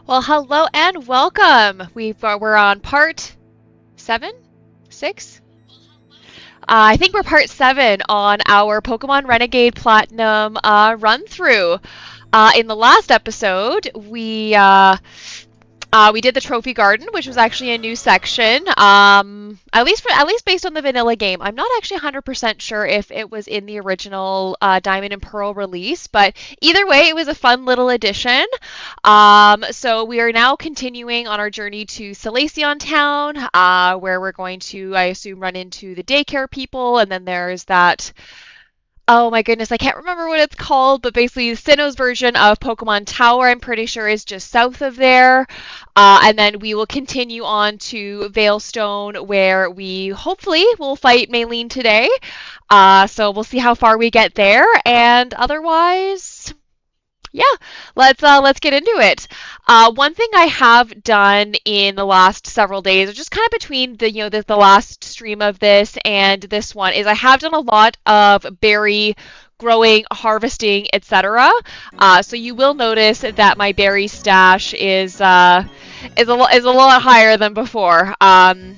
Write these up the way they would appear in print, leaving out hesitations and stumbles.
Well, hello and welcome. We're on part 7, 6. I think we're part 7 on our Pokemon Renegade Platinum run through. In the last episode, we did the Trophy Garden, which was actually a new section. At least based on the vanilla game. I'm not actually 100% sure if it was in the original Diamond and Pearl release, but either way, it was a fun little addition. So we are now continuing on our journey to Salacion Town, where we're going to, I assume, run into the daycare people, and then there's that. Oh my goodness, I can't remember what it's called, but basically Sinnoh's version of Pokemon Tower, I'm pretty sure, is just south of there. And then we will continue on to Veilstone, where we hopefully will fight Maylene today. So we'll see how far we get there, and otherwise, yeah, let's get into it. One thing I have done in the last several days, or just kind of between the last stream of this and this one, is I have done a lot of berry growing, harvesting, etc. So you will notice that my berry stash is a lot higher than before. I'm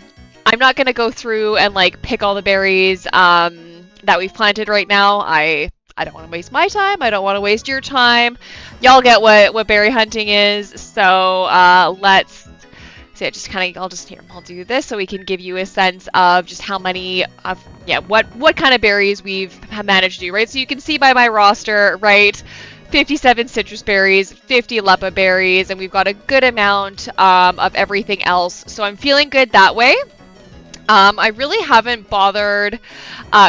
not gonna go through and like pick all the berries that we've planted right now. I don't want to waste my time. I don't want to waste your time. Y'all get what berry hunting is. So let's see. I'll do this so we can give you a sense of just how many of what kind of berries we've managed to do. Right. So you can see by my roster, right. 57 citrus berries, 50 leppa berries, and we've got a good amount of everything else. So I'm feeling good that way. I really haven't bothered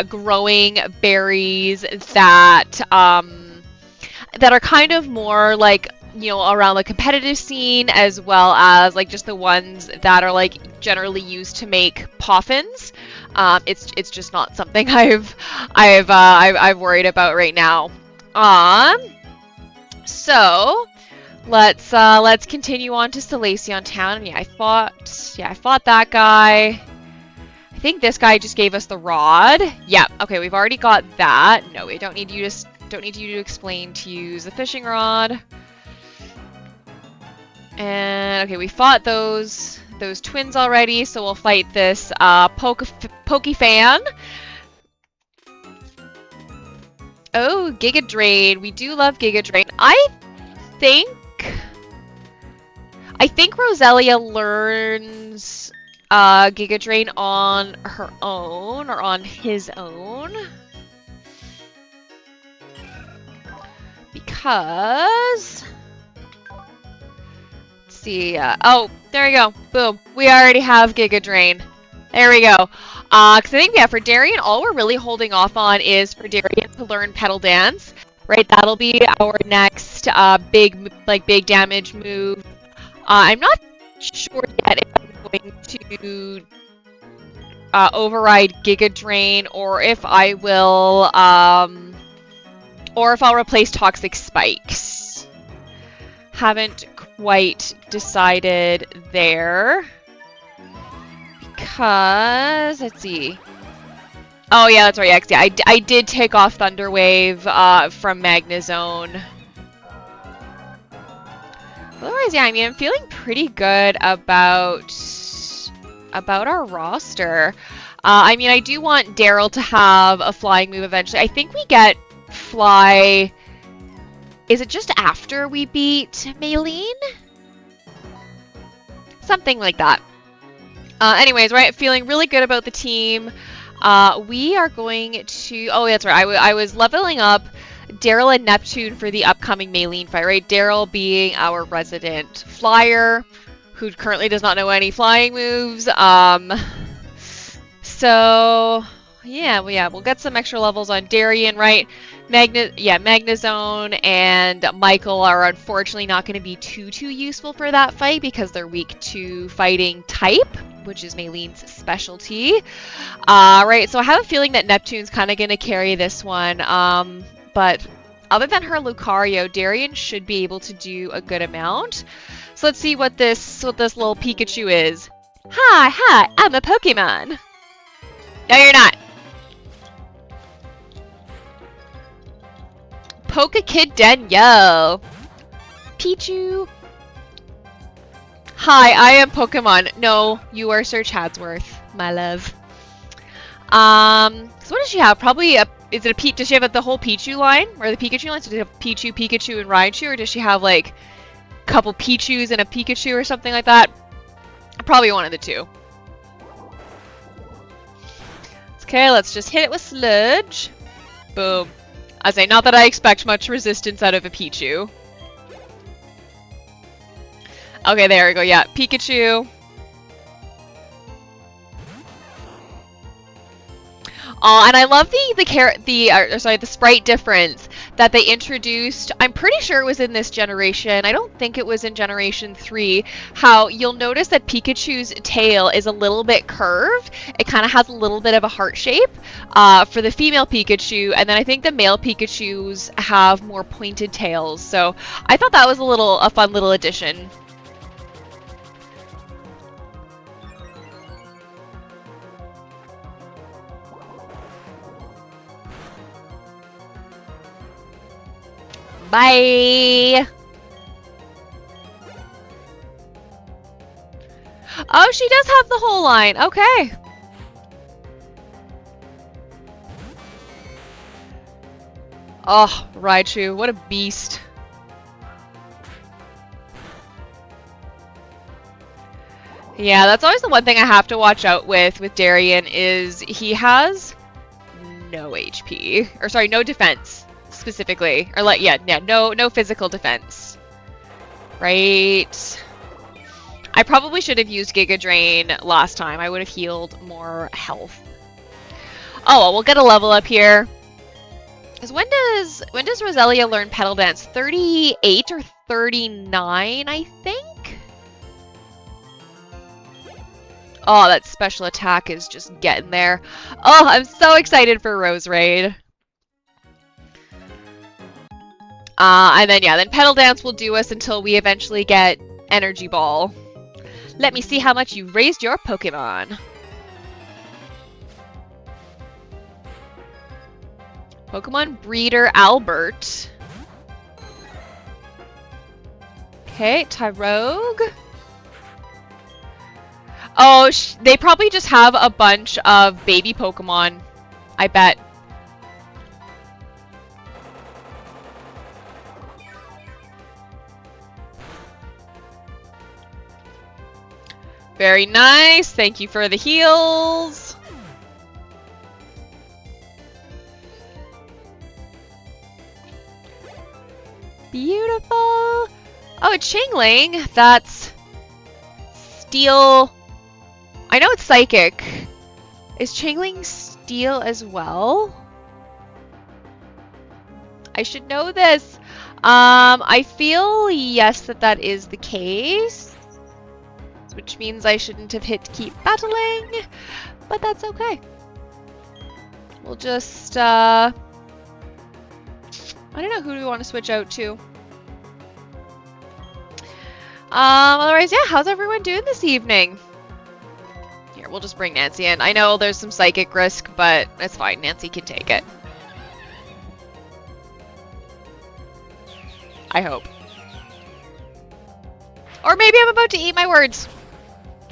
growing berries that are kind of more like, around the competitive scene, as well as like just the ones that are like generally used to make poffins. It's just not something I've worried about right now. So let's continue on to Salacion Town. I fought that guy. I think this guy just gave us the rod. Yeah, okay, we've already got that. No, we don't need you to explain to use the fishing rod. And okay, we fought those twins already, so we'll fight this Pokefan. Oh, Giga Drain. We do love Giga Drain. I think Roselia learns Giga Drain on her own, or on his own. Because... let's see. Oh, there we go. Boom. We already have Giga Drain. There we go. Because I think, for Darien, all we're really holding off on is for Darien to learn Petal Dance. Right? That'll be our next big damage move. I'm not sure yet if I'm going to override Giga Drain, or if I will, or if I'll replace Toxic Spikes. Haven't quite decided there. Because, let's see. Oh yeah, that's right. Yeah, I did take off Thunder Wave from Magnezone. Otherwise, yeah, I mean, I'm feeling pretty good about our roster. I mean, I do want Daryl to have a flying move eventually. I think we get Fly... is it just after we beat Maylene? Something like that. Anyways, right, feeling really good about the team. We are going to... oh, that's right. I was leveling up Daryl and Neptune for the upcoming Maylene fight, right? Daryl being our resident flyer, who currently does not know any flying moves. So, we'll get some extra levels on Darien, right? Magnezone and Michael are unfortunately not going to be too useful for that fight because they're weak to fighting type, which is Maylene's specialty. Right, so I have a feeling that Neptune's kind of going to carry this one. But other than her Lucario, Darien should be able to do a good amount. So let's see what this little Pikachu is. Hi, I'm a Pokemon. No, you're not. Poke Kid Danielle. Pichu. Hi, I am Pokemon. No, you are Sir Chadsworth, my love. So what does she have? Probably a, is it a Does she have the whole Pichu line? Or the Pikachu line? So does she have Pichu, Pikachu, and Raichu? Or does she have like a couple Pichus and a Pikachu or something like that? Probably one of the two. Okay, let's just hit it with Sludge. Boom. I say, not that I expect much resistance out of a Pichu. Okay, there we go. Yeah, Pikachu. And I love the sprite difference that they introduced. I'm pretty sure it was in this generation. I don't think it was in Generation 3. How you'll notice that Pikachu's tail is a little bit curved. It kind of has a little bit of a heart shape for the female Pikachu, and then I think the male Pikachus have more pointed tails. So I thought that was a fun little addition. Bye! Oh, she does have the whole line. Okay. Oh, Raichu, what a beast. Yeah, that's always the one thing I have to watch out with Darien is he has no HP. Or sorry, no defense. Specifically, or like, yeah, no physical defense. Right. I probably should have used Giga Drain last time. I would have healed more health. Oh, well, we'll get a level up here. Because when does Roselia learn Petal Dance? 38 or 39, I think? Oh, that special attack is just getting there. Oh, I'm so excited for Rose Raid. And then Petal Dance will do us until we eventually get Energy Ball. Let me see how much you raised your Pokemon. Pokemon Breeder Albert. Okay, Tyrogue. Oh, they probably just have a bunch of baby Pokemon, I bet. Very nice. Thank you for the heals. Beautiful. Oh, it's Chingling. That's Steel. I know it's Psychic. Is Chingling Steel as well? I should know this. I feel yes that is the case. Which means I shouldn't have hit keep battling, but that's okay. We'll just, I don't know, who do we want to switch out to? Otherwise, yeah, how's everyone doing this evening? Here, we'll just bring Nancy in. I know there's some psychic risk, but it's fine. Nancy can take it. I hope. Or maybe I'm about to eat my words.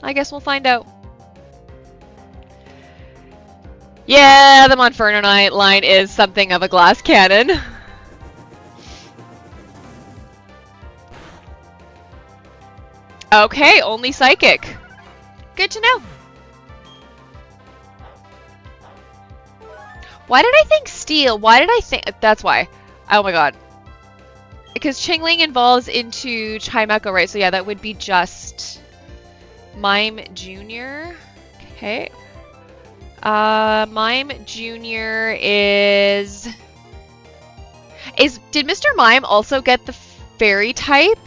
I guess we'll find out. Yeah, the Monferno line is something of a glass cannon. Okay, only Psychic. Good to know. Why did I think Steel? Why did I think... That's why. Oh my god. Because Chingling evolves into Chimecho, right? So yeah, that would be just... Mime Jr. Okay. Mime Jr. is... Did Mr. Mime also get the fairy type?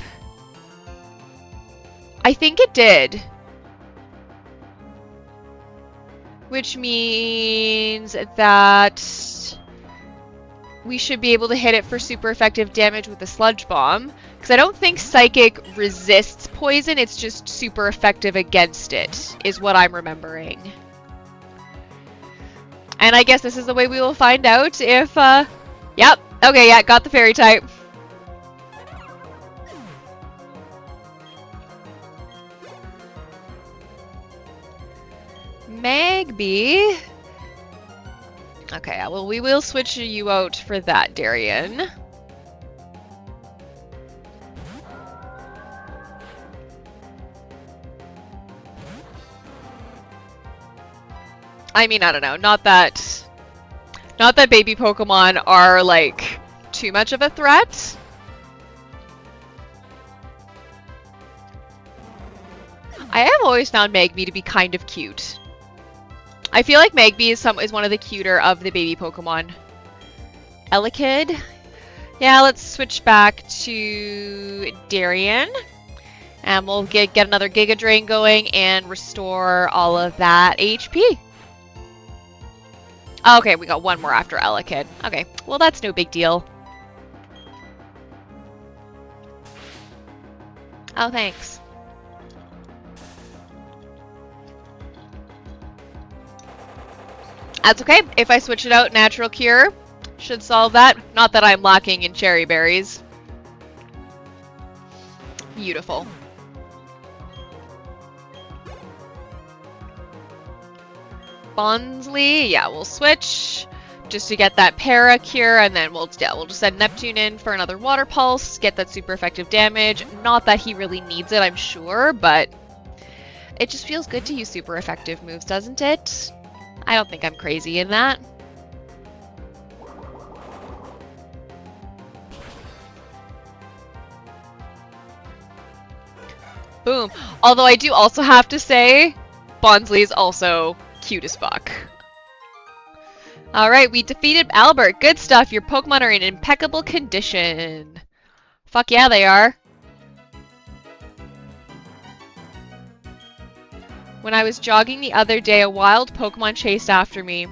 I think it did. Which means that we should be able to hit it for super effective damage with the Sludge Bomb. Because I don't think Psychic resists poison, it's just super effective against it, is what I'm remembering. And I guess this is the way we will find out if, Yep, okay, yeah, got the fairy type. Magby. Okay, well, we will switch you out for that, Darian. I mean, I don't know. Not that baby Pokemon are, like, too much of a threat. I have always found Magby to be kind of cute. I feel like Magby is one of the cuter of the baby Pokemon. Elekid. Yeah, let's switch back to Darian. And we'll get another Giga Drain going and restore all of that HP. Okay, we got one more after Elekid. Okay, well that's no big deal. Oh, thanks. That's okay. If I switch it out, Natural Cure should solve that. Not that I'm lacking in cherry berries. Beautiful. Bonsly, yeah, we'll switch just to get that Para Cure, and then we'll just send Neptune in for another Water Pulse, get that super effective damage. Not that he really needs it, I'm sure, but it just feels good to use super effective moves, doesn't it? I don't think I'm crazy in that. Boom. Although I do also have to say, Bonsly is also cute as fuck. Alright, we defeated Albert. Good stuff. Your Pokemon are in impeccable condition. Fuck yeah, they are. When I was jogging the other day, a wild Pokemon chased after me.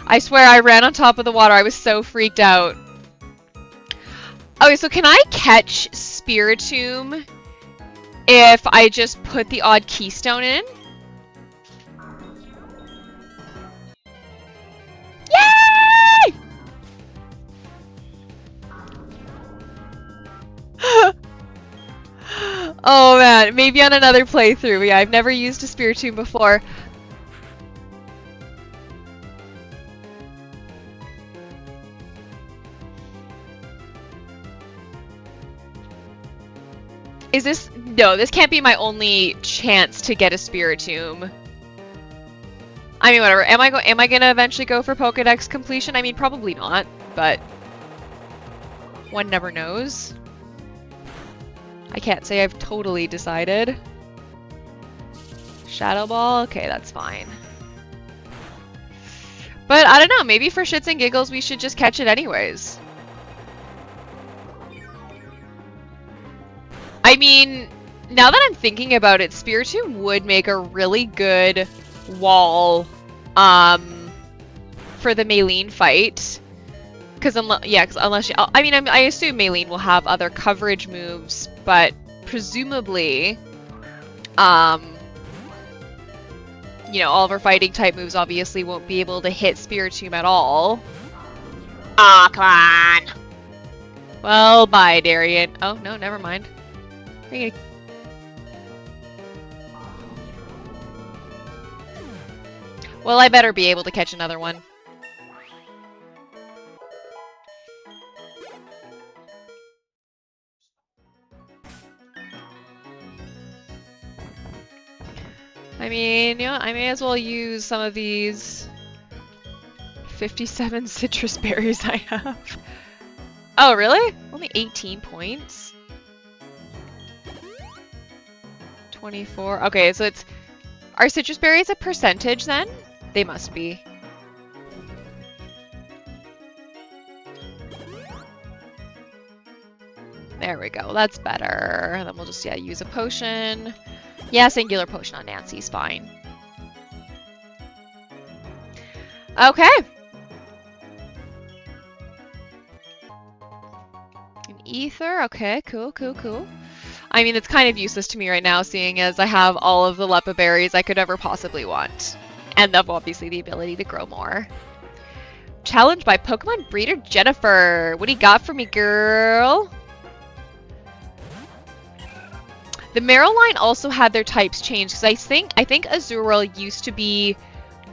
I swear I ran on top of the water. I was so freaked out. Okay, so can I catch Spiritomb if I just put the odd Keystone in? Yay! Oh man, maybe on another playthrough. Yeah, I've never used a Spiritomb before. Is this... No, this can't be my only chance to get a Spiritomb. I mean, whatever. Am I gonna eventually go for Pokédex completion? I mean, probably not, but one never knows. I can't say I've totally decided. Shadow Ball? Okay, that's fine. But I don't know, maybe for shits and giggles we should just catch it anyways. I mean, now that I'm thinking about it, Spiritomb would make a really good wall for the Maylene fight. Because unless I mean, I assume Maylene will have other coverage moves, but presumably, you know, all of her fighting type moves obviously won't be able to hit Spiritomb at all. Aw, come on! Well, bye, Darian. Oh, no, never mind. Well, I better be able to catch another one. I mean, you know, I may as well use some of these 57 citrus berries I have. Oh, really? Only 18 points? 24. Okay, so it's... Are citrus berries a percentage then? They must be. There we go. That's better. And then we'll just, yeah, use a potion. Yeah, singular potion on Nancy's fine. Okay. An ether. Okay, cool, cool, cool. I mean, it's kind of useless to me right now, seeing as I have all of the Lepa berries I could ever possibly want. And obviously the ability to grow more. Challenged by Pokemon Breeder Jennifer. What do you got for me, girl? The Marrow line also had their types changed, because I think Azurill used to be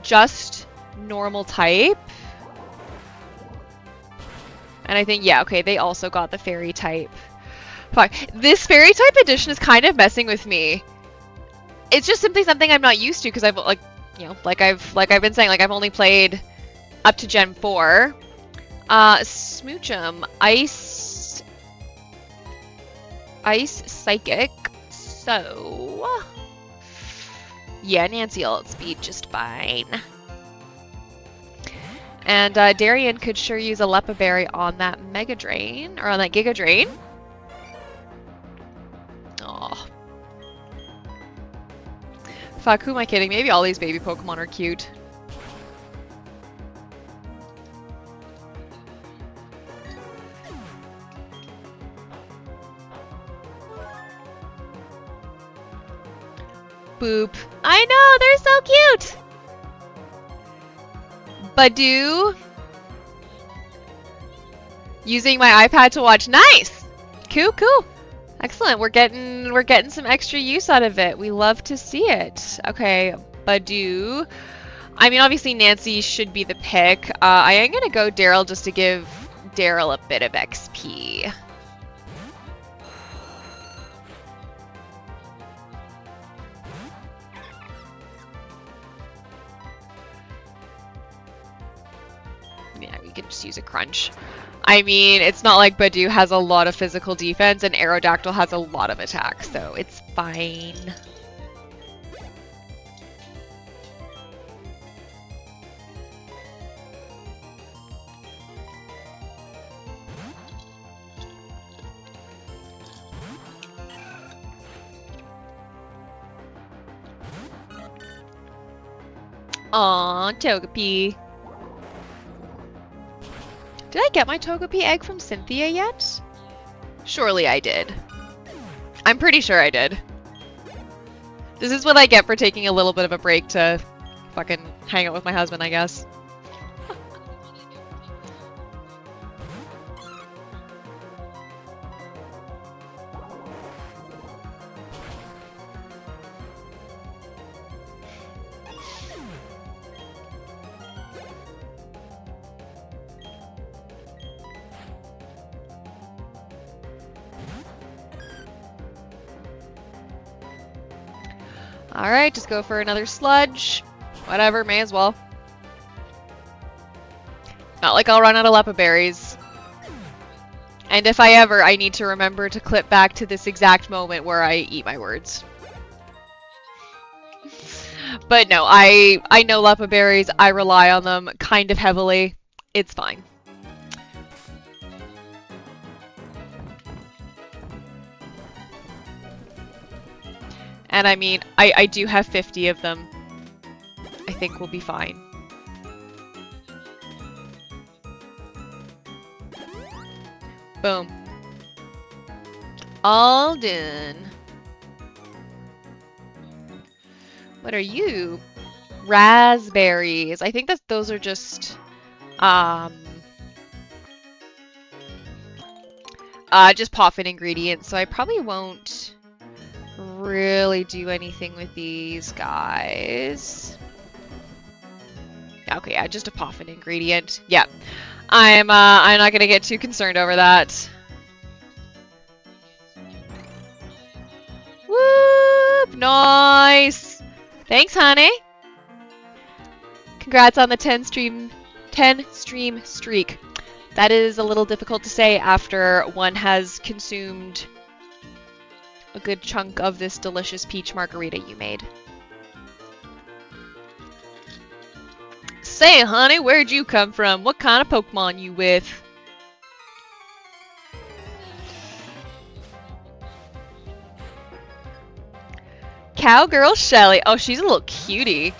just normal type. And I think, yeah, okay, they also got the fairy type. Fuck. This fairy type edition is kind of messing with me. It's just simply something I'm not used to because I've, like, you know, like I've been saying, like, I've only played up to Gen 4. Smoochum, Ice Psychic. So, yeah, Nancy will outspeed just fine. And Darien could sure use a Lepa Berry on that Mega Drain, or on that Giga Drain. Oh. Fuck, who am I kidding? Maybe all these baby Pokemon are cute. Boop. I know, they're so cute! Badoo. Using my iPad to watch. Nice! Cool, cool. Excellent. We're getting some extra use out of it. We love to see it. Okay, Badoo. I mean, obviously Nancy should be the pick. I am gonna go Daryl just to give Daryl a bit of XP. Yeah, we can just use a crunch. I mean, it's not like Badoo has a lot of physical defense and Aerodactyl has a lot of attack, so it's fine. Aw, Togepi. Did I get my Togepi egg from Cynthia yet? Surely I did. I'm pretty sure I did. This is what I get for taking a little bit of a break to fucking hang out with my husband, I guess. Alright, just go for another sludge. Whatever, may as well. Not like I'll run out of Lepa Berries. And if I need to remember to clip back to this exact moment where I eat my words. But no, I know Lepa Berries. I rely on them kind of heavily. It's fine. And I mean, I do have 50 of them. I think we'll be fine. Boom. All done. What are you? Raspberries. I think that those are just poffin ingredients, so I probably won't really do anything with these guys. Okay, yeah, just a poffin ingredient. Yeah. I'm not gonna get too concerned over that. Whoop! Nice! Thanks, honey! Congrats on the 10 stream streak. That is a little difficult to say after one has consumed a good chunk of this delicious peach margarita you made. Say, honey, where'd you come from? What kind of Pokemon you with? Cowgirl Shelly. Oh, she's a little cutie.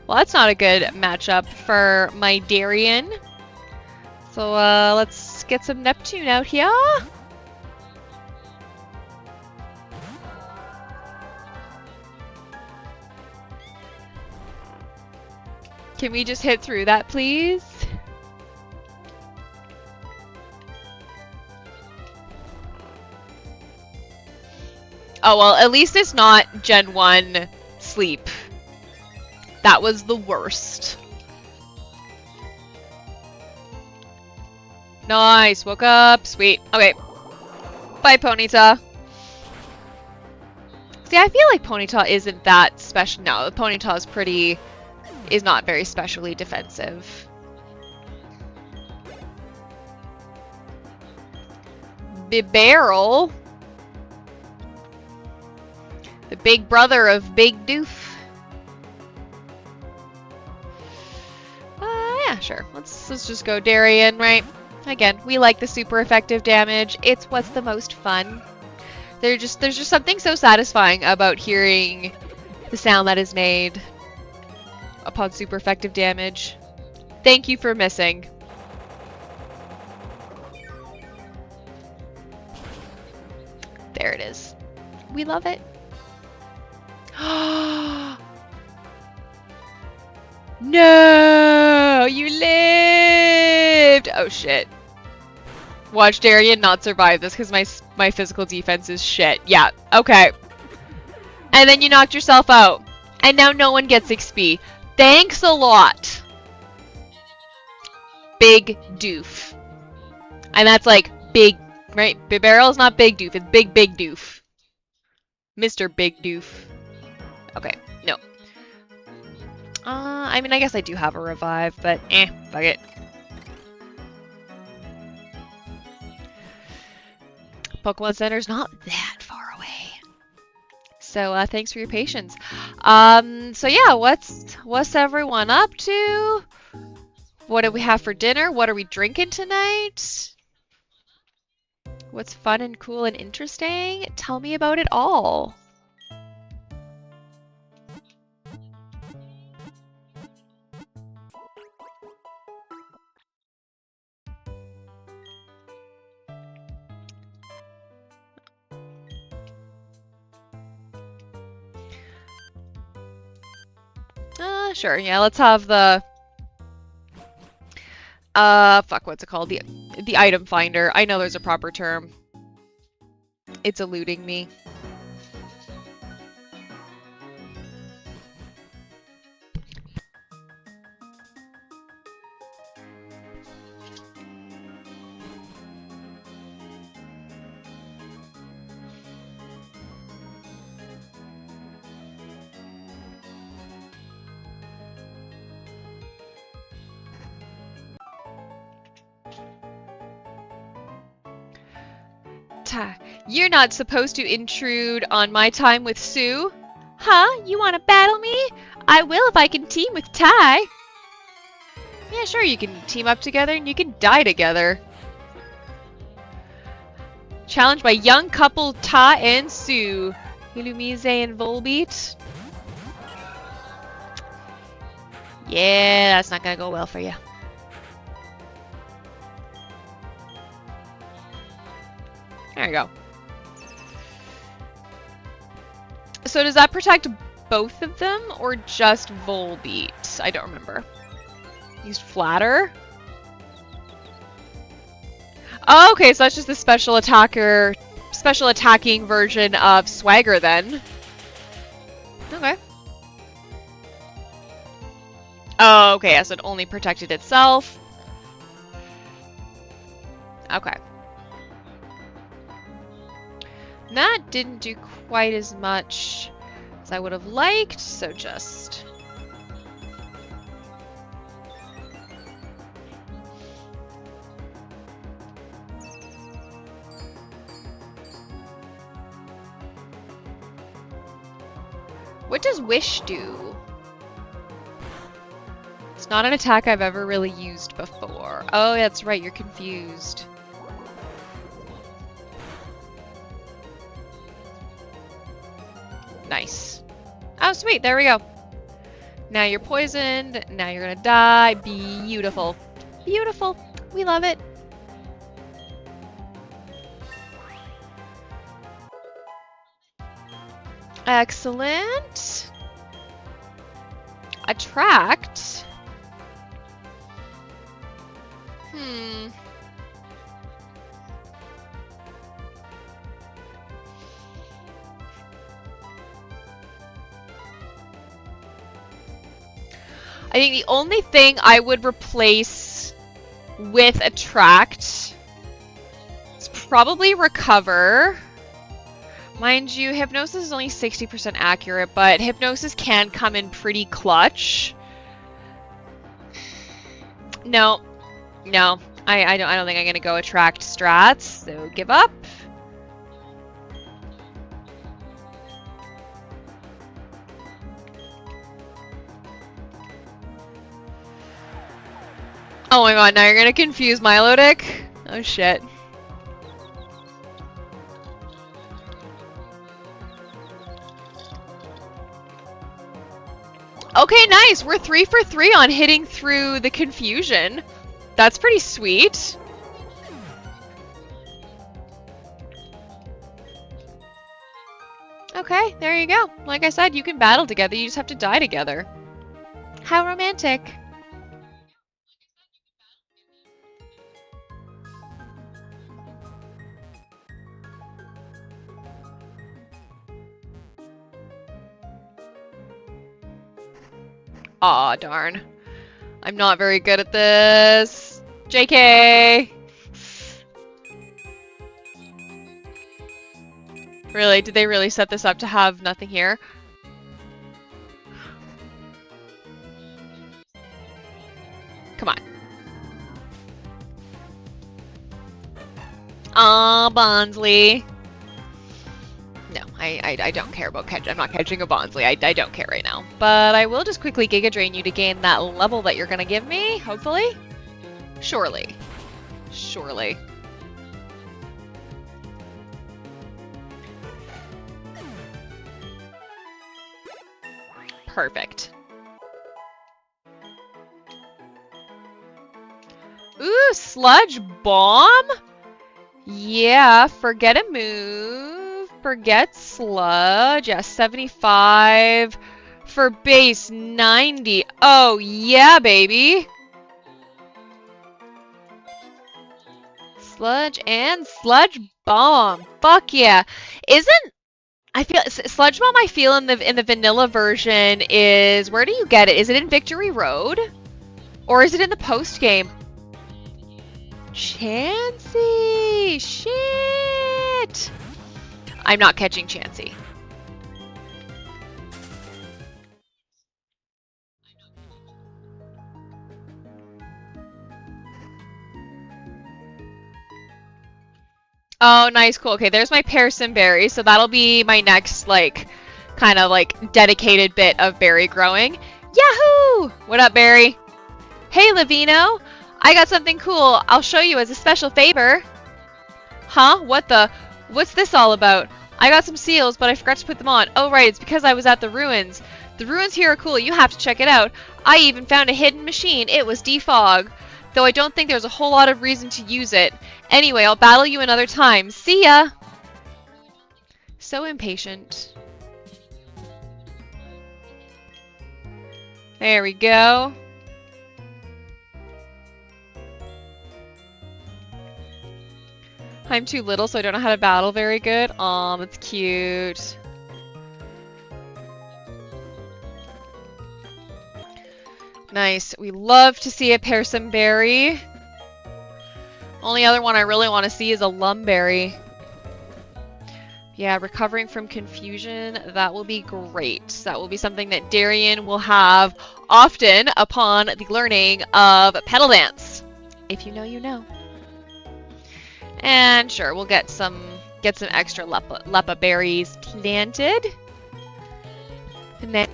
Well, that's not a good matchup for my Darien. So, let's get some Neptune out here. Can we just hit through that, please? Oh, well, at least it's not Gen 1 sleep. That was the worst. Nice, woke up, sweet. Okay, bye Ponyta. See, I feel like Ponyta isn't that special. No, Ponyta is not very specially defensive. Bibarel, the big brother of Big Doof. Yeah, sure. Let's just go Darien, right? Again, we like the super effective damage. It's what's the most fun. There's just something so satisfying about hearing the sound that is made upon super effective damage. Thank you for missing. There it is. We love it. No! You lived! Oh shit. Watch Darien not survive this because my physical defense is shit. Yeah, okay. And then you knocked yourself out. And now no one gets XP. Thanks a lot. Big Doof. And that's like big, right? Bibarel's not Big Doof, it's Big Doof. Mr. Big Doof. Okay, no. I mean, I guess I do have a revive, but fuck it. Pokemon Center's not that far away. So, thanks for your patience. So yeah, what's everyone up to? What do we have for dinner? What are we drinking tonight? What's fun and cool and interesting? Tell me about it all. Sure, yeah, let's have the fuck, what's it called? The item finder. I know there's a proper term. It's eluding me. You're not supposed to intrude on my time with Sue. Huh? You want to battle me? I will if I can team with Ty. Yeah, sure, you can team up together and you can die together. Challenged by young couple Ty and Sue. Illumise and Volbeat. Yeah, that's not gonna go well for you. There you go. So does that protect both of them or just Volbeat? I don't remember. Used Flatter? Oh, okay, so that's just the special attacking version of Swagger then. Okay. Oh, okay, so it only protected itself. Okay. That didn't do quite as much as I would have liked, so just... What does Wish do? It's not an attack I've ever really used before. Oh, that's right, you're confused. Nice. Oh, sweet. There we go. Now you're poisoned. Now you're gonna die. Beautiful. Beautiful. We love it. Excellent. Attract. I think the only thing I would replace with Attract is probably Recover. Mind you, Hypnosis is only 60% accurate, but Hypnosis can come in pretty clutch. No. I don't think I'm gonna go Attract strats, so give up. Oh my god, now you're gonna confuse Milotic? Oh shit. Okay, nice! We're 3 for 3 on hitting through the confusion. That's pretty sweet. Okay, there you go. Like I said, you can battle together, you just have to die together. How romantic. Aw, darn. I'm not very good at this. JK! Really? Did they really set this up to have nothing here? Come on. Aw, Bonsley. No, I don't care about catch. I'm not catching a Bonsley. I don't care right now. But I will just quickly Giga Drain you to gain that level that you're gonna give me, hopefully? Surely. Surely. Perfect. Ooh, Sludge Bomb? Yeah, forget a move. Forget Sludge. Yeah, 75 for base 90. Oh, yeah, baby. Sludge and Sludge Bomb. Fuck yeah. I feel Sludge Bomb I feel in the vanilla version is, where do you get it? Is it in Victory Road? Or is it in the post game? Chansey! Shit! I'm not catching Chansey. Oh, nice, cool. Okay, there's my Pearson berry, so that'll be my next, like, kind of, like, dedicated bit of berry growing. Yahoo! What up, Barry? Hey, Lavino! I got something cool I'll show you as a special favor. Huh? What's this all about? I got some seals, but I forgot to put them on. Oh, right, it's because I was at the ruins. The ruins here are cool, you have to check it out. I even found a hidden machine. It was defog. Though I don't think there's a whole lot of reason to use it. Anyway, I'll battle you another time. See ya! So impatient. There we go. I'm too little, so I don't know how to battle very good. Aw, that's cute. Nice. We love to see a Pearson berry. Only other one I really want to see is a Lumberry. Yeah, recovering from confusion, that will be great. That will be something that Darian will have often upon the learning of Pedal Dance. If you know, you know. And sure, we'll get some extra Leppa berries planted. And then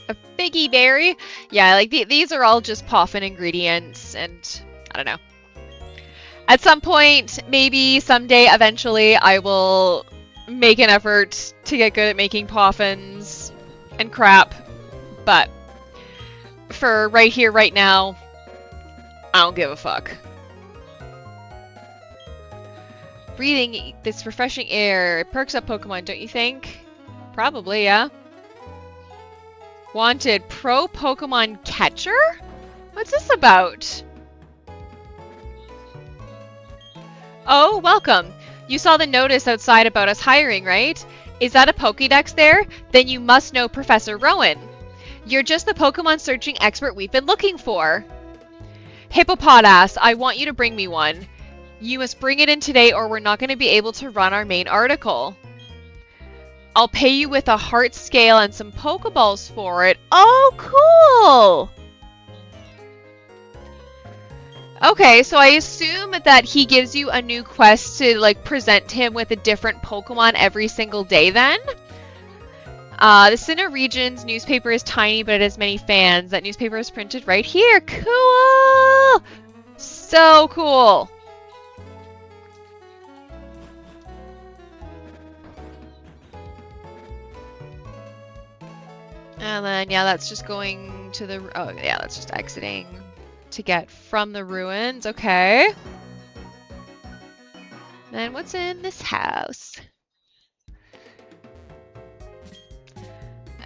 a figgy berry. Yeah, like these are all just Poffin ingredients, and I don't know. At some point, maybe someday, eventually, I will make an effort to get good at making Poffins and crap. But for right here, right now, I don't give a fuck. Breathing this refreshing air, it perks up Pokemon, don't you think? Probably, yeah. Wanted pro Pokemon catcher? What's this about? Oh, welcome. You saw the notice outside about us hiring, right? Is that a Pokédex there? Then you must know Professor Rowan. You're just the Pokemon searching expert we've been looking for. Hippopotas, I want you to bring me one. You must bring it in today or we're not going to be able to run our main article. I'll pay you with a heart scale and some Pokeballs for it. Oh, cool! Okay, so I assume that he gives you a new quest to, like, present him with a different Pokemon every single day then? The Sinnoh region's newspaper is tiny, but it has many fans. That newspaper is printed right here. Cool! So cool! And then, yeah, that's just going to the... Oh, yeah, that's just exiting to get from the ruins. Okay. And what's in this house?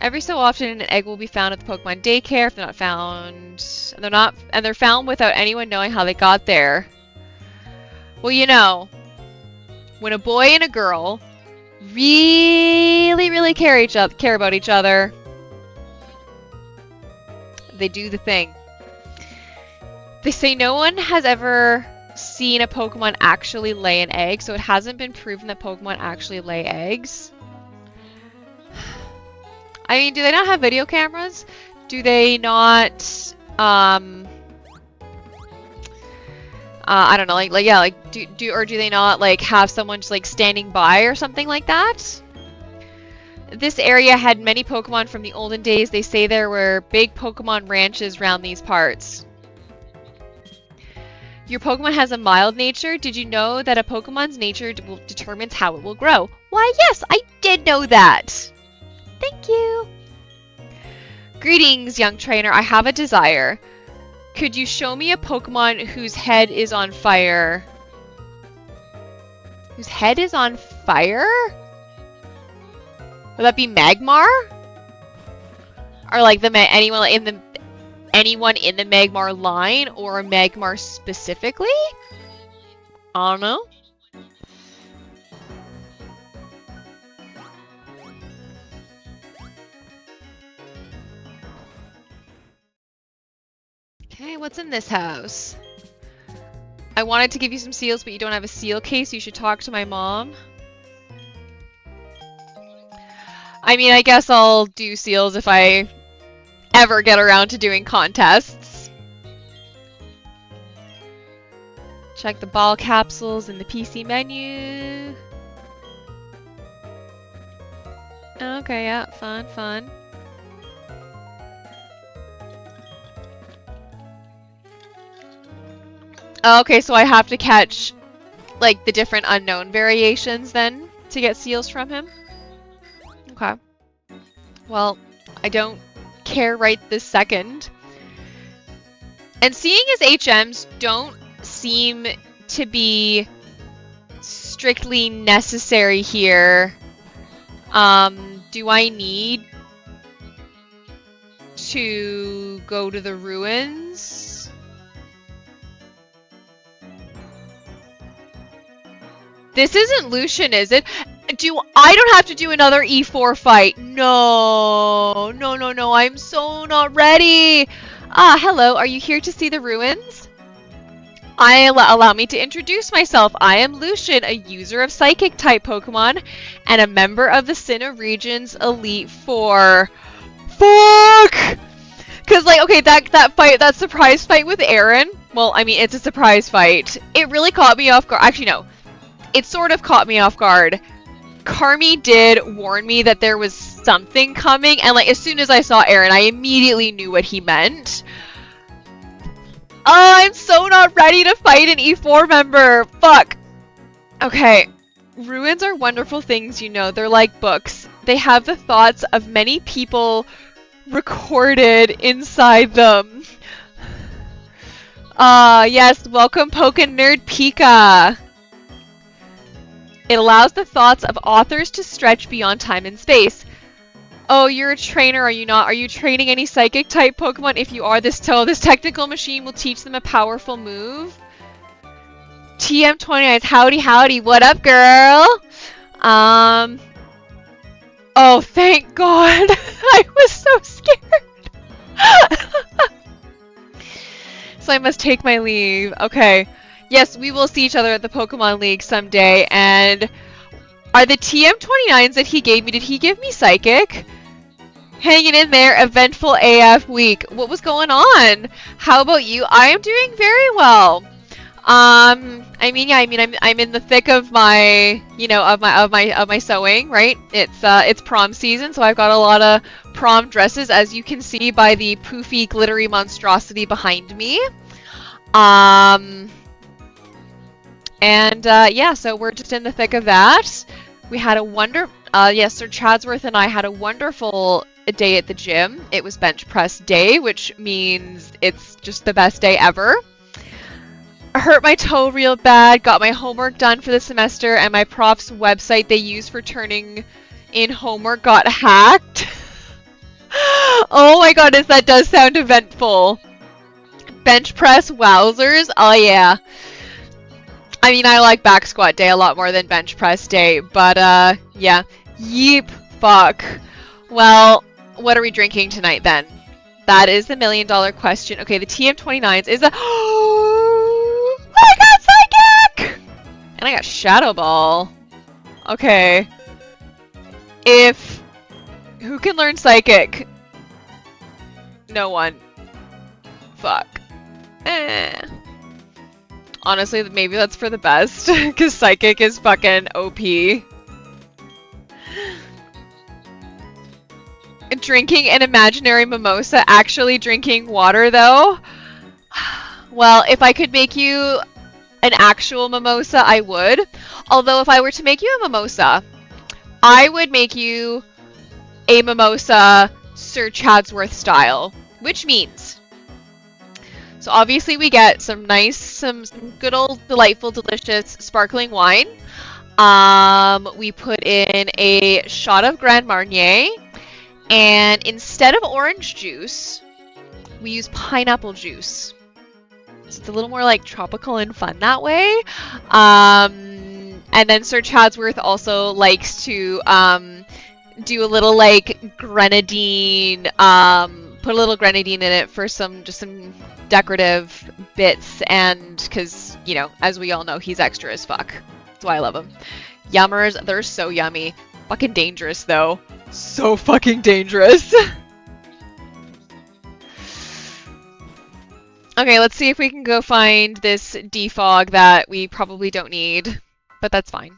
Every so often, an egg will be found at the Pokemon daycare. If they're not found... they're found without anyone knowing how they got there. Well, you know, when a boy and a girl really care about each other, they do the thing. They say no one has ever seen a Pokemon actually lay an egg, so it hasn't been proven that Pokemon actually lay eggs. I mean, do they not have video cameras? Do they not, I don't know, do they not, like, have someone just, like, standing by or something like that? This area had many Pokemon from the olden days. They say there were big Pokemon ranches around these parts. Your Pokemon has a mild nature. Did you know that a Pokemon's nature determines how it will grow? Why, yes, I did know that. Thank you. Greetings, young trainer. I have a desire. Could you show me a Pokemon whose head is on fire? Whose head is on fire? Would that be Magmar? Or like anyone in the Magmar line, or Magmar specifically? I don't know. Okay, what's in this house? I wanted to give you some seals, but you don't have a seal case. You should talk to my mom. I mean, I guess I'll do seals if I ever get around to doing contests. Check the ball capsules in the PC menu. Okay, yeah, fun. Okay, so I have to catch, like, the different unknown variations then to get seals from him? Okay. Well, I don't care right this second. And seeing as HMs don't seem to be strictly necessary here, do I need to go to the ruins? This isn't Lucian, is it? I don't have to do another E4 fight. No, I'm so not ready. Ah, hello, are you here to see the ruins? Allow me to introduce myself. I am Lucian, a user of Psychic-type Pokemon, and a member of the Sinnoh region's Elite Four. Fuck! Cause like, okay, that surprise fight with Aaron, well, I mean, it's a surprise fight. It really caught me off guard. Actually, no. It sort of caught me off guard. Carmi did warn me that there was something coming, and like as soon as I saw Aaron, I immediately knew what he meant. Oh, I'm so not ready to fight an E4 member. Fuck. Okay. Ruins are wonderful things, you know. They're like books. They have the thoughts of many people recorded inside them. Yes, welcome Pokken Nerd Pika. It allows the thoughts of authors to stretch beyond time and space. Oh, you're a trainer, are you not? Are you training any Psychic-type Pokemon? If you are, this technical machine will teach them a powerful move. TM29's howdy howdy. What up, girl? Um. Oh, thank God. I was so scared. So I must take my leave. Okay. Yes, we will see each other at the Pokemon League someday. And are the TM29s that he gave me, did he give me Psychic? Hanging in there, eventful AF week. What was going on? How about you? I am doing very well. I'm in the thick of my, of my sewing, right? It's prom season, so I've got a lot of prom dresses, as you can see by the poofy, glittery monstrosity behind me. Yeah, so we're just in the thick of that. We had yes, Sir Chadsworth and I had a wonderful day at the gym. It was bench press day, which means it's just the best day ever. I hurt my toe real bad, got my homework done for the semester, and my prof's website they use for turning in homework got hacked. Oh my goodness, that does sound eventful. Bench press wowzers, oh yeah. I mean, I like back squat day a lot more than bench press day, but yeah. Yeep, fuck. Well, what are we drinking tonight then? That is the $1 million question. Okay, the TM29s is a... I got Psychic! And I got Shadow Ball. Okay. Who can learn Psychic? No one. Fuck. Honestly, maybe that's for the best, because Psychic is fucking OP. Drinking an imaginary mimosa, actually drinking water, though? Well, if I could make you an actual mimosa, I would. Although, if I were to make you a mimosa, I would make you a mimosa Sir Chadsworth style, which means... So obviously we get some good old, delightful, delicious sparkling wine. We put in a shot of Grand Marnier, and instead of orange juice, we use pineapple juice. So it's a little more like tropical and fun that way. And then Sir Chadsworth also likes to do a little like grenadine, put a little grenadine in it for some decorative bits, and because, as we all know, he's extra as fuck. That's why I love him. Yummers, they're so yummy. Fucking dangerous, though. So fucking dangerous. Okay, let's see if we can go find this defog that we probably don't need, but that's fine.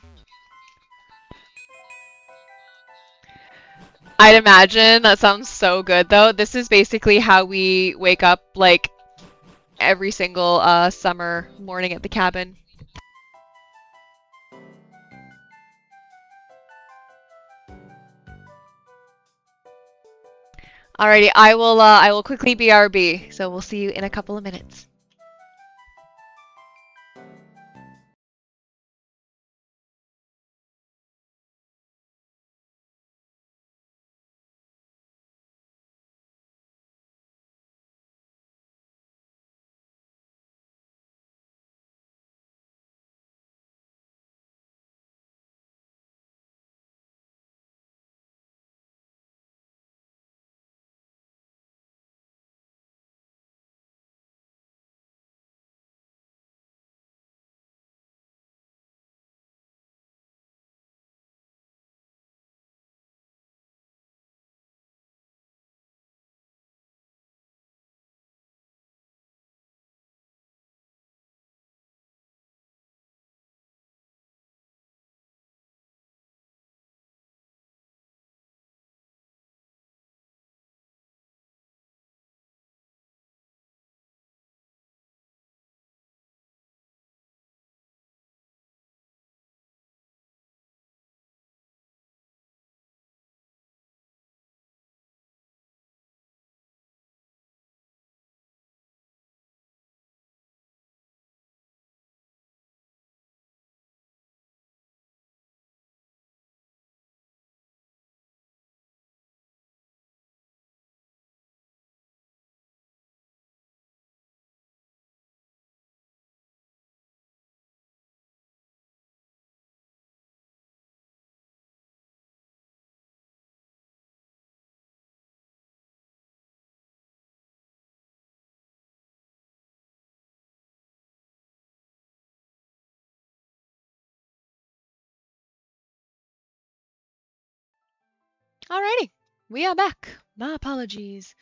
I'd imagine. That sounds so good, though. This is basically how we wake up, like, every single summer morning at the cabin. Alrighty, I will quickly BRB, so we'll see you in a couple of minutes. Alrighty, we are back. My apologies.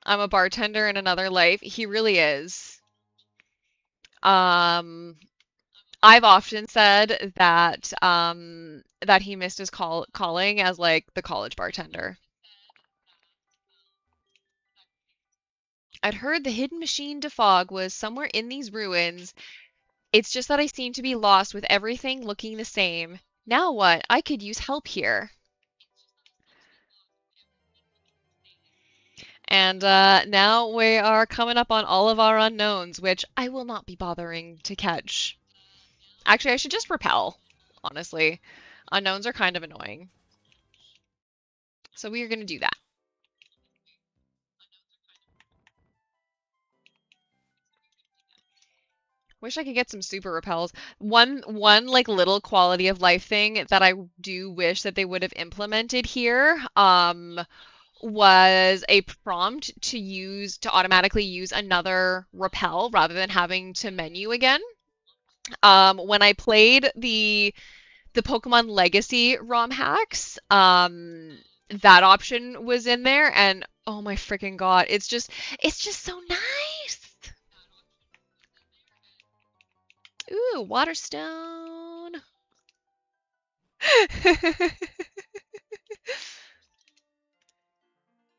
I'm a bartender in another life. He really is. Um, I've often said that he missed his calling as like the college bartender. I'd heard the hidden machine to fog was somewhere in these ruins. It's just that I seem to be lost with everything looking the same. Now what? I could use help here. And now we are coming up on all of our unknowns, which I will not be bothering to catch. Actually, I should just repel, honestly. Unknowns are kind of annoying. So we are going to do that. Wish I could get some super repels. One like little quality of life thing that I do wish that they would have implemented here was a prompt to automatically use another repel rather than having to menu again. When I played the Pokemon Legacy ROM hacks, that option was in there, and oh my freaking god, it's just so nice. Ooh, Waterstone.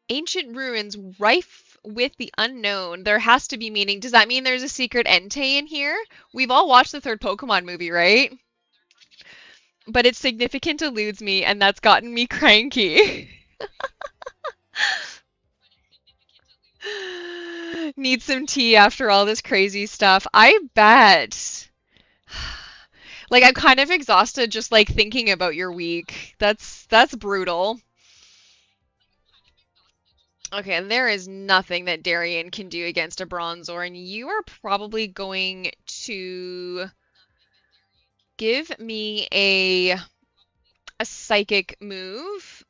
Ancient ruins rife with the unknown. There has to be meaning. Does that mean there's a secret Entei in here? We've all watched the third Pokemon movie, right? But its significance eludes me, and that's gotten me cranky. Need some tea after all this crazy stuff. I bet. Like I'm kind of exhausted just like thinking about your week. That's brutal. Okay, and there is nothing that Darien can do against a Bronzor, and you are probably going to give me a psychic move,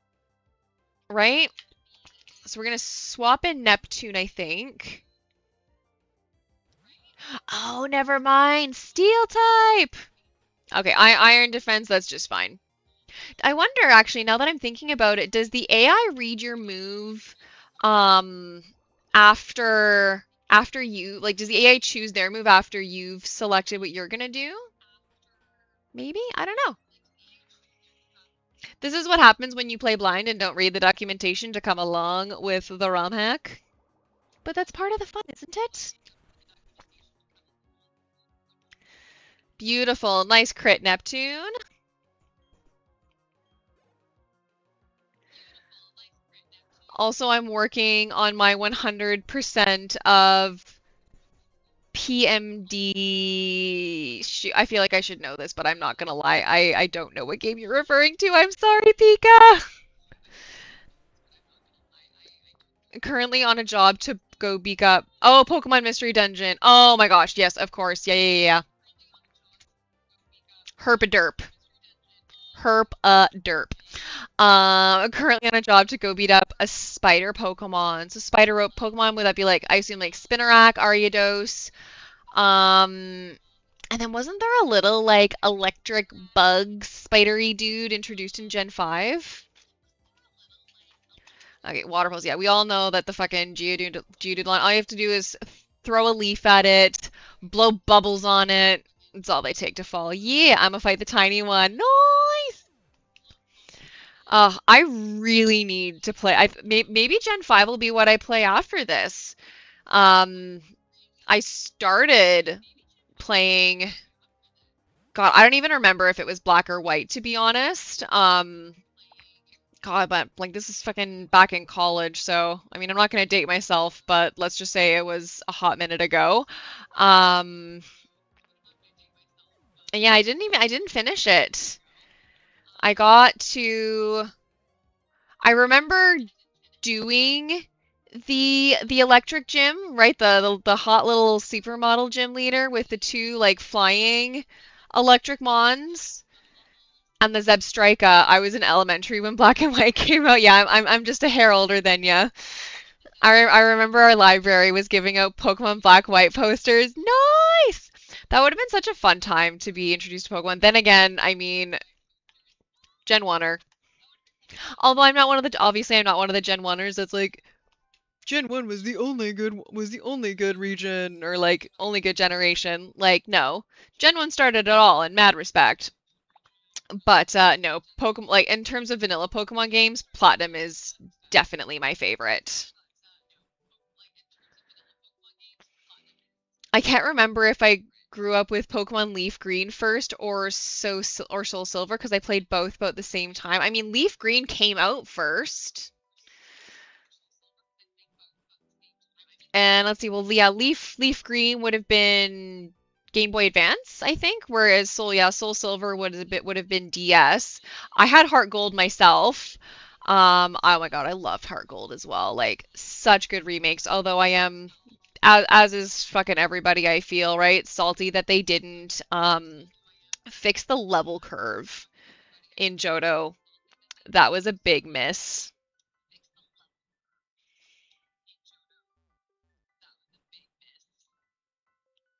right? So we're gonna swap in Neptune, I think. Oh, never mind. Steel type. Okay, Iron Defense, that's just fine. I wonder, actually, now that I'm thinking about it, does the AI read your move um after you like does the AI choose their move after you've selected what you're gonna do? Maybe? I don't know. This is what happens when you play blind and don't read the documentation to come along with the ROM hack. But that's part of the fun, isn't it? Beautiful. Nice crit, Neptune. Also, I'm working on my 100% of PMD. I feel like I should know this, but I'm not gonna lie. I don't know what game you're referring to. I'm sorry, Pika. Currently on a job to go beak up. Oh, Pokemon Mystery Dungeon. Oh my gosh. Yes, of course. Yeah. Herpaderp. Herp-a-derp. Currently on a job to go beat up a spider Pokemon. So spider rope Pokemon, would that be like, I assume like Spinarak, Ariados. And then wasn't there a little like electric bug spidery dude introduced in Gen 5? Okay, water pulse. Yeah, we all know that the fucking Geodude, all you have to do is throw a leaf at it, blow bubbles on it. That's all they take to fall. Yeah, I'm gonna fight the tiny one. Nice! I really need to play. Maybe Gen 5 will be what I play after this. I started playing. God, I don't even remember if it was black or white, to be honest. God, but like this is fucking back in college, so I mean I'm not gonna date myself, but let's just say it was a hot minute ago. Um, and yeah, I didn't finish it. I got to I remember doing the electric gym, right? The hot little supermodel gym leader with the two like flying electric mons. And the Zebstrika, I was in elementary when Black and White came out. Yeah, I'm just a hair older than ya. I remember our library was giving out Pokemon Black White posters. Nice! That would have been such a fun time to be introduced to Pokemon. Then again, I mean, Gen 1er. Although I'm not one of the obviously I'm not one of the Gen 1ers that's like Gen 1 was the only good region or like only good generation. Like no. Gen 1 started it all in mad respect. But no, Pokemon like in terms of vanilla Pokemon games, Platinum is definitely my favorite. I can't remember if I grew up with Pokemon Leaf Green first or Soul Silver because I played both about the same time. I mean, Leaf Green came out first. And let's see, well, yeah, Leaf Green would have been Game Boy Advance, I think, whereas Soul Silver would have been DS. I had Heart Gold myself. Oh my God, I loved Heart Gold as well. Like such good remakes. Although I am, as is fucking everybody, I feel right salty that they didn't fix the level curve in Johto. That was a big miss.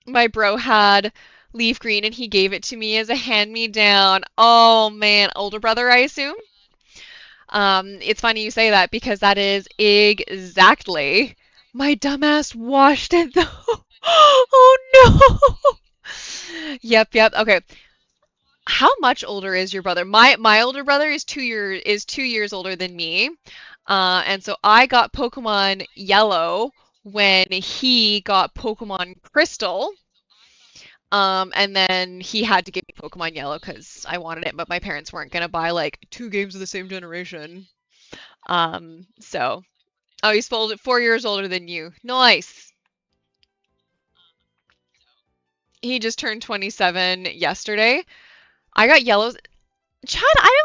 My bro had leaf green and he gave it to me as a hand-me-down. Oh man, older brother, I assume. It's funny you say that because that is exactly my dumbass washed it though. Oh no. Yep. Okay. How much older is your brother? My older brother is 2 years older than me. And so I got Pokemon Yellow when he got Pokemon Crystal. And then he had to give me Pokemon Yellow because I wanted it, but my parents weren't gonna buy like two games of the same generation. So oh, he's 4 years older than you. Nice. He just turned 27 yesterday. I got Yellows. Chad, I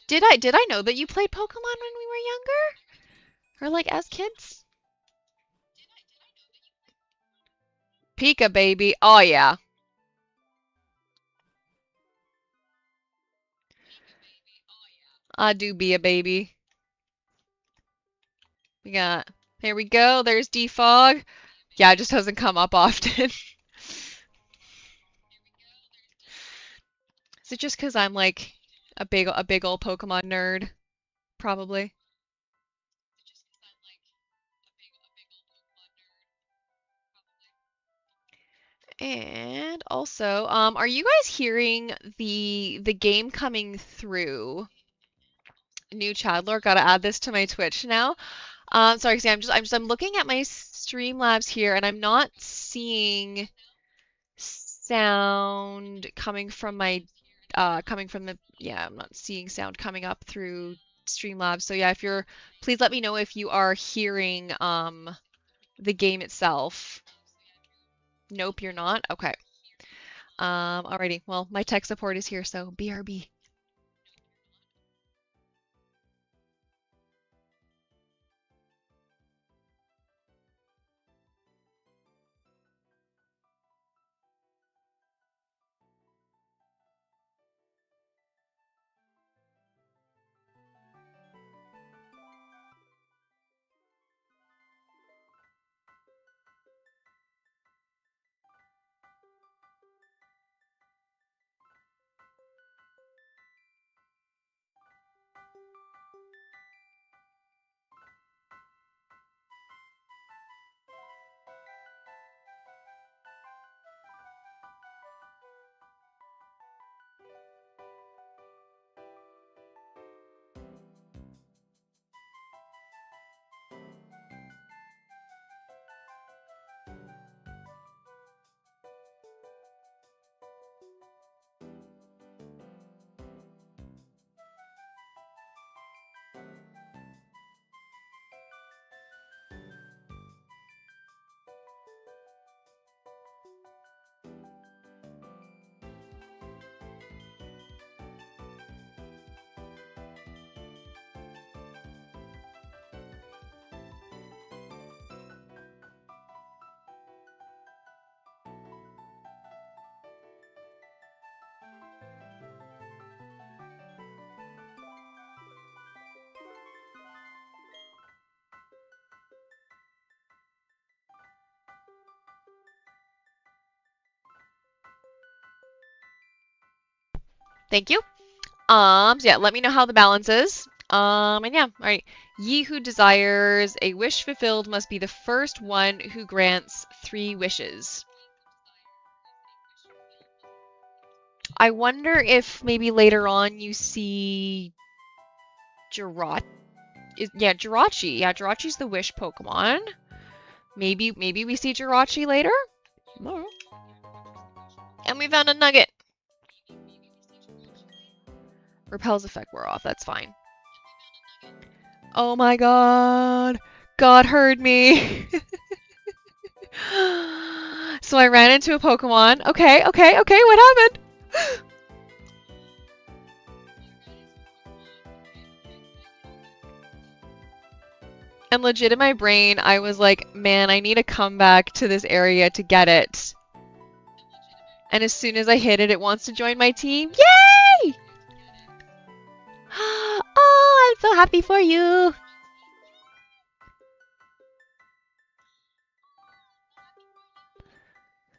don't. Did I know that you played Pokemon when we were younger, or like as kids? Pika baby. Oh yeah. I do be a baby. We got. Here we go. There's Defog. Yeah, it just doesn't come up often. Is it just because I'm like a big old Pokemon nerd? Probably. And also, are you guys hearing the game coming through? New Chandler, gotta add this to my Twitch now. Sorry, see, I'm looking at my Streamlabs here, and I'm not seeing sound coming from the yeah, I'm not seeing sound coming up through Streamlabs. So yeah, if you're please let me know if you are hearing the game itself. Nope, you're not. Okay. Alrighty. Well, my tech support is here, so BRB. Thank you. So yeah, let me know how the balance is. And yeah, all right. Ye who desires a wish fulfilled must be the first one who grants 3 wishes. I wonder if maybe later on you see Jirachi. Yeah, Jirachi. Yeah, Jirachi's the wish Pokemon. Maybe we see Jirachi later? No. And we found a nugget. Repel's effect wore off, that's fine. Oh my god! God heard me! So I ran into a Pokemon. Okay, what happened? And legit in my brain, I was like, man, I need to come back to this area to get it. And as soon as I hit it, it wants to join my team. Yay! Oh, I'm so happy for you.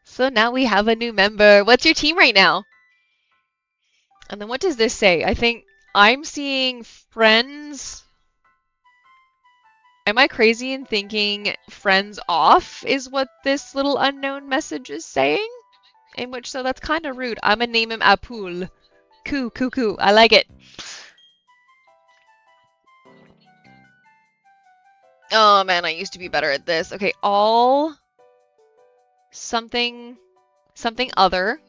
So now we have a new member. What's your team right now? And then what does this say? I think I'm seeing friends. Am I crazy in thinking friends off is what this little unknown message is saying? In which, so that's kind of rude. I'm gonna name him Apul. Coo. I like it. Oh man, I used to be better at this. Okay, all something other.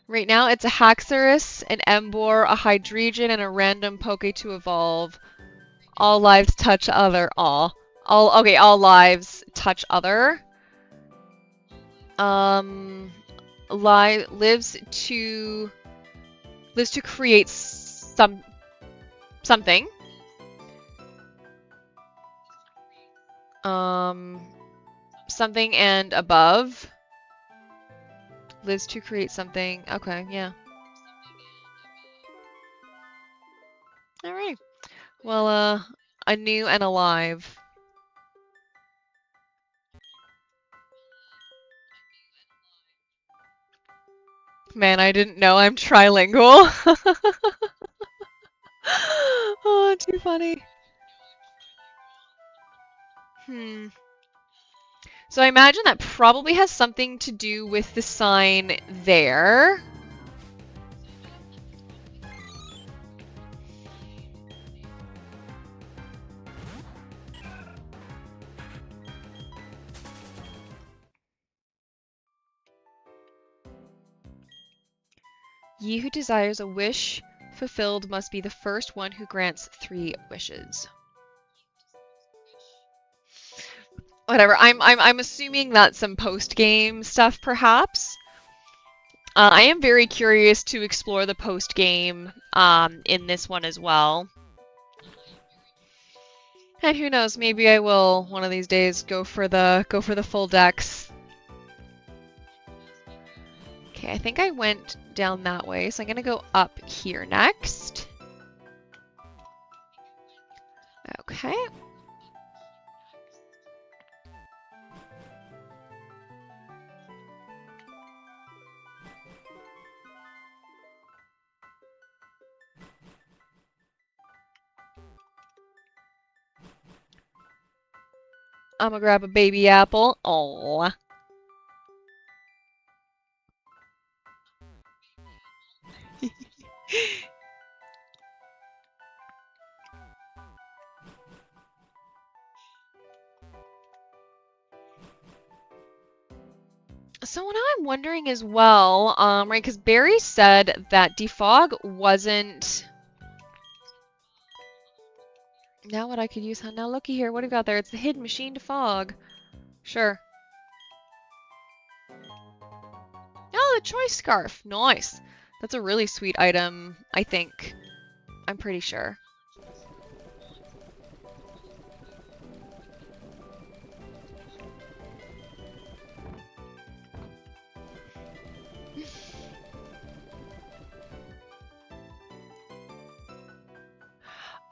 Right now it's a Haxorus, an Emboar, a Hydreigon, and a random Poke to evolve. All lives touch other. All lives touch other. Lives to create something. Something and above. Lives to create something. Okay, yeah. Alright. Well, a new and alive. Man, I didn't know I'm trilingual. Oh, too funny. So I imagine that probably has something to do with the sign there. Ye who desires a wish fulfilled must be the first one who grants 3 wishes. Whatever. I'm assuming that's some post-game stuff, perhaps. I am very curious to explore the post-game in this one as well. And who knows, maybe I will one of these days go for the full dex. Okay, I think I went down that way, so I'm gonna go up here next. Okay. I'm gonna grab a baby apple. Aww. So what I'm wondering as well, right, because Barry said that defog wasn't... Now what I could use, huh? Now looky here, what do we got there? It's the hidden machine defog. Sure. Oh, the choice scarf. Nice. That's a really sweet item, I think. I'm pretty sure.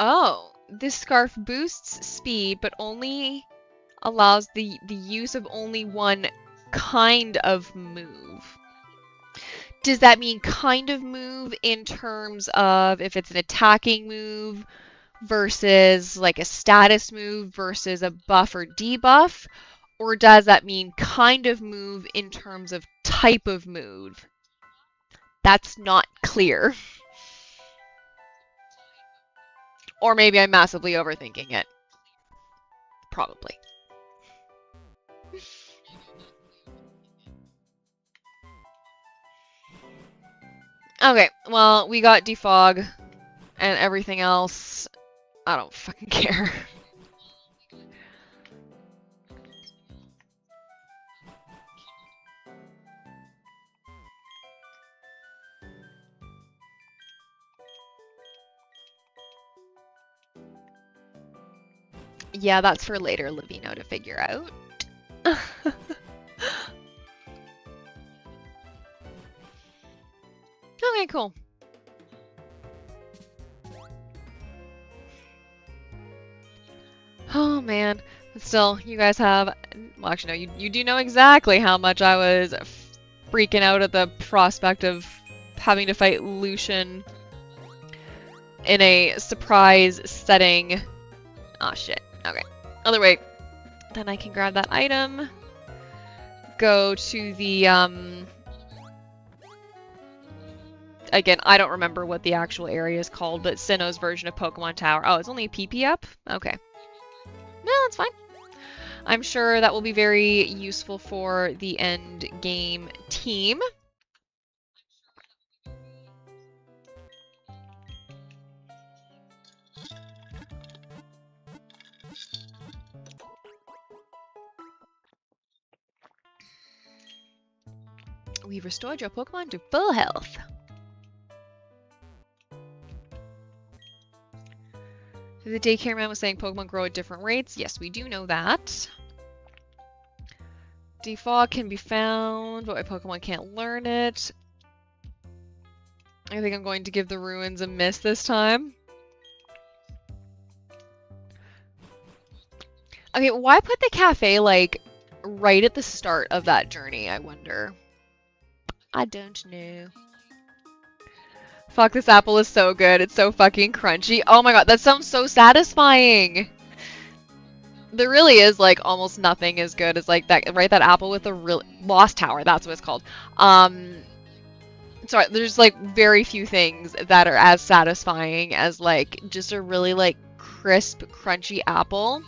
Oh, this scarf boosts speed, but only allows the use of only one kind of move. Does that mean kind of move in terms of if it's an attacking move versus like a status move versus a buff or debuff? Or does that mean kind of move in terms of type of move? That's not clear. Or maybe I'm massively overthinking it. Probably. Okay, well, we got defog and everything else. I don't fucking care. Yeah, that's for later Livino to figure out. Okay, cool. Oh man. But still, you guys have... Well, actually, no, you do know exactly how much I was freaking out at the prospect of having to fight Lucian in a surprise setting. Aw, shit. Okay. Other way. Then I can grab that item. Go to the, Again, I don't remember what the actual area is called, but Sinnoh's version of Pokemon Tower. Oh, it's only a PP up? Okay. No, that's fine. I'm sure that will be very useful for the end game team. We've restored your Pokemon to full health. The daycare man was saying Pokemon grow at different rates. Yes, we do know that. Defog can be found, but my Pokemon can't learn it. I think I'm going to give the ruins a miss this time. Okay, why put the cafe, like, right at the start of that journey, I wonder? I don't know. Fuck, this apple is so good. It's so fucking crunchy. Oh my god, that sounds so satisfying. There really is, like, almost nothing as good as, like, that, right? That apple with the real Lost Tower, that's what it's called. Sorry, there's, like, very few things that are as satisfying as, like, just a really, like, crisp, crunchy apple.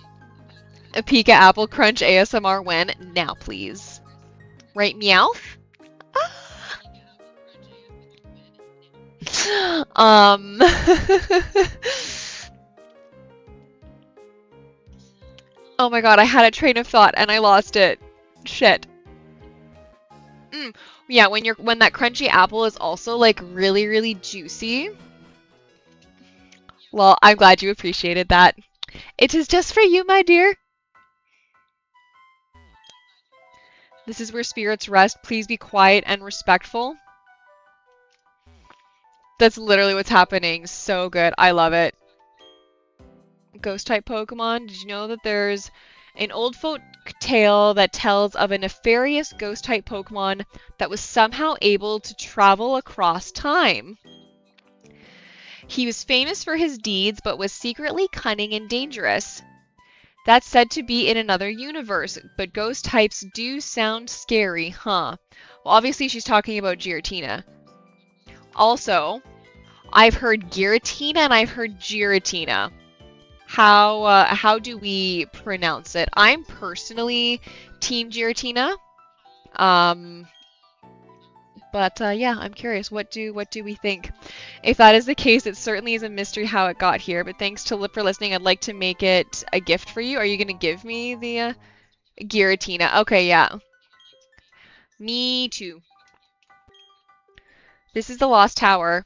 A Pika Apple Crunch ASMR when? Now, please. Right, Meowth? Oh my god, I had a train of thought and I lost it. Shit. Yeah, when that crunchy apple is also like really, really juicy. Well, I'm glad you appreciated that. It is just for you, my dear. This is where spirits rest. Please be quiet and respectful. That's literally what's happening. So good. I love it. Ghost-type Pokemon. Did you know that there's an old folk tale that tells of a nefarious ghost-type Pokemon that was somehow able to travel across time? He was famous for his deeds, but was secretly cunning and dangerous. That's said to be in another universe, but ghost types do sound scary, huh? Well, obviously she's talking about Giratina. Also, I've heard Giratina and I've heard Giratina. How do we pronounce it? I'm personally Team Giratina. But yeah, I'm curious. What do we think? If that is the case, it certainly is a mystery how it got here. But thanks for listening. I'd like to make it a gift for you. Are you gonna give me the Giratina? Okay, yeah. Me too. This is the Lost Tower.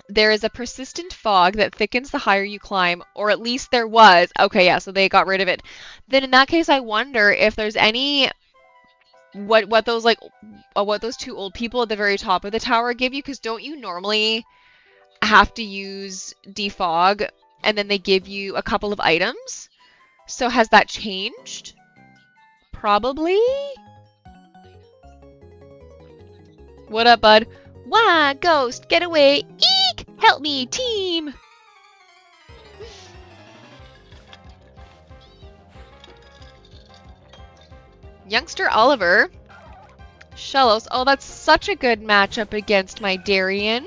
There is a persistent fog that thickens the higher you climb, or at least there was. Okay, yeah, so they got rid of it. Then in that case, I wonder if there's any what those like what those two old people at the very top of the tower give you, because don't you normally have to use defog and then they give you a couple of items? So has that changed? Probably. What up, bud? Wah, ghost, get away. Eek! Help me, team! Youngster Oliver. Shellos. Oh, that's such a good matchup against my Darien.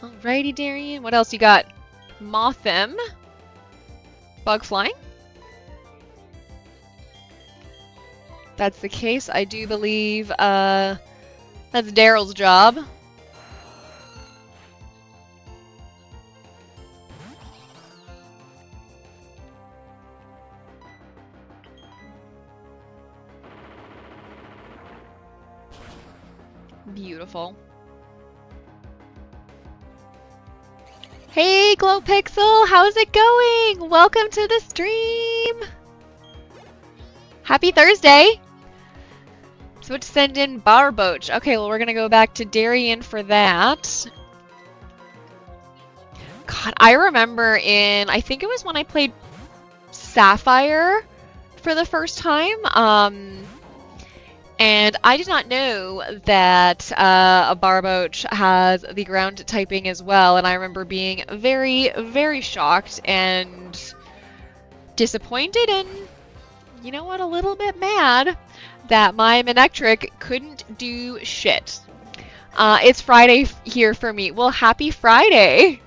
Alrighty, Darien. What else you got? Mothim. Bug flying. That's the case. I do believe that's Daryl's job. Beautiful. Hey, Glowpixel, how's it going? Welcome to the stream. Happy Thursday. So to send in Barboach. Okay, well, we're going to go back to Darien for that. God, I remember I think it was when I played Sapphire for the first time. And I did not know that a Barboach has the ground typing as well. And I remember being very, very shocked and disappointed and, you know what, a little bit mad that my Manectric couldn't do shit. It's Friday here for me. Well, happy Friday!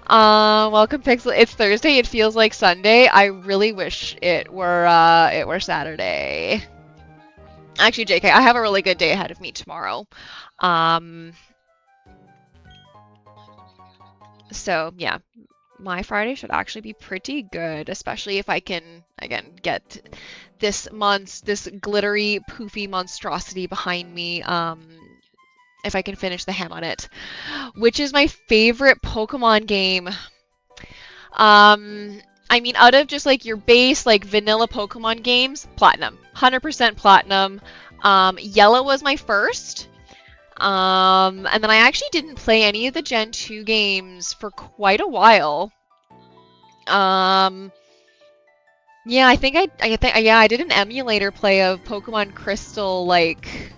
Welcome, Pixel. It's Thursday. It feels like Sunday. I really wish it were Saturday. Actually, JK, I have a really good day ahead of me tomorrow. So yeah, my Friday should actually be pretty good, especially if I can, again, get this glittery, poofy monstrosity behind me, if I can finish the hem on it, which is my favorite Pokemon game. I mean, out of just, like, your base, like, vanilla Pokemon games, Platinum. 100% Platinum. Yellow was my first. And then I actually didn't play any of the Gen 2 games for quite a while. Yeah, I think I did an emulator play of Pokemon Crystal, like,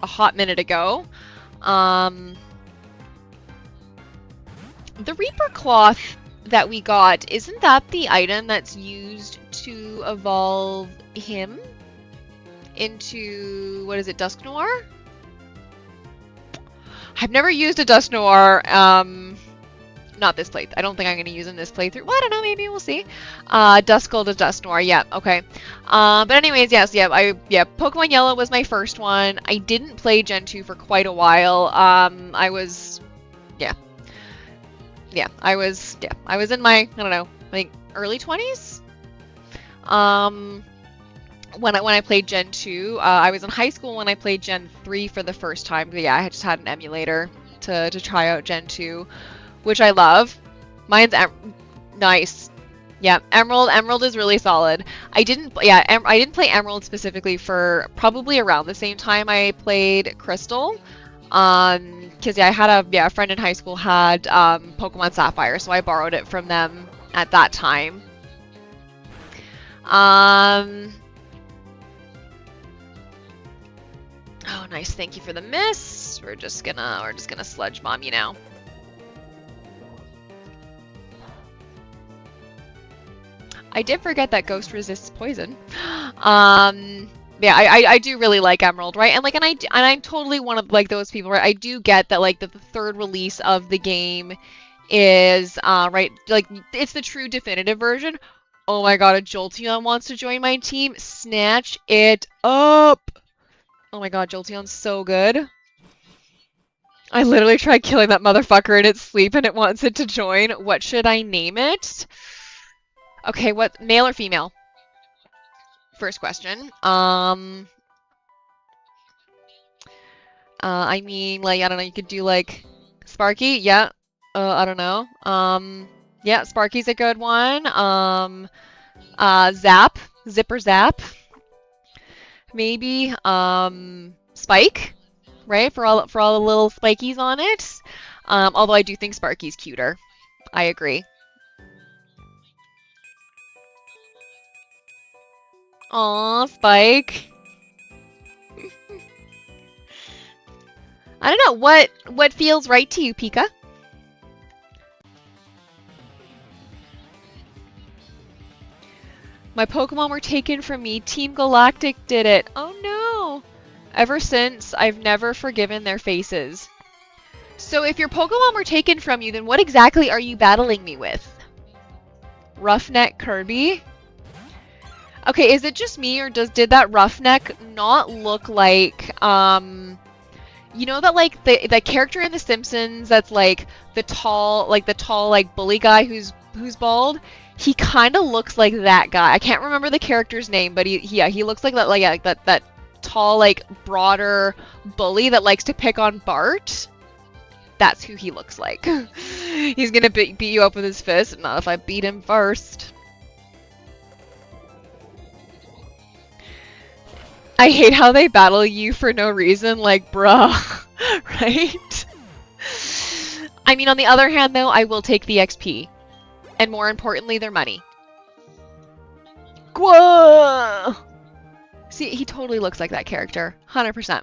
a hot minute ago. The Reaper Cloth that we got, isn't that the item that's used to evolve him into, what is it, Dusk Noir? I've never used a Dusk Noir, not this playthrough. I don't think I'm going to use in this playthrough. Well, I don't know, maybe we'll see. Duskull to Dusk Noir, yeah, okay. But anyways, yes, Pokemon Yellow was my first one. I didn't play Gen 2 for quite a while. I was in my, I don't know, I think early 20s. When I played Gen 2, I was in high school when I played Gen 3 for the first time. But yeah, I just had an emulator to try out Gen 2, which I love. Mine's nice. Yeah, Emerald is really solid. I didn't play Emerald specifically for probably around the same time I played Crystal. Because I had a friend in high school had Pokemon Sapphire, so I borrowed it from them at that time. Oh, nice. Thank you for the miss. We're just gonna sludge bomb you now. I did forget that Ghost resists poison. Yeah, I do really like Emerald, right? And like, and I'm totally one of like those people, right? I do get that like the third release of the game is right, like it's the true definitive version. Oh my god, a Jolteon wants to join my team. Snatch it up. Oh my god, Jolteon's so good. I literally tried killing that motherfucker in its sleep and it wants it to join. What should I name it? Okay, what, male or female? First question. I mean, like, I don't know, you could do, like, Sparky, yeah. I don't know. Yeah, Sparky's a good one. Zap. Zipper Zap. Maybe, Spike. right? For all the little spikies on it. Although I do think Sparky's cuter. I agree. Aw, Spike. I don't know what feels right to you, Pika. My Pokemon were taken from me. Team Galactic did it. Oh no. Ever since, I've never forgiven their faces. So if your Pokemon were taken from you, then what exactly are you battling me with? Roughneck Kirby? Okay, is it just me, or did that Roughneck not look like, you know that like the character in The Simpsons that's like the tall like bully guy who's bald? He kind of looks like that guy. I can't remember the character's name, but he looks like that, like, yeah, like that tall, like, broader bully that likes to pick on Bart. That's who he looks like. He's gonna beat you up with his fist. Not if I beat him first. I hate how they battle you for no reason, like, bruh, right? I mean, on the other hand, though, I will take the XP. And more importantly, their money. Gwah! See, he totally looks like that character. 100%.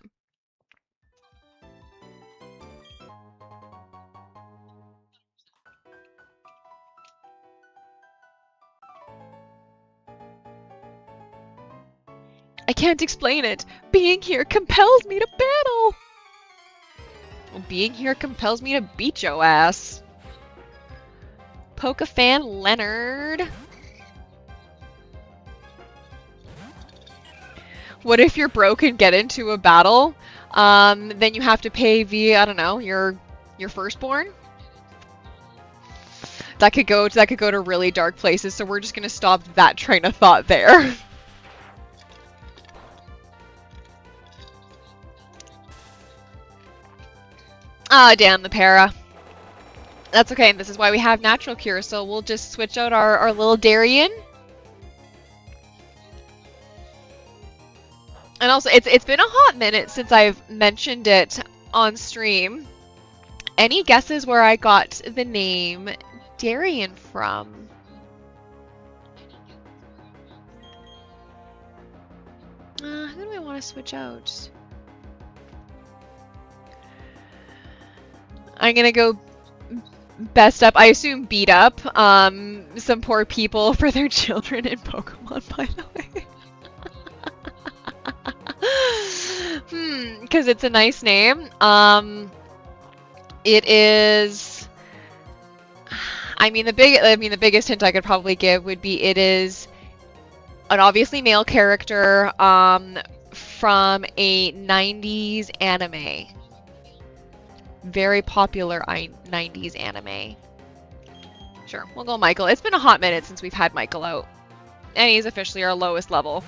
I can't explain it. Being here compels me to battle. Well, being here compels me to beat your ass. Pokefan Leonard. What if you're broke and get into a battle? Then you have to pay via, I don't know, your firstborn? That could go to really dark places, so we're just gonna stop that train of thought there. Ah, damn the para. That's okay, this is why we have natural cure, so we'll just switch out our little Darien. And also, it's been a hot minute since I've mentioned it on stream. Any guesses where I got the name Darien from? Who do I want to switch out? I'm gonna go best up. I assume beat up some poor people for their children in Pokemon, by the way. Because it's a nice name. It is. I mean, the biggest hint I could probably give would be it is an obviously male character from a 90s anime. Very popular 90s anime. Sure, we'll go Michael. It's been a hot minute since we've had Michael out. And he's officially our lowest level.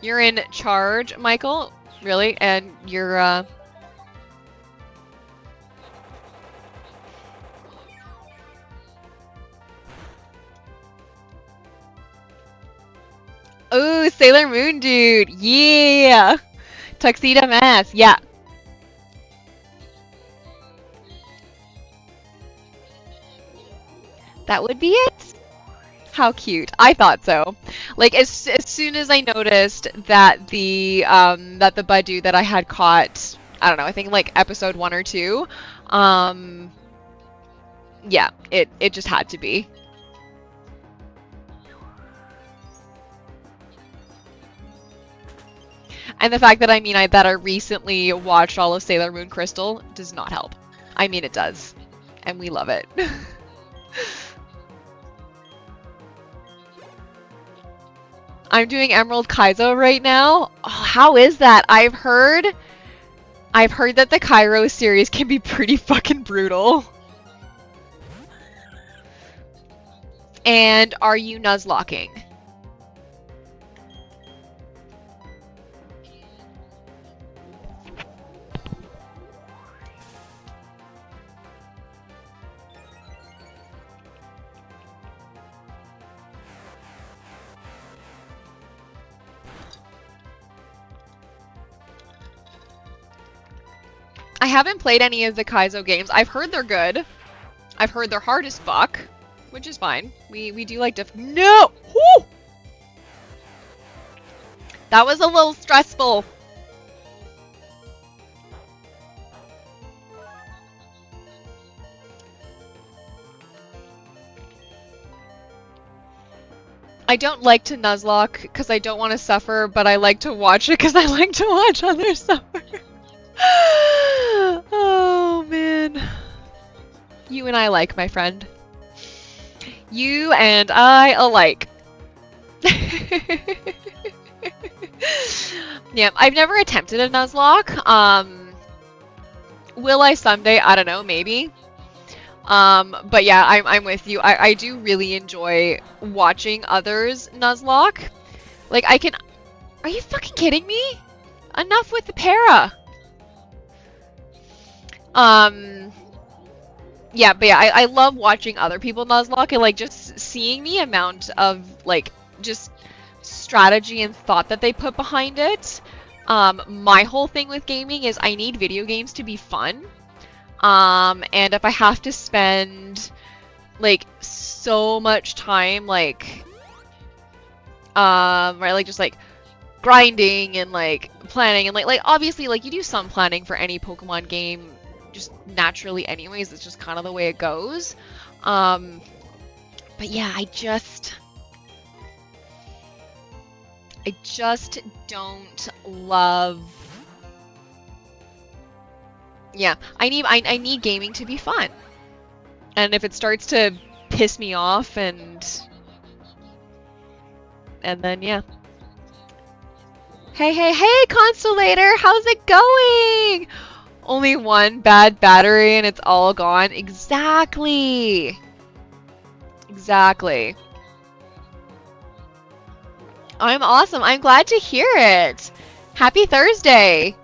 You're in charge, Michael. Really? And you're, Oh, Sailor Moon dude. Yeah. Tuxedo Mask. Yeah. That would be it? How cute. I thought so. Like, as soon as I noticed that the Badu that I had caught, I don't know, I think like episode 1 or 2, yeah, it just had to be. And the fact that that I recently watched all of Sailor Moon Crystal does not help. I mean, it does. And we love it. I'm doing Emerald Kaizo right now. Oh, how is that? I've heard that the Kairos series can be pretty fucking brutal. And are you nuzlocking? I haven't played any of the Kaizo games. I've heard they're good. I've heard they're hard as fuck, which is fine. We do like No! Woo! That was a little stressful. I don't like to nuzlocke because I don't want to suffer, but I like to watch it because I like to watch others suffer. Oh, man. You and I alike, my friend. You and I alike. Yeah, I've never attempted a nuzlocke. Will I someday? I don't know, maybe. But yeah, I'm with you. I do really enjoy watching others nuzlocke. Like, I can... Are you fucking kidding me? Enough with the para! Yeah, but yeah, I love watching other people nuzlocke and, like, just seeing the amount of, like, just strategy and thought that they put behind it. My whole thing with gaming is I need video games to be fun. And if I have to spend, like, so much time, like, right, like, just, like, grinding and, like, planning, and, like, obviously, like, you do some planning for any Pokemon game, just naturally anyways, it's just kind of the way it goes. But yeah, I just don't love... Yeah, I need gaming to be fun. And if it starts to piss me off and then yeah. Hey, Constellator, how's it going? Only one bad battery and it's all gone. Exactly. Exactly. I'm awesome. I'm glad to hear it. Happy Thursday.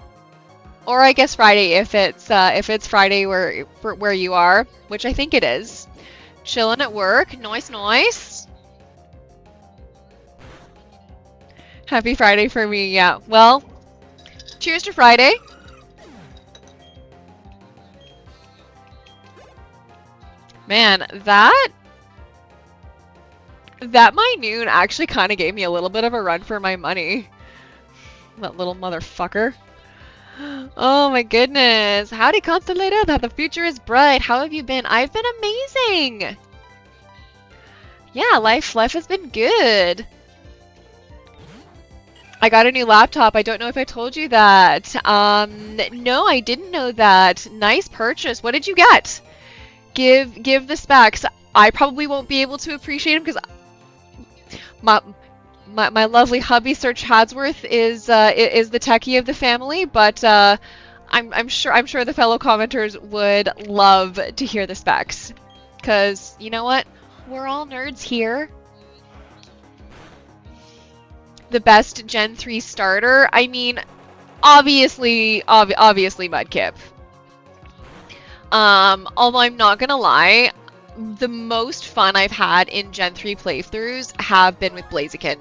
Or I guess Friday if it's Friday where you are, which I think it is. Chilling at work. Nice. Happy Friday for me, yeah. Well, cheers to Friday. Man, that Minoon actually kind of gave me a little bit of a run for my money. That little motherfucker. Oh my goodness. Howdy, Constellator. That the future is bright. How have you been? I've been amazing. Yeah, life has been good. I got a new laptop. I don't know if I told you that. No, I didn't know that. Nice purchase. What did you get? Give the specs. I probably won't be able to appreciate them because my lovely hubby Sir Chadsworth is the techie of the family, but I'm sure the fellow commenters would love to hear the specs, because you know what, we're all nerds here. The best Gen 3 starter, I mean, obviously Mudkip. Although I'm not gonna lie, the most fun I've had in Gen 3 playthroughs have been with Blaziken.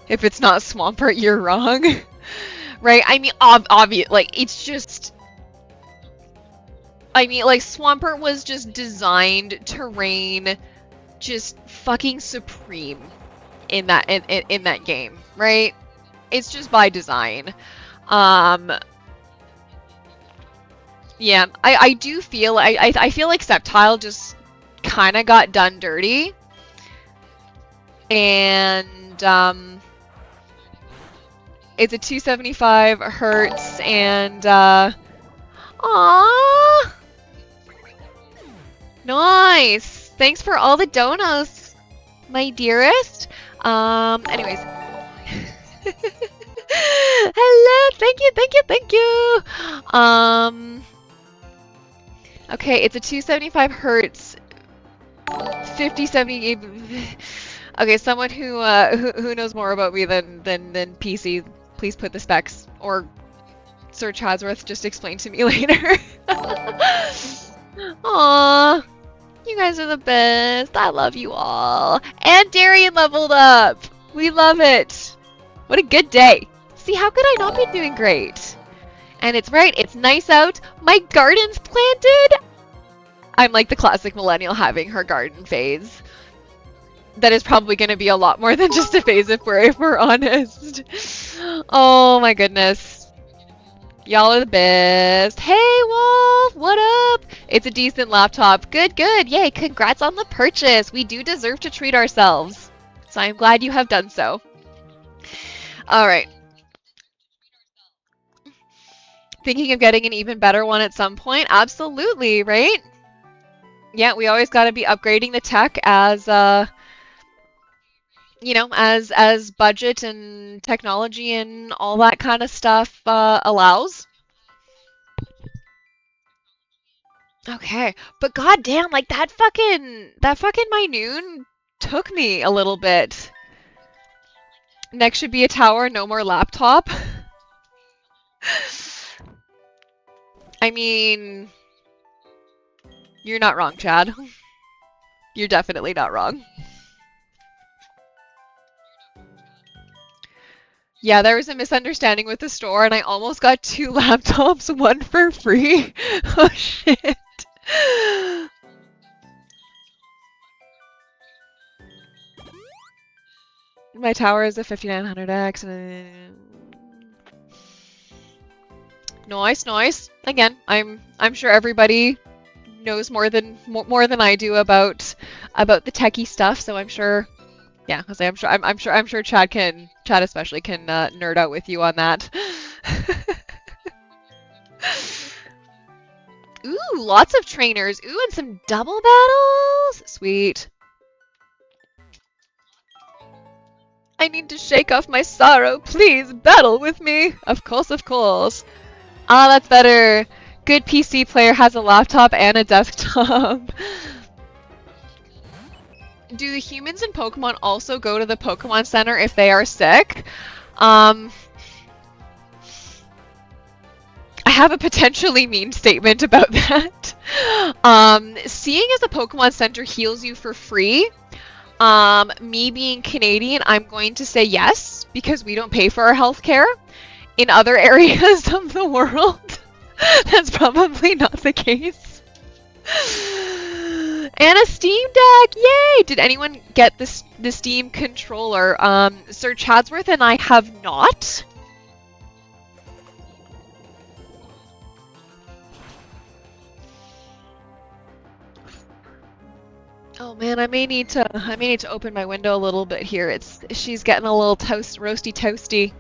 If it's not Swampert, you're wrong. Right? I mean, obvious, like, it's just... I mean, like, Swampert was just designed to reign just fucking supreme in that game, right? It's just by design. Yeah, I do feel, I feel like Sceptile just kind of got done dirty. And, it's a 275 hertz and, aww! Nice! Thanks for all the donos, my dearest. Anyways. Hello! Thank you! Okay, it's a 275 hertz, 5070. Okay, someone who knows more about me than PC, please put the specs, or Sir Chadsworth, just explain to me later. Aww, you guys are the best. I love you all. And Darian leveled up. We love it. What a good day. See, how could I not be doing great? And it's right, it's nice out. My garden's planted. I'm like the classic millennial having her garden phase. That is probably going to be a lot more than just a phase if we're honest. Oh my goodness. Y'all are the best. Hey Wolf, what up? It's a decent laptop. Good, good. Yay, congrats on the purchase. We do deserve to treat ourselves. So I'm glad you have done so. All right. Thinking of getting an even better one at some point? Absolutely, right? Yeah, we always got to be upgrading the tech as you know, as budget and technology and all that kind of stuff allows. Okay, but goddamn, like that fucking Minoon took me a little bit. Next should be a tower, no more laptop. I mean, you're not wrong, Chad. You're definitely not wrong. Yeah, there was a misunderstanding with the store, and I almost got 2 laptops, one for free. Oh shit. My tower is a 5900X. Nice. Again, I'm sure everybody knows more than I do about the techie stuff, so I'm sure. Yeah, because I'm sure Chad especially can nerd out with you on that. Ooh, lots of trainers. Ooh, and some double battles. Sweet. I need to shake off my sorrow. Please battle with me. Of course, of course. Ah, that's better. Good PC player has a laptop and a desktop. Do the humans in Pokemon also go to the Pokemon Center if they are sick? I have a potentially mean statement about that. Seeing as the Pokemon Center heals you for free, me being Canadian, I'm going to say yes, because we don't pay for our healthcare. In other areas of the world, that's probably not the case. And a Steam Deck! Yay! Did anyone get the Steam controller? Sir Chadsworth and I have not. Oh man, I may need to open my window a little bit here. She's getting a little roasty toasty.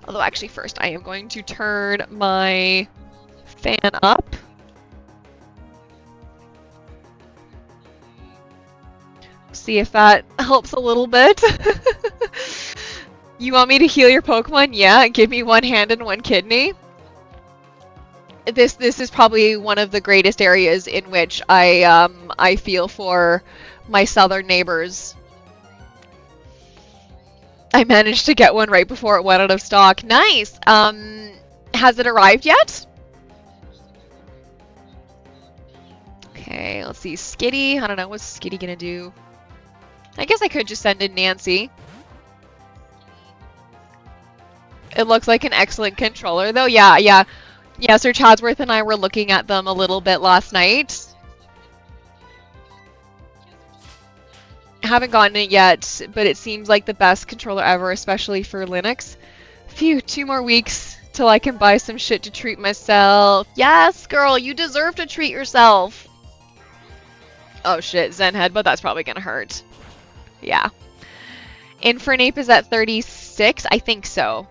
Although actually first I am going to turn my fan up. See if that helps a little bit. You want me to heal your Pokemon? Yeah, give me one hand and one kidney. This is probably one of the greatest areas in which I feel for my southern neighbors. I managed to get one right before it went out of stock. Nice! Has it arrived yet? Okay, let's see. Skitty. I don't know. What's Skitty gonna do? I guess I could just send in Nancy. It looks like an excellent controller, though. Yeah, Sir Chadsworth and I were looking at them a little bit last night. I haven't gotten it yet, but it seems like the best controller ever, especially for Linux. Phew, 2 more weeks till I can buy some shit to treat myself. Yes, girl, you deserve to treat yourself. Oh shit, Zen Headbutt, that's probably gonna hurt. Yeah. Infernape is at 36? I think so.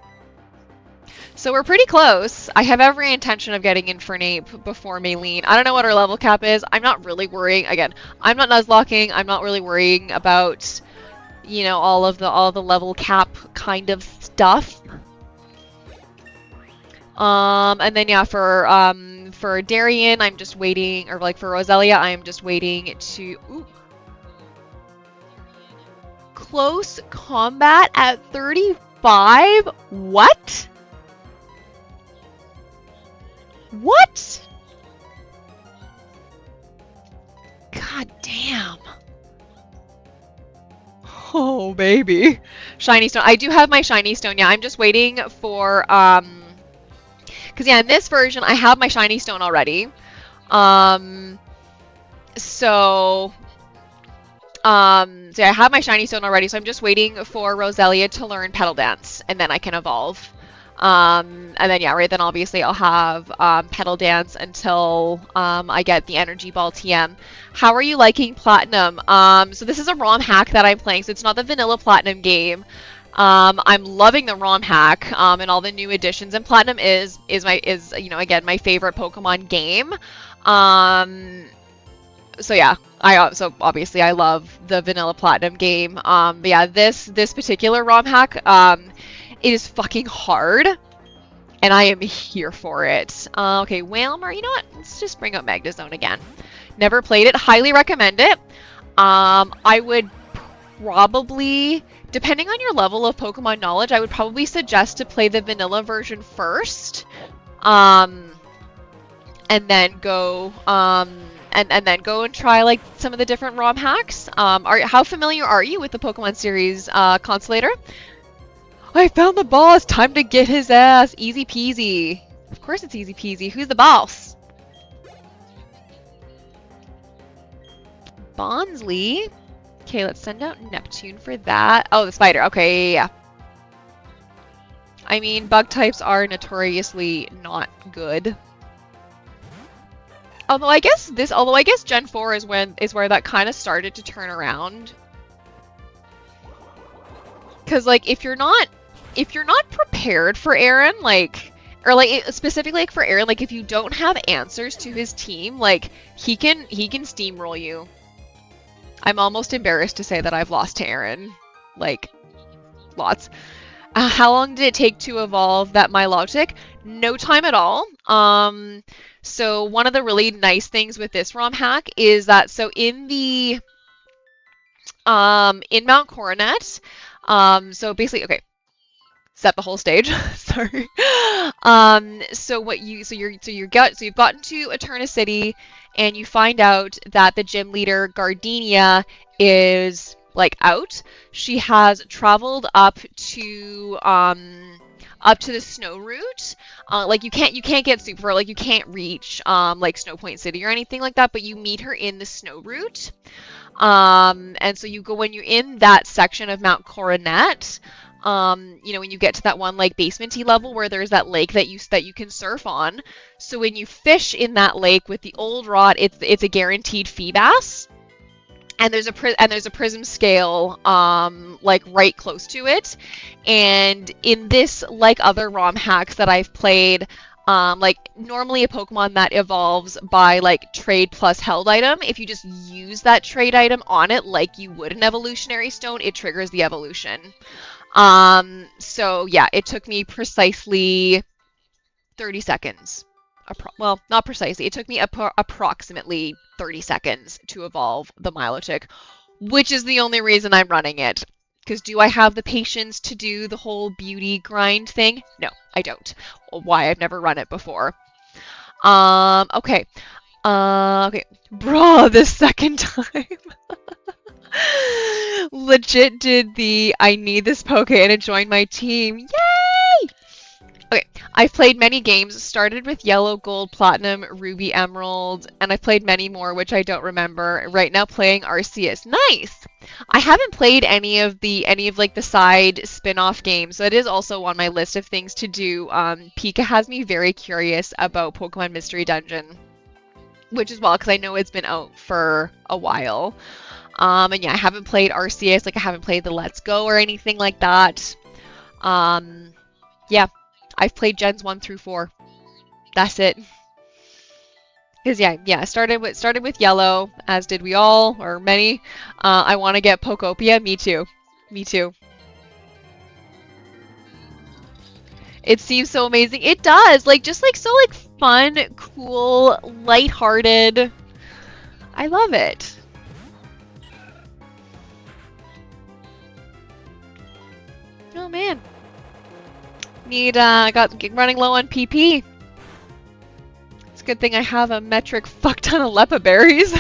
So we're pretty close. I have every intention of getting Infernape before Maylene. I don't know what our level cap is. I'm not really worrying. Again, I'm not Nuzlocking. I'm not really worrying about, you know, all the level cap kind of stuff. And then yeah, for Darien, I'm just waiting, or like for Roselia, I'm just waiting to. Ooh. Close combat at 35? What? What? God damn. Oh, baby. Shiny Stone. I do have my Shiny Stone. Yeah, I'm just waiting for, Because yeah, in this version, I have my shiny stone already. Um, so, so yeah, I have my shiny stone already, so I'm just waiting for Roselia to learn Petal Dance, and then I can evolve. And then yeah, right then obviously I'll have Petal Dance until I get the Energy Ball TM. How are you liking Platinum? So this is a ROM hack that I'm playing, so it's not the vanilla Platinum game. I'm loving the ROM hack and all the new additions, and Platinum is you know, again, my favorite Pokemon game. So yeah, so obviously I love the vanilla Platinum game. But yeah, this particular ROM hack, it is fucking hard, and I am here for it. Okay, Wailmer, you know what? Let's just bring up Magnezone again. Never played it. Highly recommend it. I would probably, depending on your level of Pokemon knowledge, I would probably suggest to play the vanilla version first, and then go and then go and try like some of the different ROM hacks. How familiar are you with the Pokemon series Consolator? I found the boss! Time to get his ass! Easy peasy. Of course it's easy peasy. Who's the boss? Bonsley. Okay, let's send out Neptune for that. Oh, the spider. Okay, yeah. I mean, bug types are notoriously not good. Although I guess Gen 4 is where that kind of started to turn around. Cause like if you're not prepared for Aaron, like, or like specifically like for Aaron, like if you don't have answers to his team, like he can steamroll you. I'm almost embarrassed to say that I've lost to Aaron, like lots. How long did it take to evolve that Milotic? No time at all. So one of the really nice things with this ROM hack is that in the in Mount Coronet, so basically, okay, set the whole stage. Sorry. You've gotten to Eterna City, and you find out that the gym leader Gardenia is like out. She has traveled up to the snow route. Like you can't get super, like you can't reach like Snow Point City or anything like that, but you meet her in the snow route. And so you go, when you're in that section of Mount Coronet, you know, when you get to that one like basement-y level where there's that lake that you can surf on. So when you fish in that lake with the old rod, it's a guaranteed fee bass. And there's a prism scale like right close to it. And in this, like other ROM hacks that I've played, like normally a Pokemon that evolves by like trade plus held item, if you just use that trade item on it like you would an evolutionary stone, it triggers the evolution. So yeah, it took me precisely 30 seconds. Well, not precisely. It took me approximately 30 seconds to evolve the Milotic, which is the only reason I'm running it. Because do I have the patience to do the whole beauty grind thing? No, I don't. Why? I've never run it before. Okay. Okay. Bruh, the second time. Legit did the I need this Poke and join my team. Yay! Okay, I've played many games, started with Yellow, Gold, Platinum, Ruby, Emerald, and I've played many more, which I don't remember. Right now playing Arceus. Nice! I haven't played any of like the side spin-off games, so it is also on my list of things to do. Pika has me very curious about Pokemon Mystery Dungeon, which is because I know it's been out for a while. And yeah, I haven't played Arceus, like I haven't played the Let's Go or anything like that. Yeah. I've played Gens 1 through 4. That's it. Because yeah, started with Yellow, as did we all, or many. I want to get Pokopia. Me too. Me too. It seems so amazing. It does. Like, just like so like fun, cool, lighthearted. I love it. Oh man. Got running low on PP. It's a good thing I have a metric fuck ton of Lepa berries.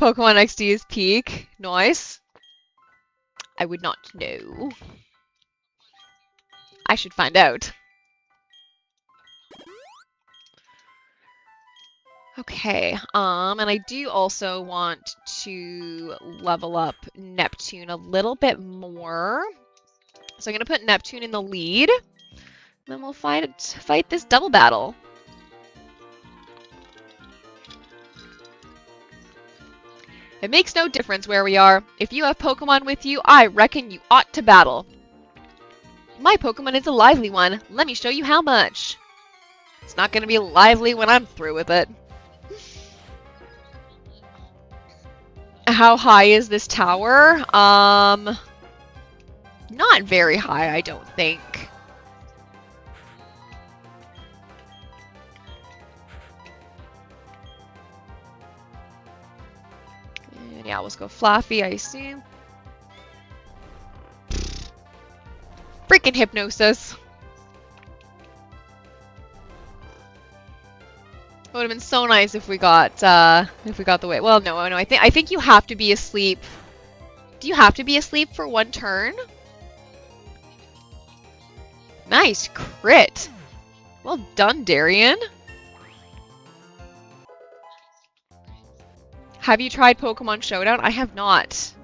Pokemon XD is peak. Nice. I would not know. I should find out. Okay, and I do also want to level up Neptune a little bit more. So I'm gonna put Neptune in the lead. Then we'll fight this double battle. It makes no difference where we are. If you have Pokemon with you, I reckon you ought to battle. My Pokemon is a lively one. Let me show you how much. It's not gonna be lively when I'm through with it. How high is this tower? Not very high, I don't think. And yeah, let's go Fluffy, I assume. Freaking Hypnosis. It would have been so nice if we got the way. Well, no. I think you have to be asleep. Do you have to be asleep for one turn? Nice crit. Well done, Darian. Have you tried Pokemon Showdown? I have not.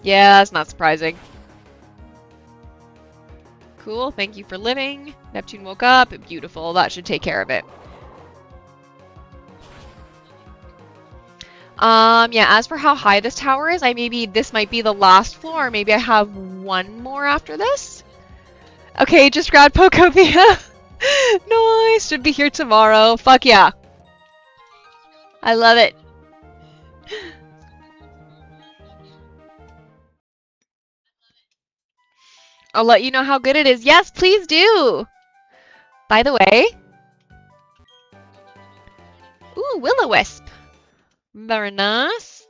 Yeah, that's not surprising. Cool, thank you for living. Neptune woke up. Beautiful, that should take care of it. Yeah, as for how high this tower is, this might be the last floor. Maybe I have one more after this. Okay, just grabbed Pokopia. Nice, should be here tomorrow. Fuck yeah. I love it. I'll let you know how good it is. Yes, please do! By the way... Ooh, Will-O-Wisp. Very nice.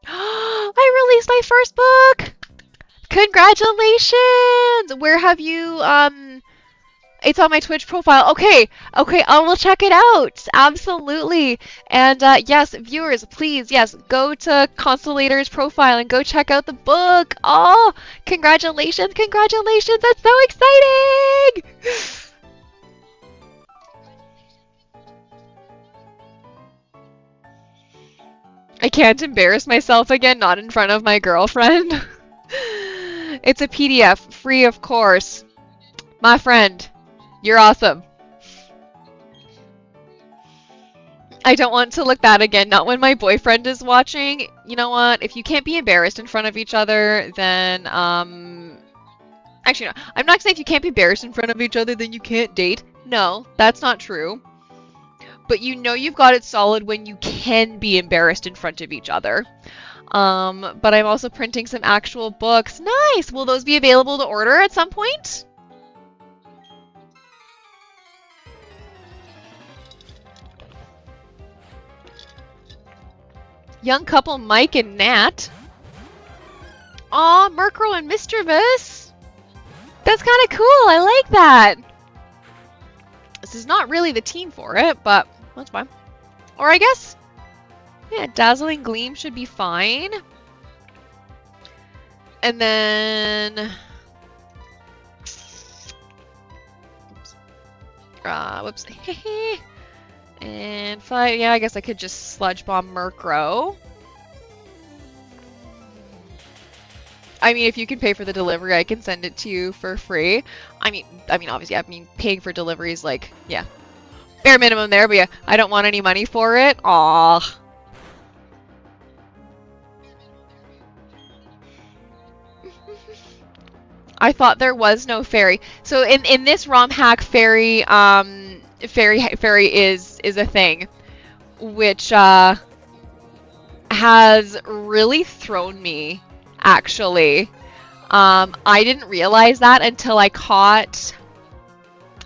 I released my first book! Congratulations! Where have you, It's on my Twitch profile. Okay, I will check it out. Absolutely. And yes, viewers, please, yes, go to Constellator's profile and go check out the book. Oh, congratulations, congratulations. That's so exciting. I can't embarrass myself again, not in front of my girlfriend. It's a PDF, free of course. My friend. You're awesome. I don't want to look bad again, not when my boyfriend is watching. You know what? If you can't be embarrassed in front of each other, then, actually, no. I'm not saying if you can't be embarrassed in front of each other, then you can't date. No, that's not true. But you know you've got it solid when you can be embarrassed in front of each other. But I'm also printing some actual books. Nice! Will those be available to order at some point? Young couple Mike and Nat. Aw, Murkrow and Mischievous. That's kind of cool. I like that. This is not really the team for it, but that's fine. Or I guess, yeah, Dazzling Gleam should be fine. And then... Whoops. And five, yeah, I guess I could just Sludge Bomb Murkrow. I mean, if you can pay for the delivery, I can send it to you for free. I mean, obviously, paying for delivery is like, yeah, bare minimum there, but yeah, I don't want any money for it. Aww. I thought there was no fairy. So in this ROM hack, fairy is a thing, which has really thrown me, actually. I didn't realize that until I caught,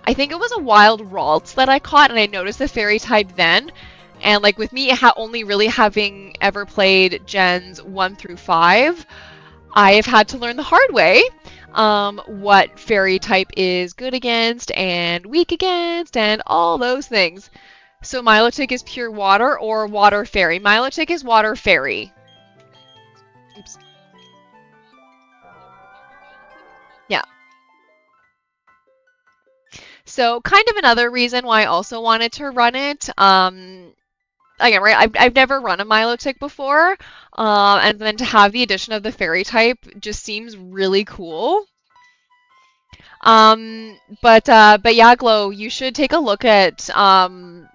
I think it was a wild Ralts that I caught, and I noticed the fairy type then. And like with me only really having ever played gens 1 through 5, I have had to learn the hard way what fairy type is good against and weak against and all those things. So Milotic is pure water or water fairy. Milotic is water fairy. Oops. Yeah. So kind of another reason why I also wanted to run it. Again, right, I've never run a Milotic before, and then to have the addition of the fairy type just seems really cool. But yeah, Glow, you should take a look at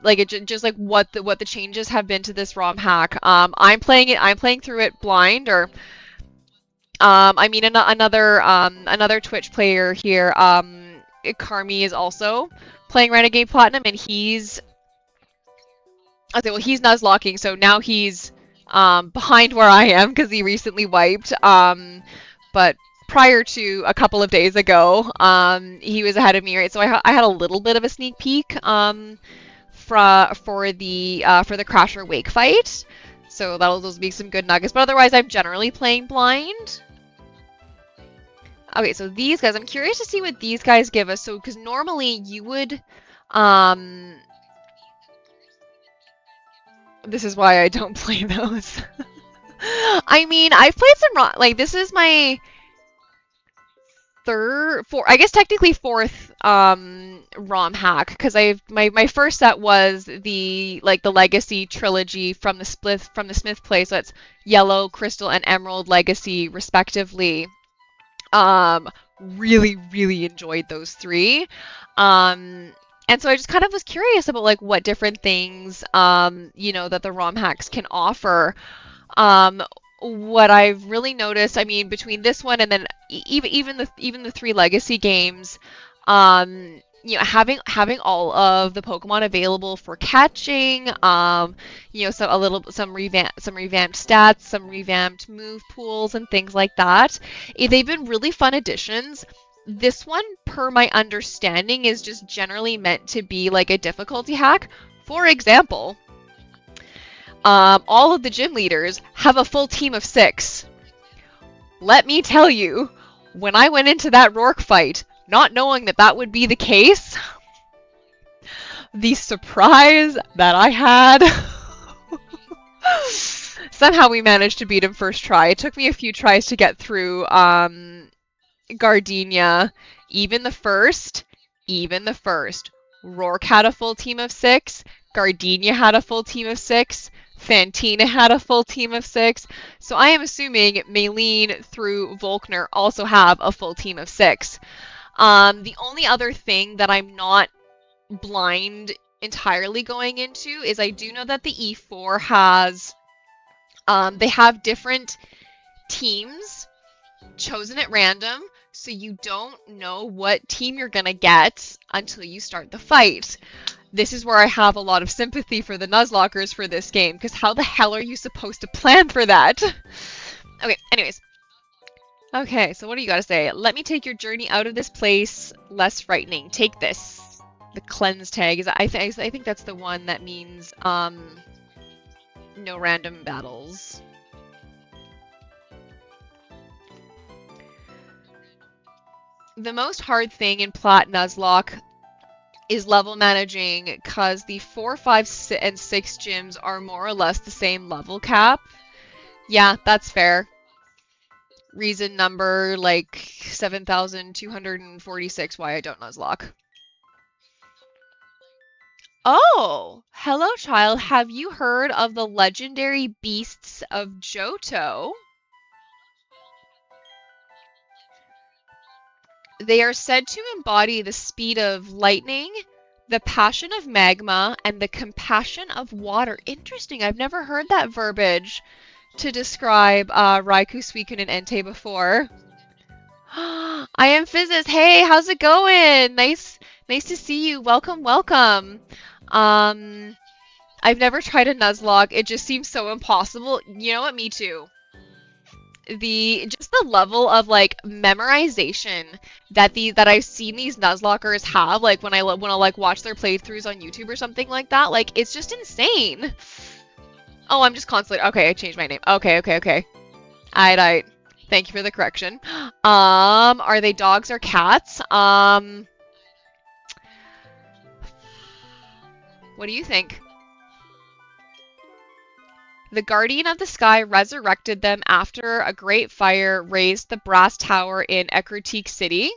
like just like what the changes have been to this ROM hack. I'm playing through it blind, or I mean another Twitch player here, Carmi, is also playing Renegade Platinum, and he's nuzlocking, so now he's behind where I am because he recently wiped. But prior to a couple of days ago, he was ahead of me, right? So I had a little bit of a sneak peek for the Crasher Wake fight. So those will be some good nuggets. But otherwise, I'm generally playing blind. Okay, so these guys, I'm curious to see what these guys give us. So, because normally you would, this is why I don't play those. I mean, I've played some, like, this is my I guess technically fourth ROM hack, because my first set was the Legacy trilogy from the Smith play, so it's Yellow, Crystal, and Emerald Legacy respectively. Really enjoyed those three. And so I just kind of was curious about like what different things that the ROM hacks can offer. What I've really noticed, I mean, between this one and then even the three Legacy games, having all of the Pokemon available for catching, some revamped stats, some revamped move pools, and things like that. They've been really fun additions. This one, per my understanding, is just generally meant to be like a difficulty hack. For example, all of the gym leaders have a full team of 6. Let me tell you, when I went into that Rourke fight, not knowing that would be the case, the surprise that I had. Somehow we managed to beat him first try. It took me a few tries to get through Gardenia. Even the first. Rourke had a full team of 6. Gardenia had a full team of 6. Fantina had a full team of 6. So I am assuming Maylene through Volkner also have a full team of 6. The only other thing that I'm not blind entirely going into is I do know that the E4 has, they have different teams chosen at random, so you don't know what team you're gonna get until you start the fight. This is where I have a lot of sympathy for the Nuzlockers for this game, because how the hell are you supposed to plan for that? Okay, anyways. Okay, so what do you gotta say? Let me take your journey out of this place less frightening. Take this. The cleanse tag. I think that's the one that means, no random battles. The most hard thing in Plat Nuzlocke is level managing, because the 4, 5, and 6 gyms are more or less the same level cap. Yeah, that's fair. Reason number like 7,246 why I don't Nuzlocke. Oh, hello child. Have you heard of the legendary beasts of Johto? They are said to embody the speed of lightning, the passion of magma, and the compassion of water. Interesting. I've never heard that verbiage to describe Raikou, Suicune, and Entei before. I am Physis. Hey, how's it going? Nice to see you. Welcome. I've never tried a Nuzlocke. It just seems so impossible. You know what? Me too. Just the level of like memorization that I've seen these Nuzlockers have, like when I like watch their playthroughs on YouTube or something like that, like it's just insane. Oh, I'm just constantly okay. I changed my name. Okay. Alright. Thank you for the correction. Are they dogs or cats? What do you think? The Guardian of the Sky resurrected them after a great fire raised the brass tower in Ekrotik City.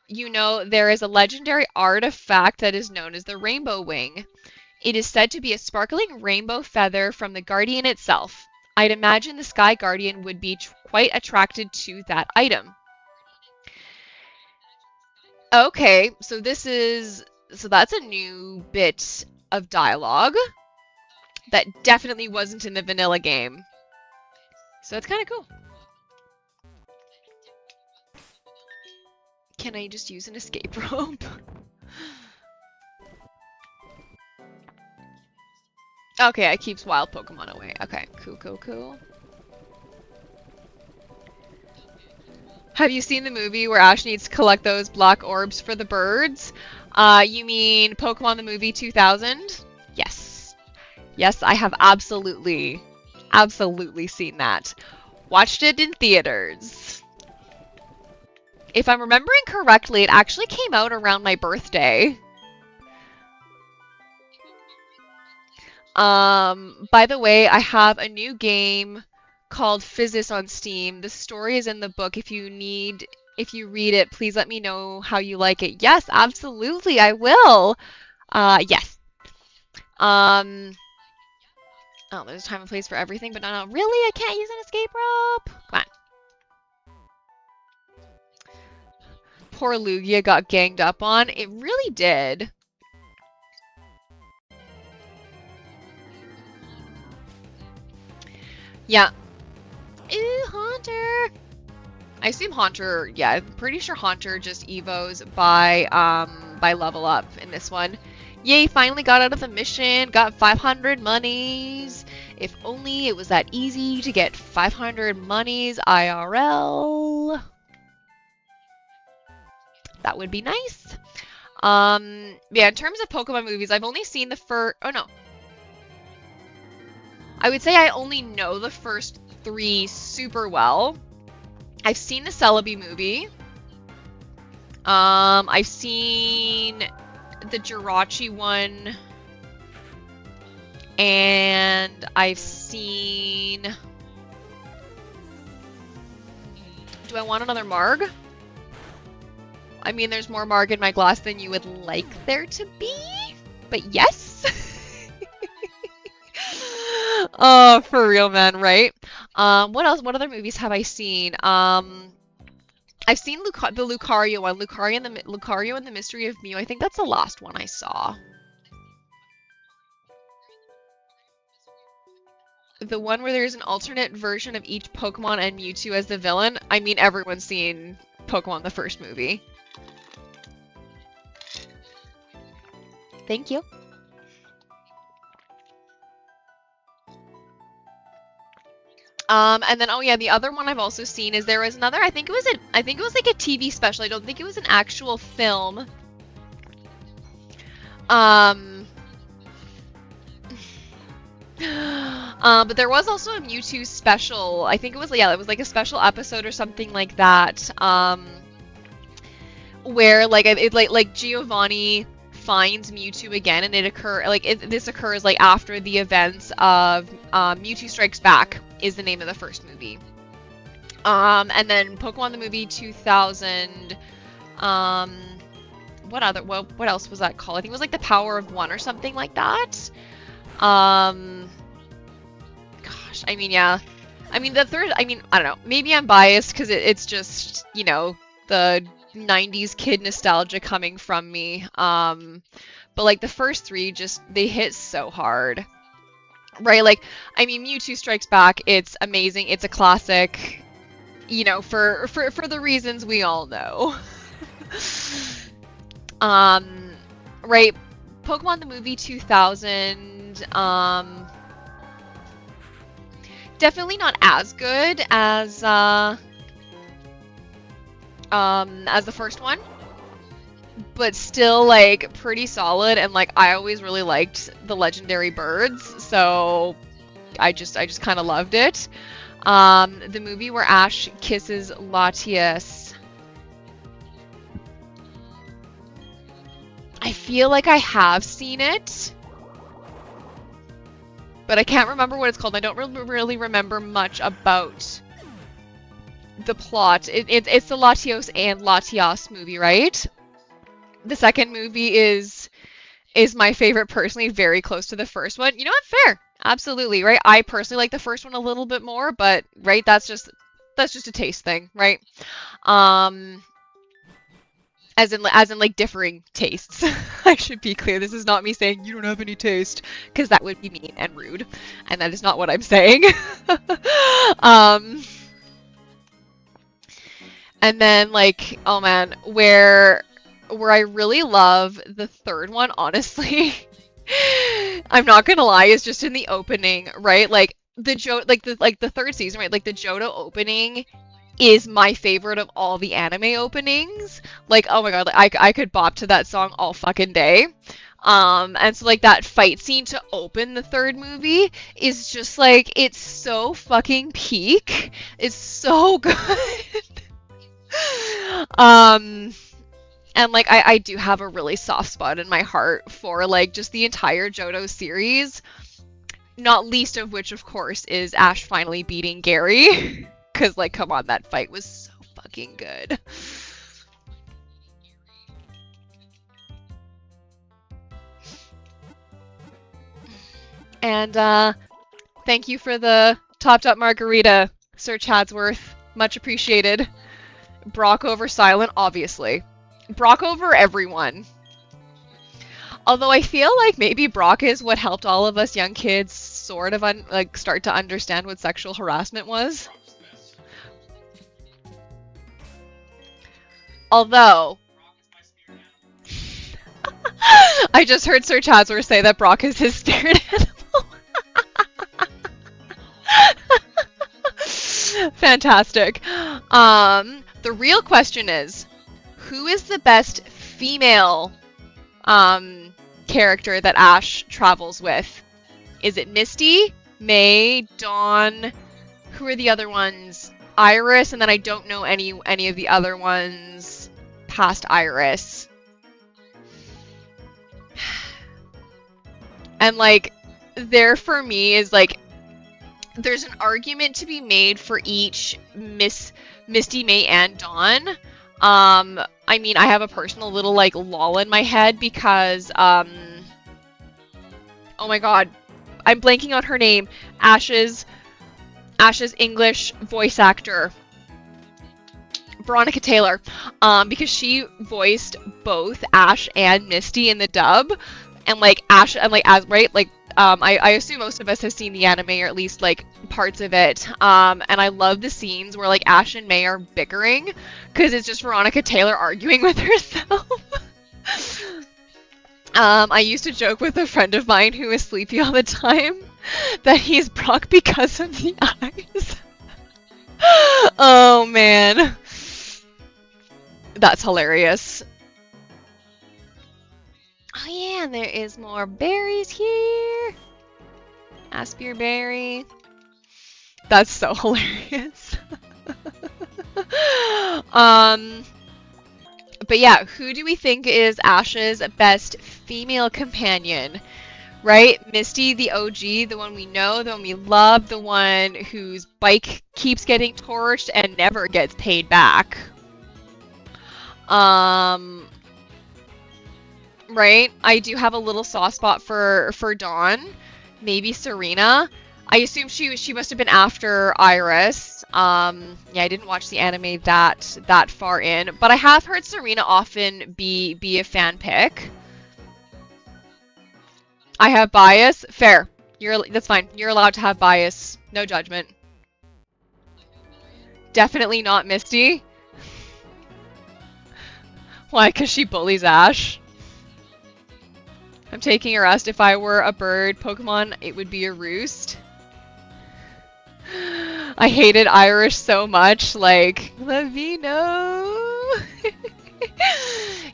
You know, there is a legendary artifact that is known as the Rainbow Wing. It is said to be a sparkling rainbow feather from the Guardian itself. I'd imagine the Sky Guardian would be quite attracted to that item. Okay, so that's a new bit of dialogue that definitely wasn't in the vanilla game. So that's kind of cool. Can I just use an escape rope? Okay, it keeps wild Pokemon away. Okay, cool. Have you seen the movie where Ash needs to collect those black orbs for the birds? You mean Pokemon the movie 2000? Yes. Yes, I have absolutely seen that. Watched it in theaters. If I'm remembering correctly, it actually came out around my birthday. By the way, I have a new game called Physis on Steam. The story is in the book. If you read it, please let me know how you like it. Yes, absolutely, I will. Yes. Oh, there's a time and place for everything, but no, really? I can't use an escape rope? Come on. Poor Lugia got ganged up on. It really did. Yeah. Ooh, Haunter! I assume Haunter, yeah, I'm pretty sure Haunter just evos by level up in this one. Yay, finally got out of the mission, got 500 monies. If only it was that easy to get 500 monies IRL. That would be nice. Yeah, in terms of Pokemon movies, I've only seen the first, oh no. I would say I only know the first 3 super well. I've seen the Celebi movie. I've seen the Jirachi one. And I've seen... Do I want another Marg? I mean, there's more Marg in my glass than you would like there to be. But yes. Oh, for real, man, right? What else? What other movies have I seen? I've seen the Lucario one, Lucario and the Mystery of Mew. I think that's the last one I saw. The one where there's an alternate version of each Pokemon and Mewtwo as the villain. I mean, everyone's seen Pokemon the first movie. Thank you. And then, oh yeah, the other one I've also seen is there was another, I think it was like a TV special. I don't think it was an actual film. But there was also a Mewtwo special. I think it was, yeah, it was like a special episode or something like that. Where like Giovanni finds Mewtwo again, and this occurs like after the events of Mewtwo Strikes Back is the name of the first movie. And then Pokemon the movie 2000. What else was that called? I think it was like The Power of One or something like that. Gosh, I mean, yeah. I mean, the third, I mean, I don't know. Maybe I'm biased because it's just, you know, the 90s kid nostalgia coming from me. But like the first 3 just, they hit so hard. Right? Like, I mean, Mewtwo Strikes Back, it's amazing. It's a classic, you know, for the reasons we all know. Right? Pokemon the movie 2000, definitely not as good as the first one, but still like pretty solid. And like I always really liked the legendary birds, so I just kind of loved it. The movie where Ash kisses Latias. I feel like I have seen it, but I can't remember what it's called. I don't really remember much about the plot. It's the Latios and Latias movie, right? The second movie is my favorite personally, very close to the first one. You know what? Fair. Absolutely, right? I personally like the first one a little bit more, but right, that's just a taste thing, right? As in like differing tastes. I should be clear. This is not me saying you don't have any taste, because that would be mean and rude, and that is not what I'm saying. And then like, oh man, where I really love the third one, honestly. I'm not gonna lie, is just in the opening, right? Like the third season, right? Like the Johto opening is my favorite of all the anime openings. Like, oh my god, like, I could bop to that song all fucking day. And so like that fight scene to open the third movie is just like, it's so fucking peak. It's so good. And like I do have a really soft spot in my heart for like just the entire Johto series. Not least of which, of course, is Ash finally beating Gary. Because, like, come on, that fight was so fucking good. And, thank you for the topped up margarita, Sir Chadsworth. Much appreciated. Brock over Silent, obviously. Brock over everyone. Although I feel like maybe Brock is what helped all of us young kids sort of start to understand what sexual harassment was. Although, I just heard Sir Chadsworth say that Brock is his spirit animal. Fantastic. The real question is, who is the best female character that Ash travels with? Is it Misty, May, Dawn? Who are the other ones? Iris, and then I don't know any of the other ones past Iris. And like, there for me is like, there's an argument to be made for each Misty, May, and Dawn. I mean, I have a personal little like lull in my head because oh my god, I'm blanking on her name. Ash's English voice actor, Veronica Taylor, because she voiced both Ash and Misty in the dub, and like Ash, and like as right, like I assume most of us have seen the anime or at least like parts of it, and I love the scenes where like Ash and May are bickering because it's just Veronica Taylor arguing with herself. I used to joke with a friend of mine who is sleepy all the time that he's Brock because of the eyes. Oh man. That's hilarious. Oh yeah, there is more berries here. Aspir berry. That's so hilarious. But yeah, who do we think is Ash's best female companion? Right? Misty, the OG, the one we know, the one we love, the one whose bike keeps getting torched and never gets paid back. Right? I do have a little soft spot for Dawn. Maybe Serena. I assume she must have been after Iris. Yeah, I didn't watch the anime that far in, but I have heard Serena often be a fan pick. I have bias. Fair. That's fine. You're allowed to have bias. No judgment. Definitely not Misty. Why? Because she bullies Ash. I'm taking a rest. If I were a bird Pokemon, it would be a roost. I hated Irish so much. Like, let me know.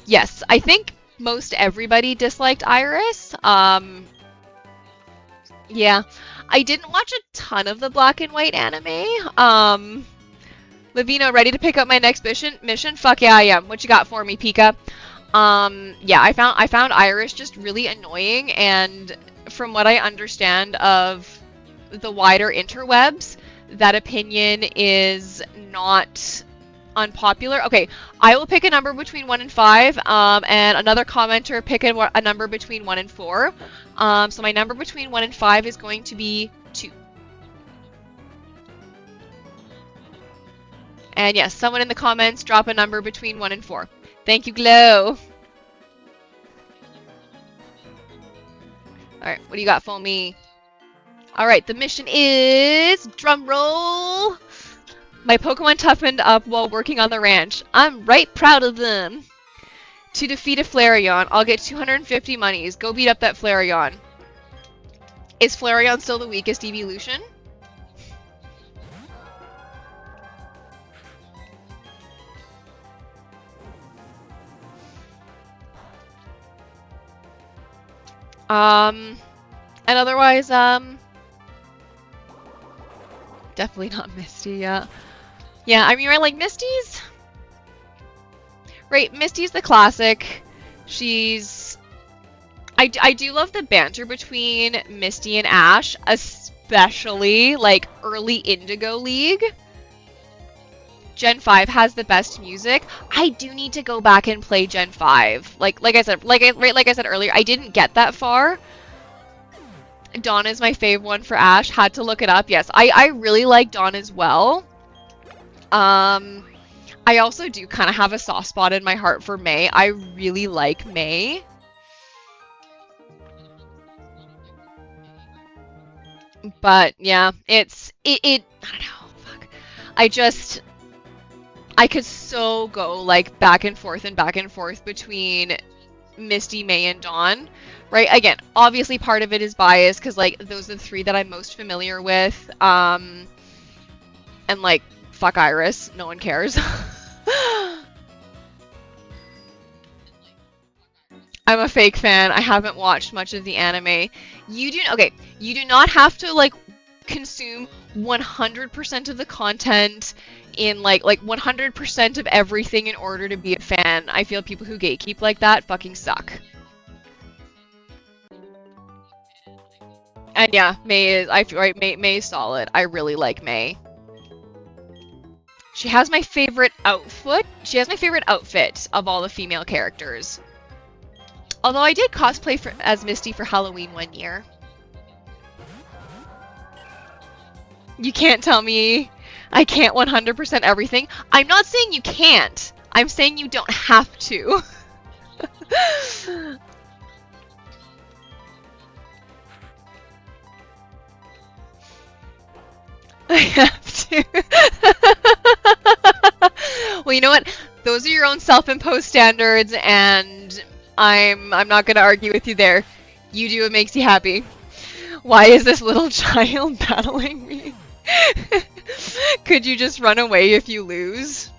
Yes, I think most everybody disliked Iris. Yeah. I didn't watch a ton of the black and white anime. Lavino, ready to pick up my next mission? Fuck yeah, I am. What you got for me, Pika? Yeah, I found Irish just really annoying, and from what I understand of the wider interwebs, that opinion is not unpopular. Okay, I will pick a number between 1 and 5, and another commenter pick a number between 1 and 4. So my number between 1 and 5 is going to be 2. And yes, someone in the comments drop a number between 1 and 4. Thank you, Glow. Alright, what do you got for me? Alright, the mission is... drum roll! My Pokemon toughened up while working on the ranch. I'm right proud of them. To defeat a Flareon, I'll get 250 monies. Go beat up that Flareon. Is Flareon still the weakest evolution? And otherwise, definitely not Misty, yeah. Yeah, I mean, right, like, Misty's... Right, Misty's the classic. She's... I do love the banter between Misty and Ash, especially, like, early Indigo League. Gen 5 has the best music. I do need to go back and play Gen 5. Like I said earlier, I didn't get that far. Dawn is my fave one for Ash. Had to look it up. Yes, I really like Dawn as well. I also do kind of have a soft spot in my heart for May. I really like May. But yeah, I don't know, fuck. I could so go like back and forth between Misty, May, and Dawn. Right? Again, obviously part of it is bias because like those are the 3 that I'm most familiar with. And like fuck Iris, no one cares. I'm a fake fan. I haven't watched much of the anime. You do not have to like consume 100% of the content in like 100% of everything in order to be a fan. I feel people who gatekeep like that fucking suck. And yeah, May is solid. I really like May. She has my favorite outfit. She has my favorite outfit of all the female characters. Although I did cosplay as Misty for Halloween one year. You can't tell me I can't 100% everything. I'm not saying you can't. I'm saying you don't have to. I have to. Well, you know what? Those are your own self-imposed standards, and I'm not gonna argue with you there. You do what makes you happy. Why is this little child battling me? Could you just run away if you lose?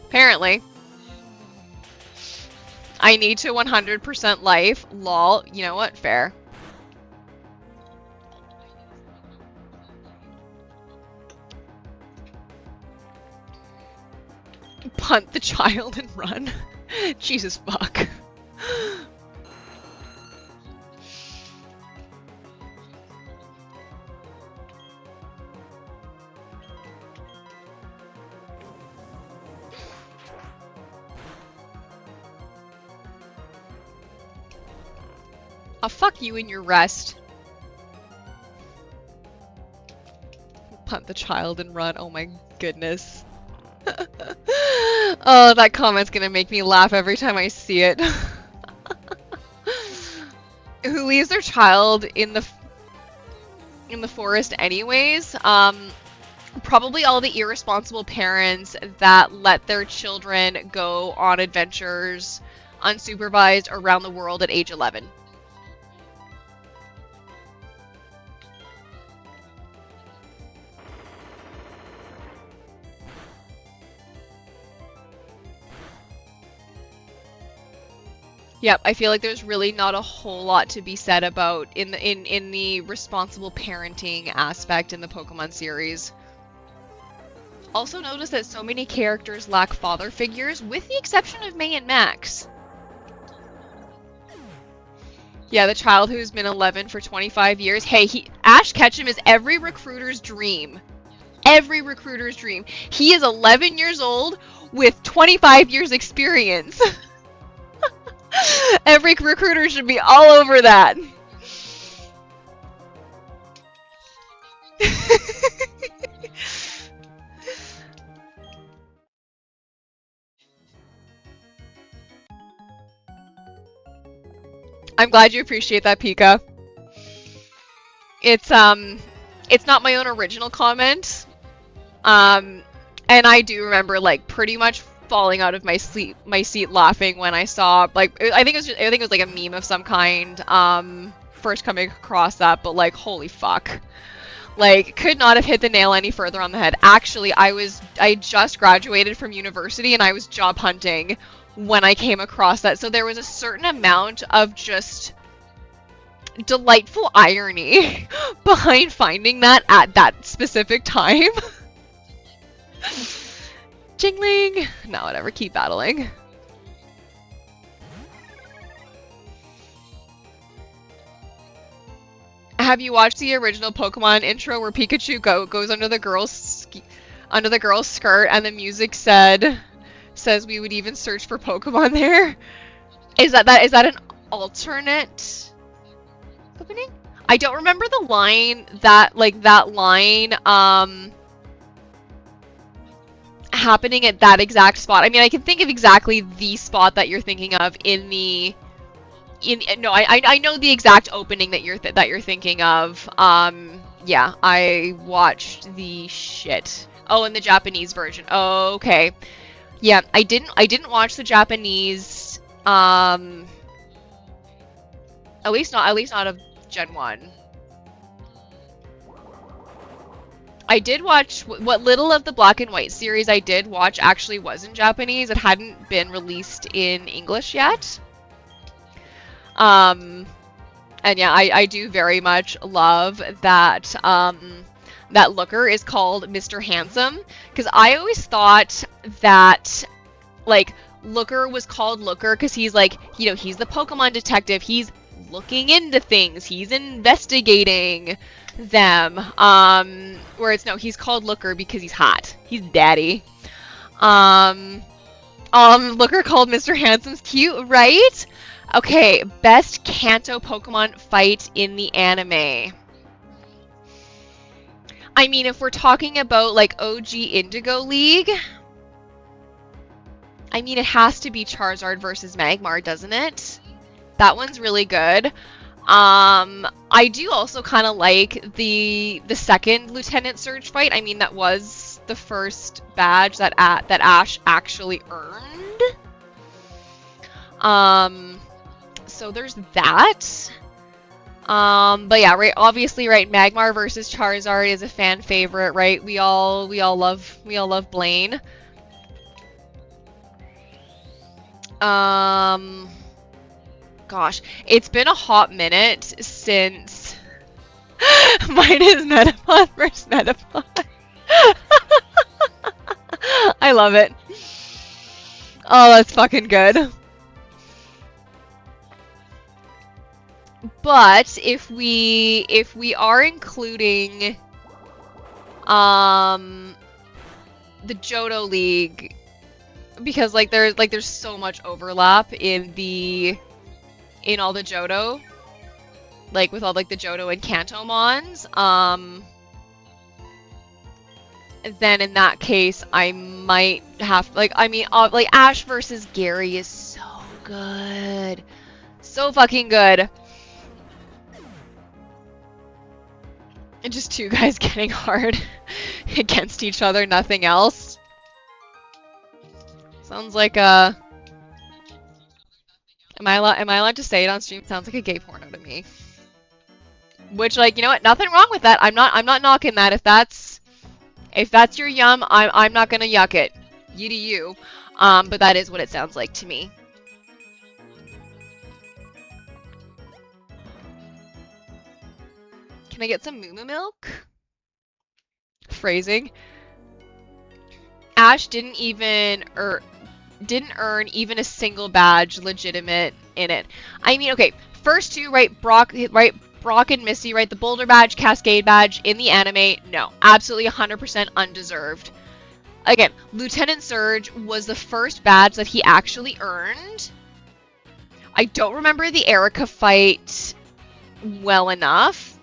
Apparently. I need to 100% life. Lol. You know what? Fair. Punt the child and run. Jesus fuck. I'll fuck you in your rest. Punt the child and run. Oh my goodness. Oh, that comment's gonna make me laugh every time I see it. Who leaves their child in the forest anyways? Probably all the irresponsible parents that let their children go on adventures unsupervised around the world at age 11. Yep, I feel like there's really not a whole lot to be said about in the responsible parenting aspect in the Pokemon series. Also notice that so many characters lack father figures, with the exception of May and Max. Yeah, the child who's been 11 for 25 years. Hey, Ash Ketchum is every recruiter's dream. Every recruiter's dream. He is 11 years old with 25 years experience. Every recruiter should be all over that. I'm glad you appreciate that, Pika. It's not my own original comment. And I do remember like pretty much falling out of my seat laughing when I saw, like, I think it was like a meme of some kind first coming across that, but like, holy fuck. Like, could not have hit the nail any further on the head. Actually, I just graduated from university and I was job hunting when I came across that. So there was a certain amount of just delightful irony behind finding that at that specific time. Jingling! No, whatever, keep battling. Have you watched the original Pokemon intro where Pikachu goes under the girl's skirt and the music says we would even search for Pokemon there? Is that an alternate opening? I don't remember the line that line happening at that exact spot. I mean, I can think of exactly the spot that you're thinking of I know the exact opening that you're thinking of. Yeah, I watched the shit. Oh, in the Japanese version. Oh, okay. Yeah, I didn't watch the Japanese. At least not of Gen 1. I did watch what little of the Black and White series I did watch actually was in Japanese. It hadn't been released in English yet. And yeah, I do very much love that that Looker is called Mr. Handsome, because I always thought that like Looker was called Looker because he's like, you know, he's the Pokemon detective, he's looking into things, he's investigating them. Whereas no, he's called Looker because he's hot. He's daddy. Looker called Mr. Handsome's cute, right? Okay, best Kanto Pokemon fight in the anime. I mean, if we're talking about like OG Indigo League, I mean, it has to be Charizard versus Magmar, doesn't it? That one's really good. I do also kind of like the second Lieutenant Surge fight. I mean, that was the first badge that Ash actually earned. So there's that. But yeah, right. Obviously, right. Magmar versus Charizard is a fan favorite, right? We all love Blaine. Gosh, it's been a hot minute since mine is Metapod versus Metapod. I love it. Oh, that's fucking good. But if we are including the Johto League, because like there's so much overlap in all the Johto, like with all like the Johto and Kanto mons, then in that case I might have like Ash versus Gary is so good. So fucking good. And just two guys getting hard against each other, nothing else. Sounds like a... Am I allowed to say it on stream? Sounds like a gay porno to me. Which, like, you know what? Nothing wrong with that. I'm not knocking that. If that's your yum, I'm not gonna yuck it. You do you. But that is what it sounds like to me. Can I get some moo milk? Phrasing. Ash didn't earn even a single badge legitimate in it. I mean, okay, first two, right? Brock and Missy, right? The Boulder badge, Cascade badge in the anime, no, absolutely 100% undeserved. Again, Lieutenant Surge was the first badge that he actually earned. I don't remember the Erica fight well enough.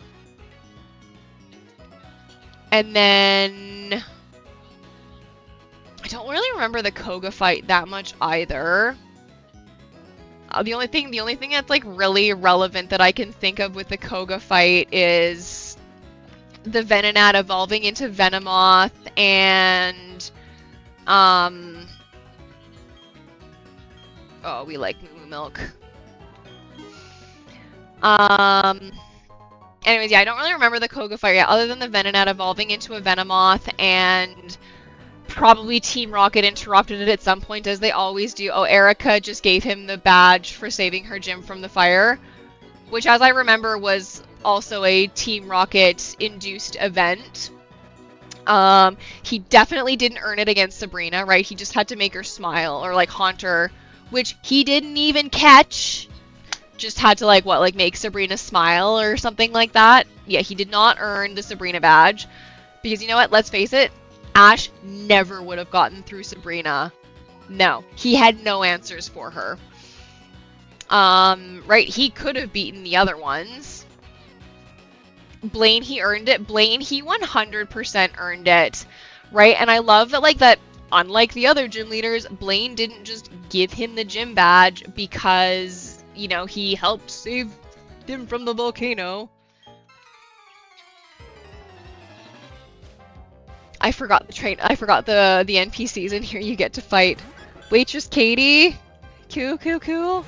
And then I don't really remember the Koga fight that much either. The only thing that's like really relevant that I can think of with the Koga fight is the Venonat evolving into Venomoth and oh, we like moo milk. Anyways, yeah, I don't really remember the Koga fight yet, other than the Venonat evolving into a Venomoth and probably Team Rocket interrupted it at some point, as they always do. Oh, Erica just gave him the badge for saving her gym from the fire, which, as I remember, was also a Team Rocket-induced event. He definitely didn't earn it against Sabrina, right? He just had to make her smile, or, like, haunt her, which he didn't even catch. Just had to, like, make Sabrina smile or something like that. Yeah, he did not earn the Sabrina badge. Because, you know what? Let's face it. Ash never would have gotten through Sabrina. No, he had no answers for her. Right, he could have beaten the other ones. Blaine, he earned it. Blaine, he 100% earned it. Right, and I love that, like, that unlike the other gym leaders, Blaine didn't just give him the gym badge because, you know, he helped save him from the volcano. I forgot the NPCs in here you get to fight. Waitress Katie. Cool.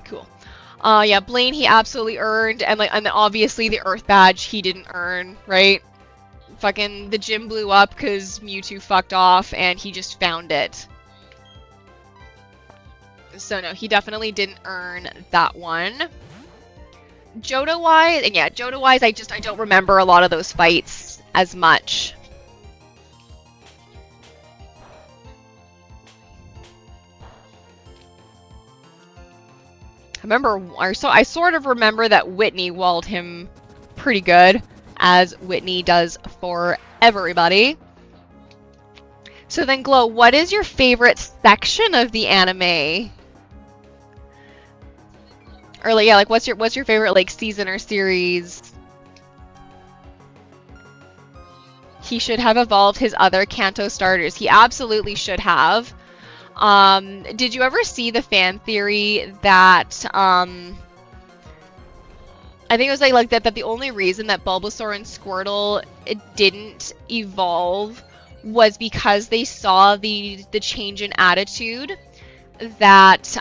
Cool. Yeah, Blaine he absolutely earned, and then obviously the Earth badge he didn't earn, right? Fucking the gym blew up because Mewtwo fucked off and he just found it. So no, he definitely didn't earn that one. Johto-wise, and yeah, Johto-wise, I don't remember a lot of those fights as much. I sort of remember that Whitney walled him pretty good, as Whitney does for everybody. So then, Glow, what is your favorite section of the anime? Or like, yeah, like what's your favorite like season or series? He should have evolved his other Kanto starters. He absolutely should have. Did you ever see the fan theory that I think it was like that the only reason that Bulbasaur and Squirtle didn't evolve was because they saw the change in attitude that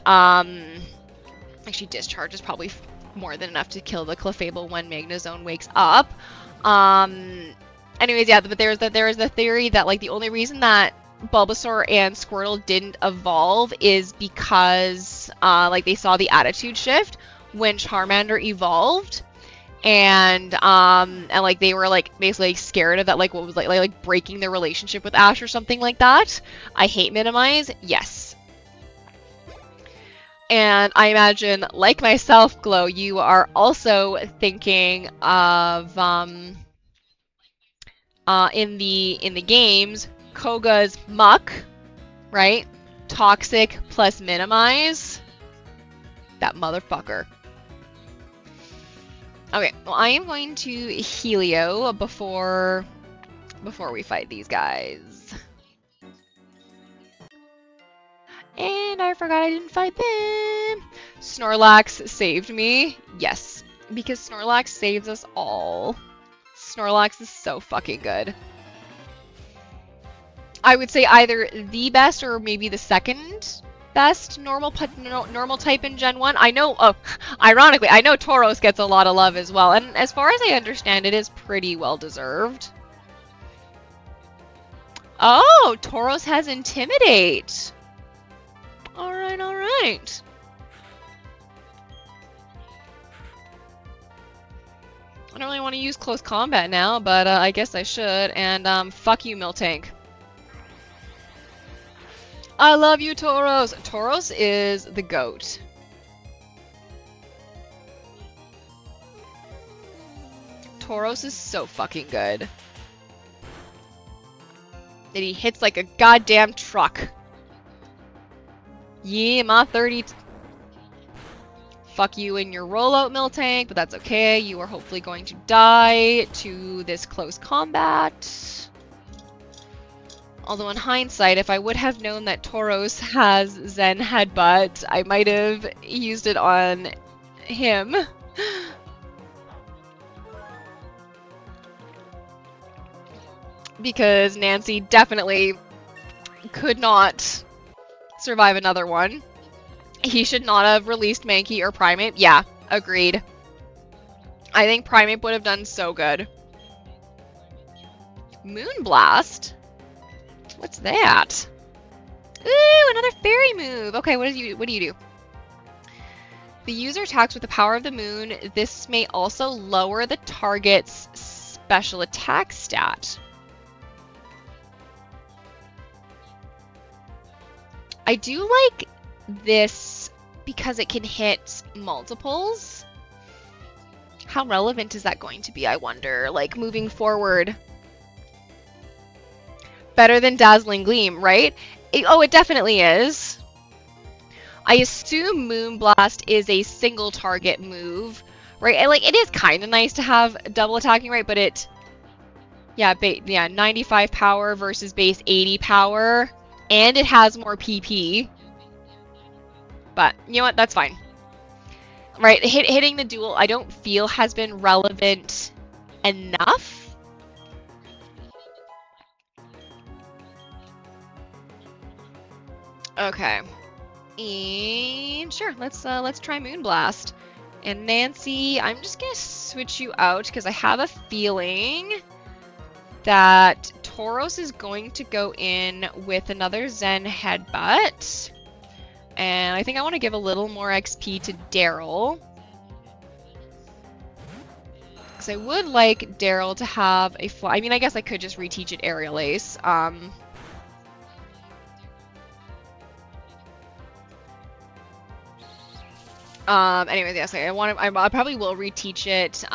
actually, Discharge is probably more than enough to kill the Clefable when Magnezone wakes up. Anyways, yeah, but there is the theory that like the only reason that Bulbasaur and Squirtle didn't evolve is because like they saw the attitude shift when Charmander evolved, and like they were like basically scared of that, like what was like breaking their relationship with Ash or something like that. I hate Minimize. Yes. And I imagine, like myself, Glow, you are also thinking of in the games, Koga's Muck, right? Toxic plus Minimize. That motherfucker. Okay, well I am going to Helio before we fight these guys. And I forgot I didn't fight them. Snorlax saved me. Yes, because Snorlax saves us all. Snorlax is so fucking good. I would say either the best or maybe the second best normal type in Gen 1. I know, ironically, I know Tauros gets a lot of love as well. And as far as I understand, it is pretty well deserved. Oh, Tauros has Intimidate. Alright. I don't really want to use close combat now, but I guess I should. And fuck you, Miltank. I love you, Tauros! Tauros is the GOAT. Tauros is so fucking good. And he hits like a goddamn truck. Yeah, my 30... Fuck you in your rollout, Miltank, but that's okay. You are hopefully going to die to this close combat. Although in hindsight, if I would have known that Tauros has Zen Headbutt, I might have used it on him. Because Nancy definitely could not survive another one. He should not have released Mankey or Primeape. Yeah, agreed. I think Primeape would have done so good. Moonblast? What's that? Ooh, another fairy move. Okay, what do you do? The user attacks with the power of the moon. This may also lower the target's special attack stat. I do like this because it can hit multiples. How relevant is that going to be, I wonder? Like, moving forward. Better than Dazzling Gleam, right? Oh, it definitely is. I assume Moonblast is a single target move, right? And, like, it is kind of nice to have double attacking, right? But it... Yeah, 95 power versus base 80 power. And it has more PP. But, you know what? That's fine. Right, hitting the duel, I don't feel has been relevant enough. Okay. And sure, let's try Moonblast. And Nancy, I'm just gonna switch you out because I have a feeling that Tauros is going to go in with another Zen Headbutt. And I think I want to give a little more XP to Daryl. Because I would like Daryl to have a fly. I mean, I guess I could just reteach it Aerial Ace. Anyways, yes, I probably will reteach it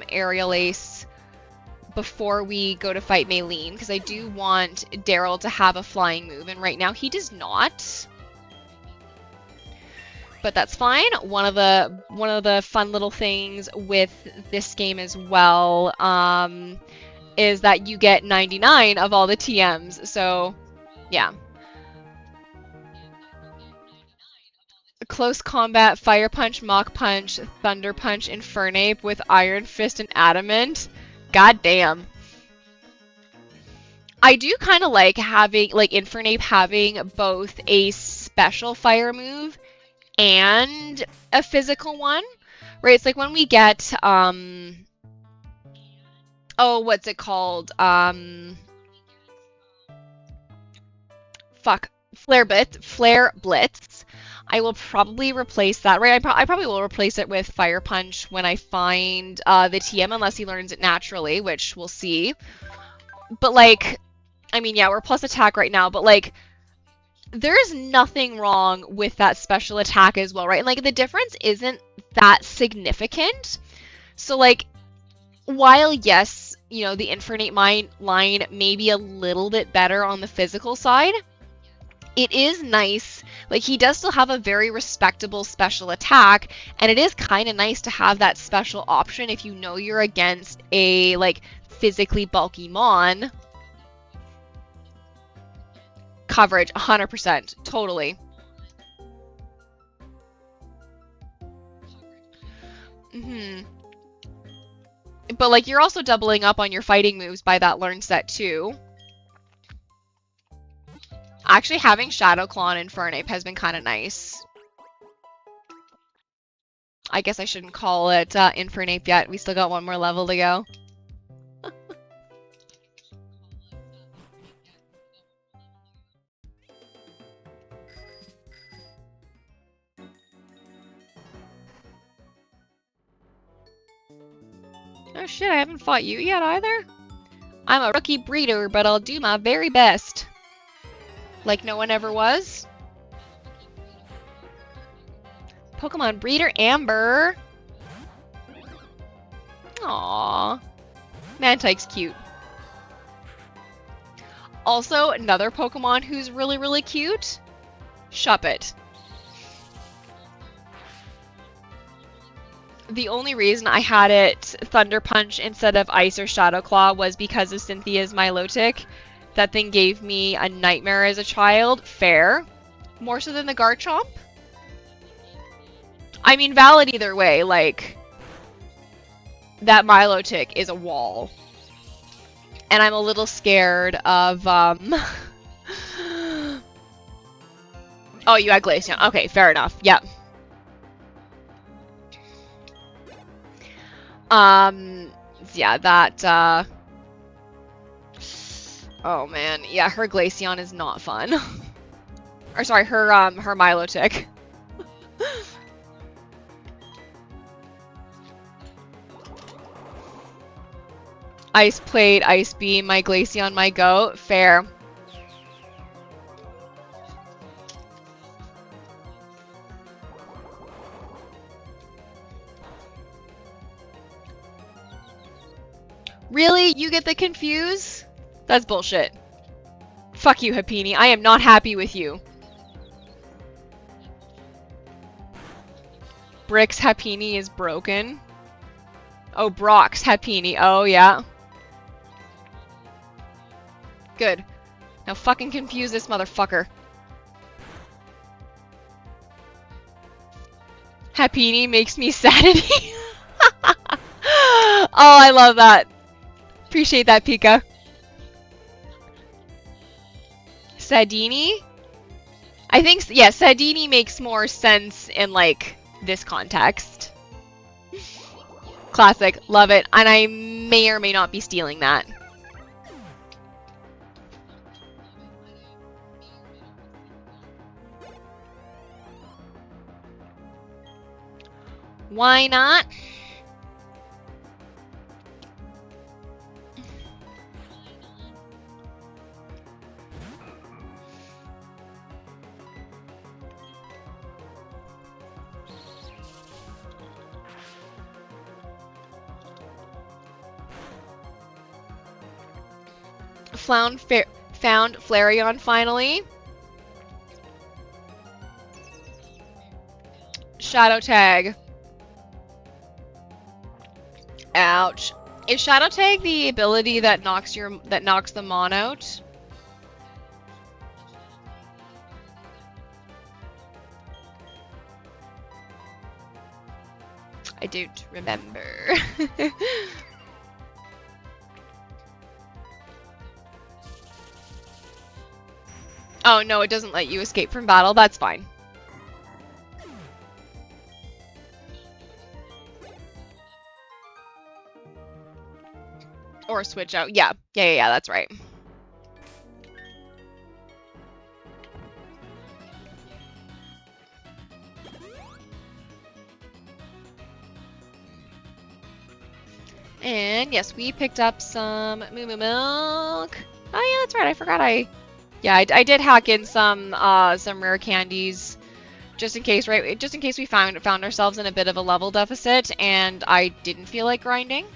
Aerial Ace before we go to fight Maylene, because I do want Daryl to have a flying move, and right now he does not. But that's fine. One of the fun little things with this game as well is that you get 99 of all the TMs. So, yeah. Close combat, Fire Punch, Mach Punch, Thunder Punch, Infernape with Iron Fist and Adamant. God damn. I do kind of like having, like, Infernape having both a special fire move and a physical one, right? It's like when we get, oh, what's it called? Flare Blitz. I will probably replace that, right? I probably will replace it with Fire Punch when I find the TM, unless he learns it naturally, which we'll see. But, like, I mean, yeah, we're plus attack right now, but, like, there's nothing wrong with that special attack as well, right? And, like, the difference isn't that significant. So, like, while, yes, you know, the Infernape line may be a little bit better on the physical side, it is nice. Like, he does still have a very respectable special attack, and it is kind of nice to have that special option if you know you're against a, like, physically bulky Mon. Coverage, 100%. Totally. But, like, you're also doubling up on your fighting moves by that learn set, too. Actually, having Shadow Claw and Infernape has been kind of nice. I guess I shouldn't call it Infernape yet. We still got one more level to go. Oh shit, I haven't fought you yet either? I'm a rookie breeder, but I'll do my very best. Like no one ever was. Pokemon Breeder Amber. Aww. Mantike's cute. Also, another Pokemon who's really, really cute. Shuppet. The only reason I had it Thunder Punch instead of Ice or Shadow Claw was because of Cynthia's Milotic. That thing gave me a nightmare as a child. Fair. More so than the Garchomp. I mean, valid either way. Like, that Milotic is a wall. And I'm a little scared of, Oh, you had Glaceon. Okay, fair enough. Yep. Yeah, that, oh man, yeah, her Glaceon is not fun. Or sorry, her Milotic. Ice Plate, Ice Beam, my Glaceon, my goat. Fair. Really? You get the confuse? That's bullshit. Fuck you, Happini. I am not happy with you. Brick's Happini is broken. Oh, Brock's Happini. Oh, yeah. Good. Now fucking confuse this motherfucker. Happini makes me Sanity. Oh, I love that. Appreciate that, Pika. Sadini? I think, yeah, Sadini makes more sense in, like, this context. Classic. Love it. And I may or may not be stealing that. Why not? Found Flareon finally. Shadow Tag. Ouch. Is Shadow Tag the ability that knocks the Mon out? I don't remember. Oh no, it doesn't let you escape from battle. That's fine. Or switch out. Yeah, that's right. And yes, we picked up some Moo Moo Milk. Oh yeah, that's right. I forgot I did hack in some rare candies just in case, right? Just in case we found ourselves in a bit of a level deficit and I didn't feel like grinding.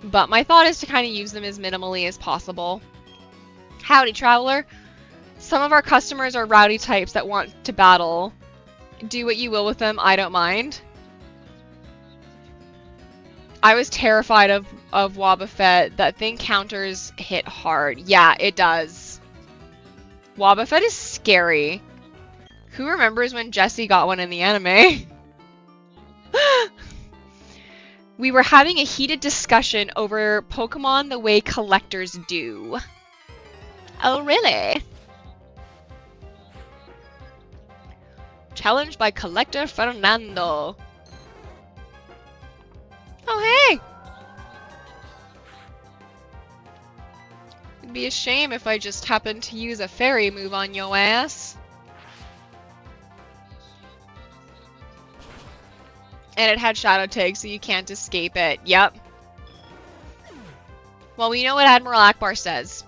But my thought is to kind of use them as minimally as possible. Howdy, Traveler. Some of our customers are rowdy types that want to battle. Do what you will with them, I don't mind. I was terrified of Wobbuffet. That thing counters hit hard. Yeah, it does. Wobbuffet is scary. Who remembers when Jessie got one in the anime? We were having a heated discussion over Pokemon the way collectors do. Oh, really? Challenged by Collector Fernando. Oh, hey! It'd be a shame if I just happened to use a fairy move on yo ass. And it had Shadow Tag, so you can't escape it. Yep. Well, we know what Admiral Akbar says.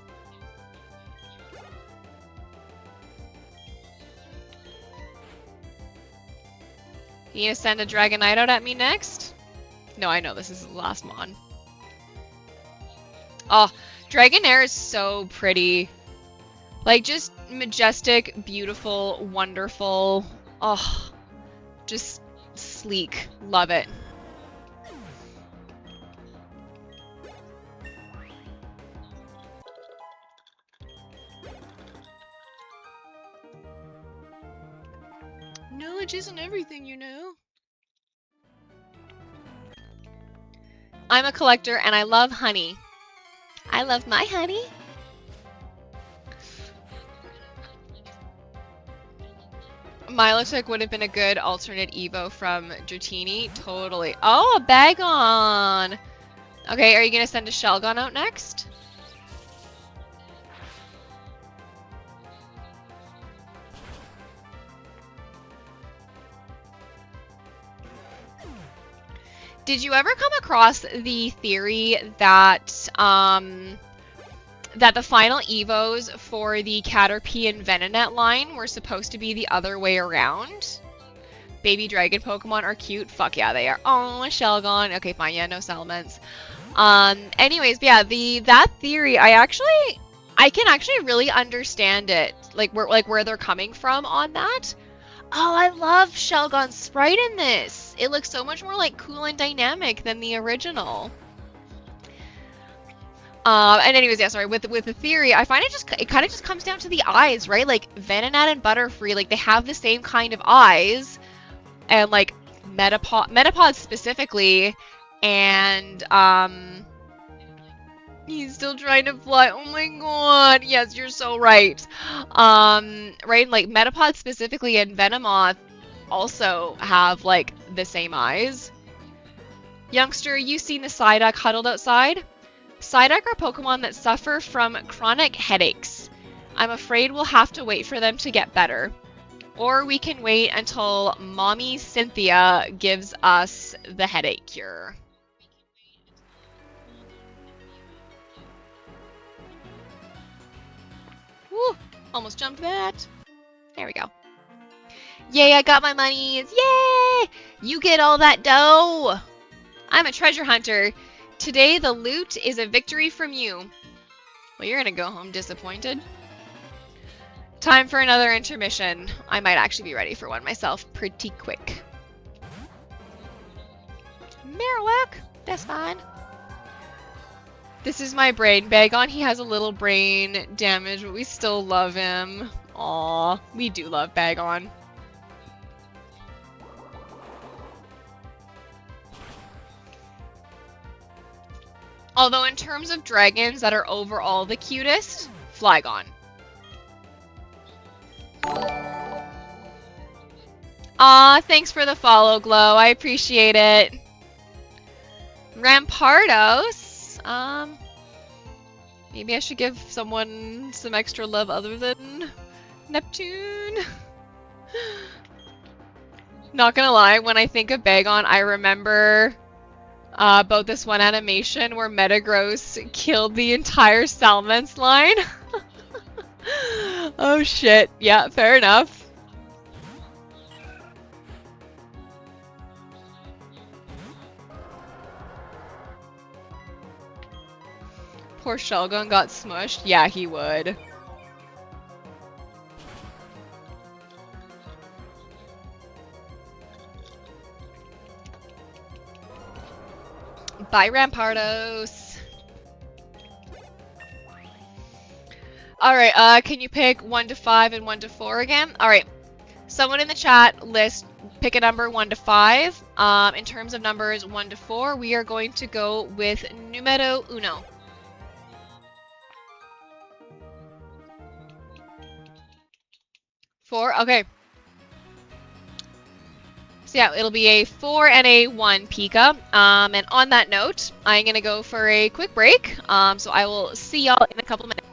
You gonna send a Dragonite out at me next? No, I know this is the last mon. Oh, Dragonair is so pretty. Like, just majestic, beautiful, wonderful. Oh, just sleek. Love it. Knowledge isn't everything, you know. I'm a collector and I love honey. I love my honey. Milotic would have been a good alternate Evo from Dratini. Totally. Oh, a Bagon! Okay, are you going to send a Shelgon out next? Did you ever come across the theory that that the final Evos for the Caterpie and Venonat line were supposed to be the other way around? Baby dragon Pokemon are cute. Fuck yeah, they are. Oh, a Shelgon. Okay, fine. Yeah, no Salamence. Anyways, yeah, that theory, I can actually really understand it. Like where they're coming from on that. Oh, I love Shelgon's sprite in this. It looks so much more like cool and dynamic than the original. And anyways, yeah, sorry, with the theory, I find it kind of just comes down to the eyes, right? Like Venonat and Butterfree, like they have the same kind of eyes, and like Metapod specifically, and he's still trying to fly. Oh my god, yes, you're so right. Right, like Metapod specifically and Venomoth also have like the same eyes. Youngster, you seen the Psyduck huddled outside? Psyduck are Pokemon that suffer from chronic headaches. I'm afraid we'll have to wait for them to get better. Or we can wait until Mommy Cynthia gives us the headache cure. Woo! Almost jumped that. There we go. Yay, I got my monies! Yay! You get all that dough! I'm a treasure hunter. Today, the loot is a victory from you. Well, you're gonna go home disappointed. Time for another intermission. I might actually be ready for one myself pretty quick. Marowak? That's fine. This is my brain. Bagon, he has a little brain damage, but we still love him. Aw, we do love Bagon. Although in terms of dragons that are overall the cutest, Flygon. Aw, thanks for the follow, Glow. I appreciate it. Rampardos? Maybe I should give someone some extra love other than Neptune? Not gonna lie, when I think of Bagon, I remember about this one animation where Metagross killed the entire Salamence line. Oh shit, yeah, fair enough. Poor Shelgon got smushed. Yeah, he would. Bye, Rampardos. Alright, can you pick 1 to 5 and 1 to 4 again? Alright. Someone in the chat pick a number 1 to 5. In terms of numbers 1 to 4, we are going to go with numero uno. Four? Okay. So yeah, it'll be a 4 and a 1 Pika. And on that note, I'm going to go for a quick break. So I will see y'all in a couple minutes.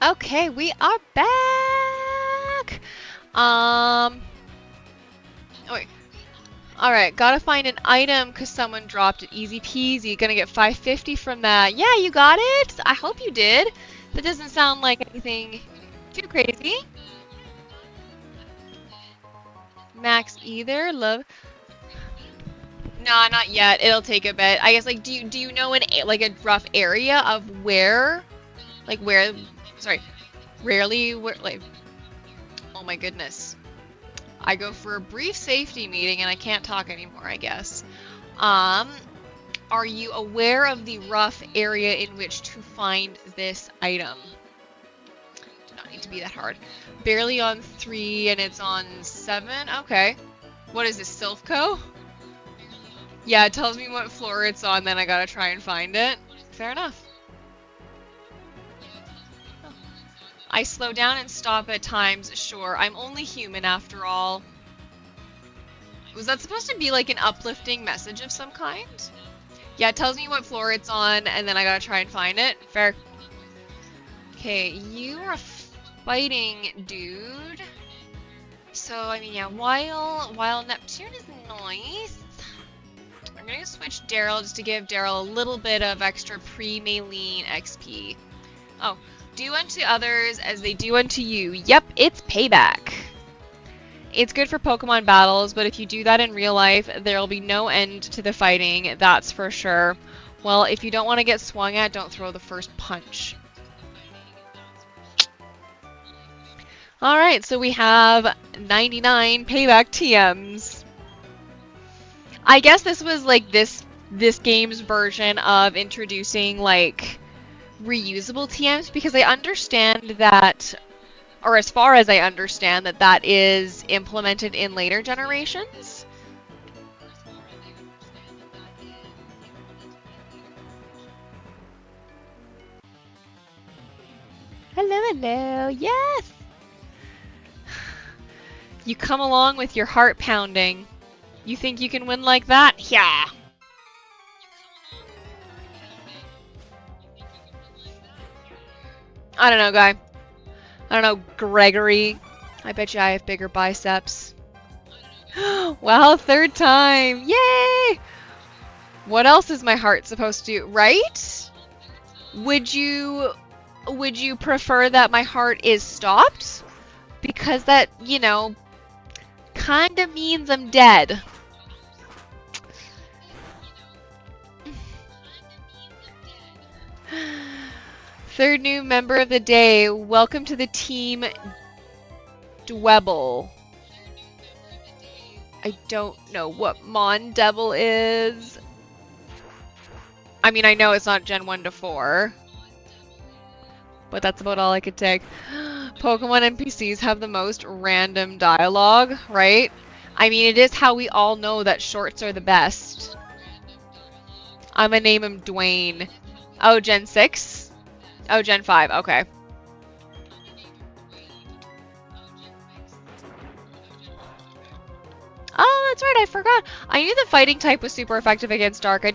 Okay, we are back. Oh wait. Alright, gotta find an item because someone dropped it. Easy peasy. Gonna get 550 from that. Yeah, you got it? I hope you did. That doesn't sound like anything too crazy. Max either. Love. Nah, not yet. It'll take a bit. I guess, like, do you know a rough area of where? Like, where? Sorry. Rarely, where, like... Oh my goodness. I go for a brief safety meeting and I can't talk anymore, I guess. Are you aware of the rough area in which to find this item? Do not need to be that hard. Barely on 3 and it's on 7? Okay. What is this, Silphco? Yeah, it tells me what floor it's on, then I gotta try and find it. Fair enough. I slow down and stop at times, sure. I'm only human after all. Was that supposed to be like an uplifting message of some kind? Yeah, it tells me what floor it's on, and then I gotta try and find it. Fair. Okay, you are a fighting dude. So, I mean, yeah, while Neptune is nice, I'm gonna switch Daryl just to give Daryl a little bit of extra pre-Maylene XP. Oh. Do unto others as they do unto you. Yep, it's payback. It's good for Pokemon battles, but if you do that in real life, there'll be no end to the fighting, that's for sure. Well, if you don't want to get swung at, don't throw the first punch. Alright, so we have 99 payback TMs. I guess this was like this game's version of introducing like reusable TMs, because I understand that, or as far as I understand, that is implemented in later generations. Hello, hello, yes! You come along with your heart pounding. You think you can win like that? Yeah! I don't know, guy. I don't know, Gregory. I bet you I have bigger biceps. Wow, 3rd time! Yay! What else is my heart supposed to do? Right? Would you prefer that my heart is stopped? Because that, you know, kinda means I'm dead. Third new member of the day. Welcome to the team, Dwebble. I don't know what Mondevil is. I mean, I know it's not Gen 1 to 4. But that's about all I could take. Pokemon NPCs have the most random dialogue, right? I mean, it is how we all know that shorts are the best. I'm gonna name him Dwayne. Oh, Gen 6? Oh, Gen 5, okay. Oh, that's right, I forgot. I knew the fighting type was super effective against Dark. I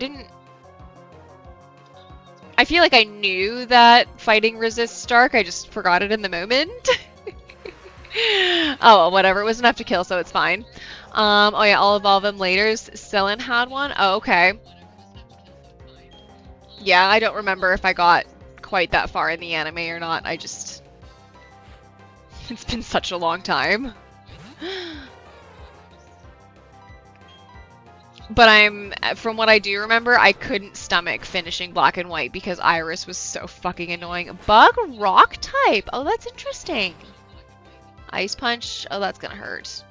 feel like I knew that fighting resists Dark, I just forgot it in the moment. Oh, well, whatever, it was enough to kill, so it's fine. Oh yeah, I'll evolve them later. Selen had one? Oh, okay. Yeah, I don't remember if I got quite that far in the anime or not. It's been such a long time. But from what I do remember, I couldn't stomach finishing Black and White because Iris was so fucking annoying. Bug Rock type. Oh, that's interesting. Ice Punch. Oh, that's gonna hurt.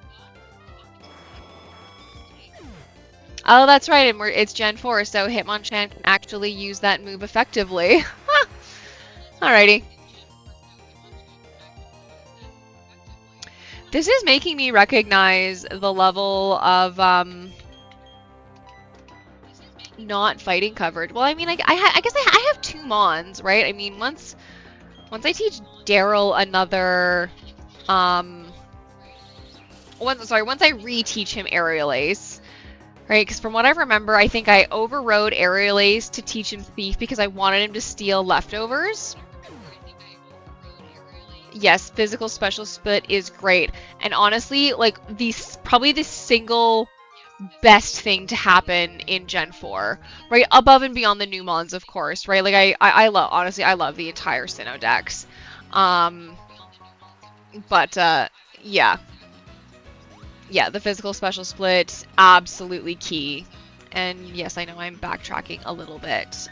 Oh, that's right, and it's Gen 4, so Hitmonchan can actually use that move effectively. Alrighty. This is making me recognize the level of not fighting coverage. Well, I mean, I guess I have 2 Mons, right? I mean, once I teach Daryl another, once I reteach him Aerial Ace, right? Because from what I remember, I think I overrode Aerial Ace to teach him Thief because I wanted him to steal leftovers. yes, physical special split is great. And honestly, like, probably the single best thing to happen in Gen 4, right? Above and beyond the new mons, of course, right? Like, I love, honestly, I love the entire Sinnoh decks. Yeah. Yeah, the physical special split, absolutely key. And yes, I know I'm backtracking a little bit.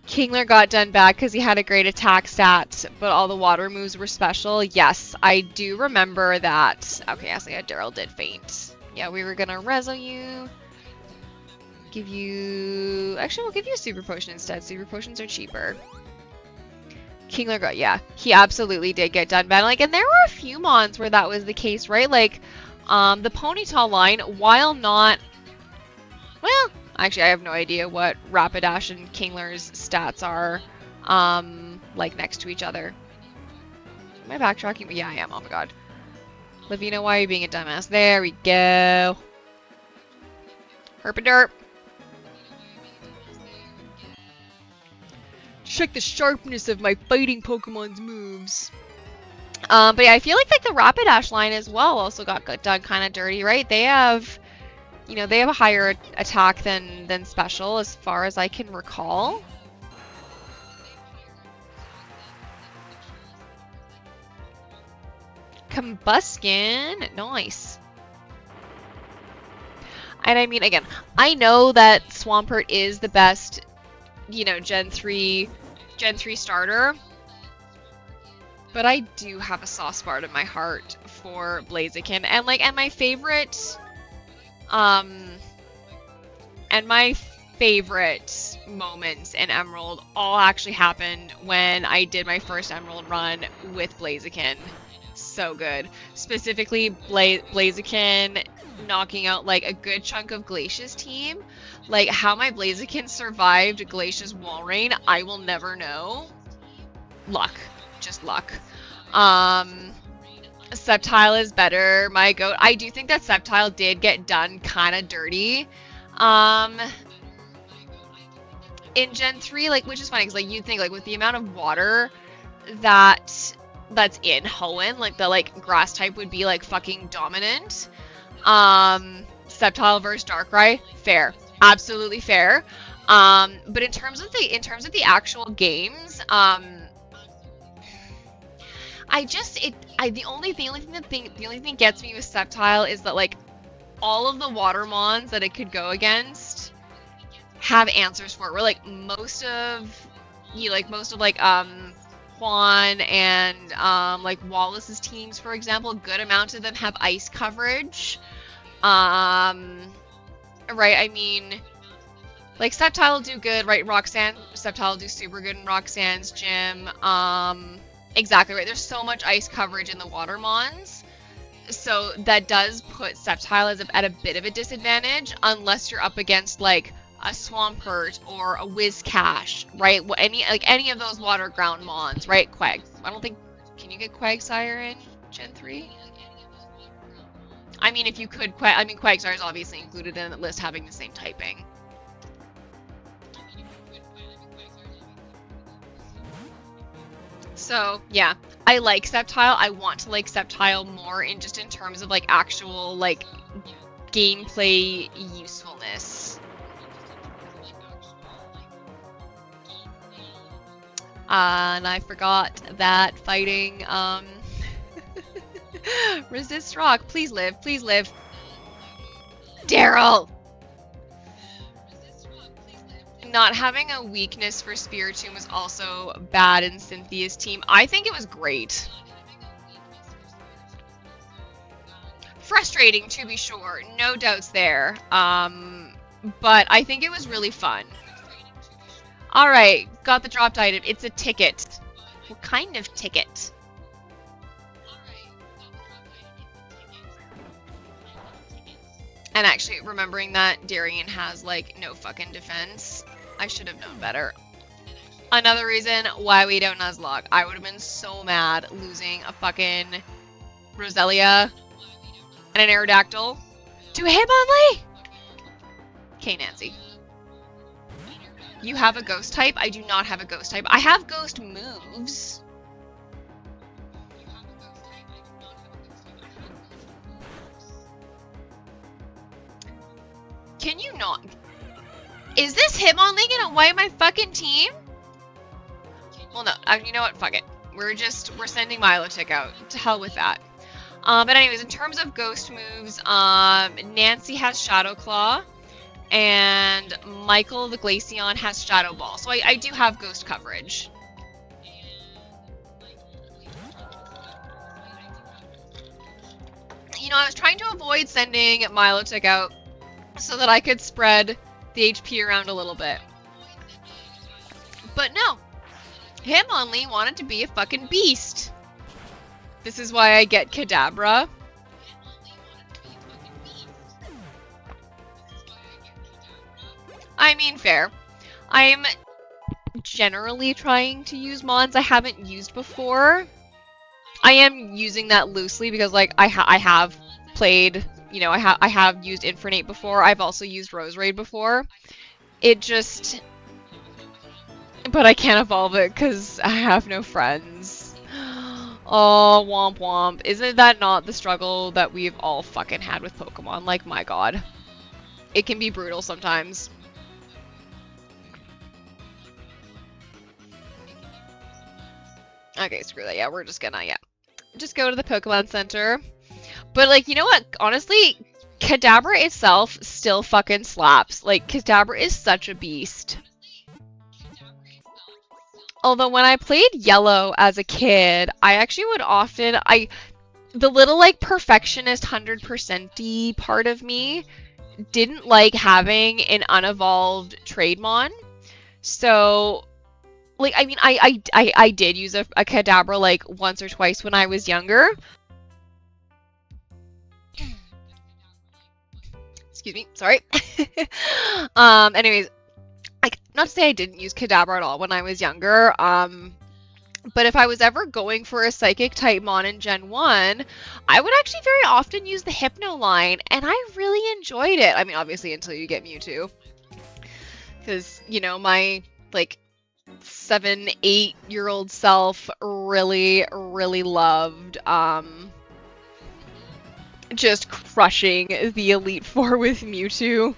Kingler got done bad because he had a great attack stat, but all the water moves were special. Yes, I do remember that. Okay, yes, yeah, Daryl did faint. Yeah, we were gonna rezo you. Give you... Actually, we'll give you a super potion instead. Super potions are cheaper. Kingler got... Yeah, he absolutely did get done bad. Like, and there were a few mons where that was the case, right? Like, the Ponyta line, while not... Well... Actually, I have no idea what Rapidash and Kingler's stats are, like, next to each other. Am I backtracking? Yeah, I am. Oh my god. Lavina, why are you being a dumbass? There we go. Herpaderp. Check the sharpness of my fighting Pokemon's moves. But yeah, I feel like the Rapidash line as well also got done kind of dirty, right? They have... You know, they have a higher attack than special, as far as I can recall. Combuskin, nice. And I mean, again, I know that Swampert is the best, you know, Gen 3 starter. But I do have a soft spot in my heart for Blaziken. And my favorite... and my favorite moments in Emerald all actually happened when I did my first Emerald run with Blaziken. So good. Specifically, Blaziken knocking out, like, a good chunk of Glacia's team. Like, how my Blaziken survived Glacia's wall rain, I will never know. Luck. Just luck. Sceptile is better. My goat. I do think that Sceptile did get done kind of dirty. In Gen 3, like, which is funny, because, like, you'd think, like, with the amount of water that's in Hoenn, like, the, like, grass type would be, like, fucking dominant. Sceptile versus Darkrai, fair. Absolutely fair. But in terms of the actual games, the only thing that gets me with Sceptile is that, like, all of the water mons that it could go against have answers for it. Where, like, most of Juan and like Wallace's teams, for example, a good amount of them have ice coverage. Right? I mean, like, Sceptile will do good, right? Sceptile will do super good in Roxanne's gym. Exactly right. There's so much ice coverage in the water mons. So that does put Sceptile at a bit of a disadvantage unless you're up against, like, a Swampert or a Whiscash, right? Any of those water ground mons, right? Quag. I don't think... Can you get Quagsire in Gen 3? I mean, if you could... Quagsire is obviously included in the list having the same typing. So, yeah, I like Sceptile. I want to like Sceptile more in terms of, like, actual, like, gameplay usefulness. And I forgot that fighting, Resist Rock. Please live. Please live. Daryl! Not having a weakness for Spiritomb was also bad in Cynthia's team. I think it was great. Frustrating, to be sure. No doubts there. But I think it was really fun. Alright, got the dropped item. It's a ticket. What kind of ticket? And actually, remembering that Darien has, like, no fucking defense. I should have known better. Another reason why we don't Nuzlocke. I would have been so mad losing a fucking Roselia and an Aerodactyl to Hitmonlee! Okay, Nancy. You have a ghost type? I do not have a ghost type. I have ghost moves. Can you not? Is this Hitmonlee gonna wipe my fucking team? Well, no. You know what? Fuck it. We're sending Milotic out. To hell with that. But anyways, in terms of ghost moves, Nancy has Shadow Claw, and Michael the Glaceon has Shadow Ball. So I do have ghost coverage. You know, I was trying to avoid sending Milotic out so that I could spread the HP around a little bit. But no. Hitmonlee wanted to be a fucking beast. This is why I get Kadabra. I mean, fair. I'm generally trying to use mons I haven't used before. I am using that loosely because, like, I have played, you know, I have used Infernape before. I've also used Roserade before. It just... But I can't evolve it because I have no friends. Oh, womp womp. Isn't that not the struggle that we've all fucking had with Pokemon? Like, my god. It can be brutal sometimes. Okay, screw that. Yeah, we're just gonna, just go to the Pokemon Center. But, like, you know what? Honestly, Kadabra itself still fucking slaps. Like, Kadabra is such a beast. Although when I played Yellow as a kid, I actually would often, the little, like, perfectionist 100%y part of me didn't like having an unevolved Trademon. So, like, I mean, I did use a Kadabra, like, once or twice when I was younger. Excuse me, sorry. Anyways, not to say I didn't use Kadabra at all when I was younger, but if I was ever going for a Psychic type Mon in Gen 1, I would actually very often use the Hypno line, and I really enjoyed it. I mean, obviously until you get Mewtwo. Because, you know, my, like, 7-8-year-old self really, really loved, just crushing the Elite Four with Mewtwo.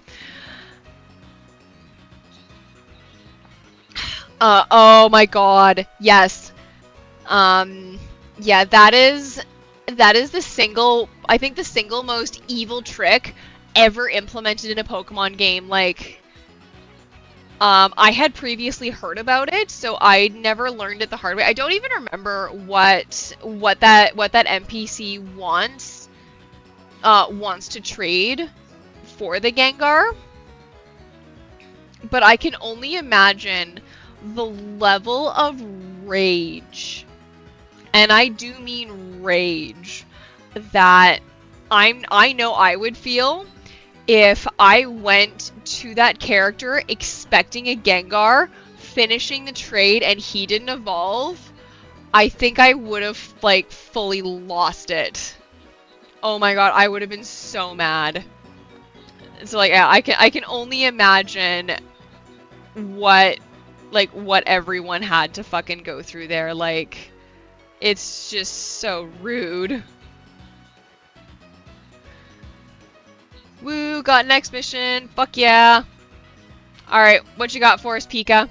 Oh my god, yes. Yeah, that is the single, I think the single most evil trick ever implemented in a Pokemon game. Like, I had previously heard about it, so I never learned it the hard way. I don't even remember what that NPC wants to trade for the Gengar. But I can only imagine the level of rage, and I do mean rage, that I know I would feel if I went to that character expecting a Gengar, finishing the trade, and he didn't evolve. I think I would have, like, fully lost it. Oh my god, I would have been so mad. So, like, yeah, I can only imagine what everyone had to fucking go through there. Like, it's just so rude. Woo, got next mission. Fuck yeah. Alright, what you got for us, Pika?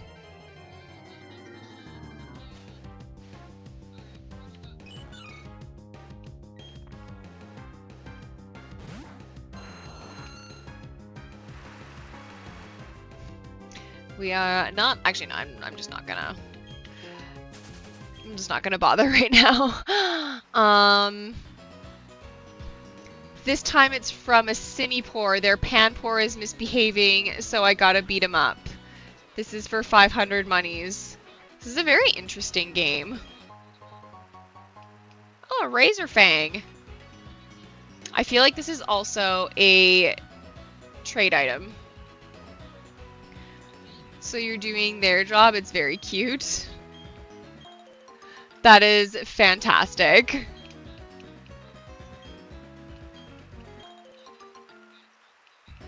We are not, actually no, I'm just not gonna bother right now. This time it's from a Sinnoh. Their Panpour is misbehaving, so I gotta beat him up. This is for 500 monies. This is a very interesting game. Oh, a Razor Fang. I feel like this is also a trade item. So you're doing their job. It's very cute. That is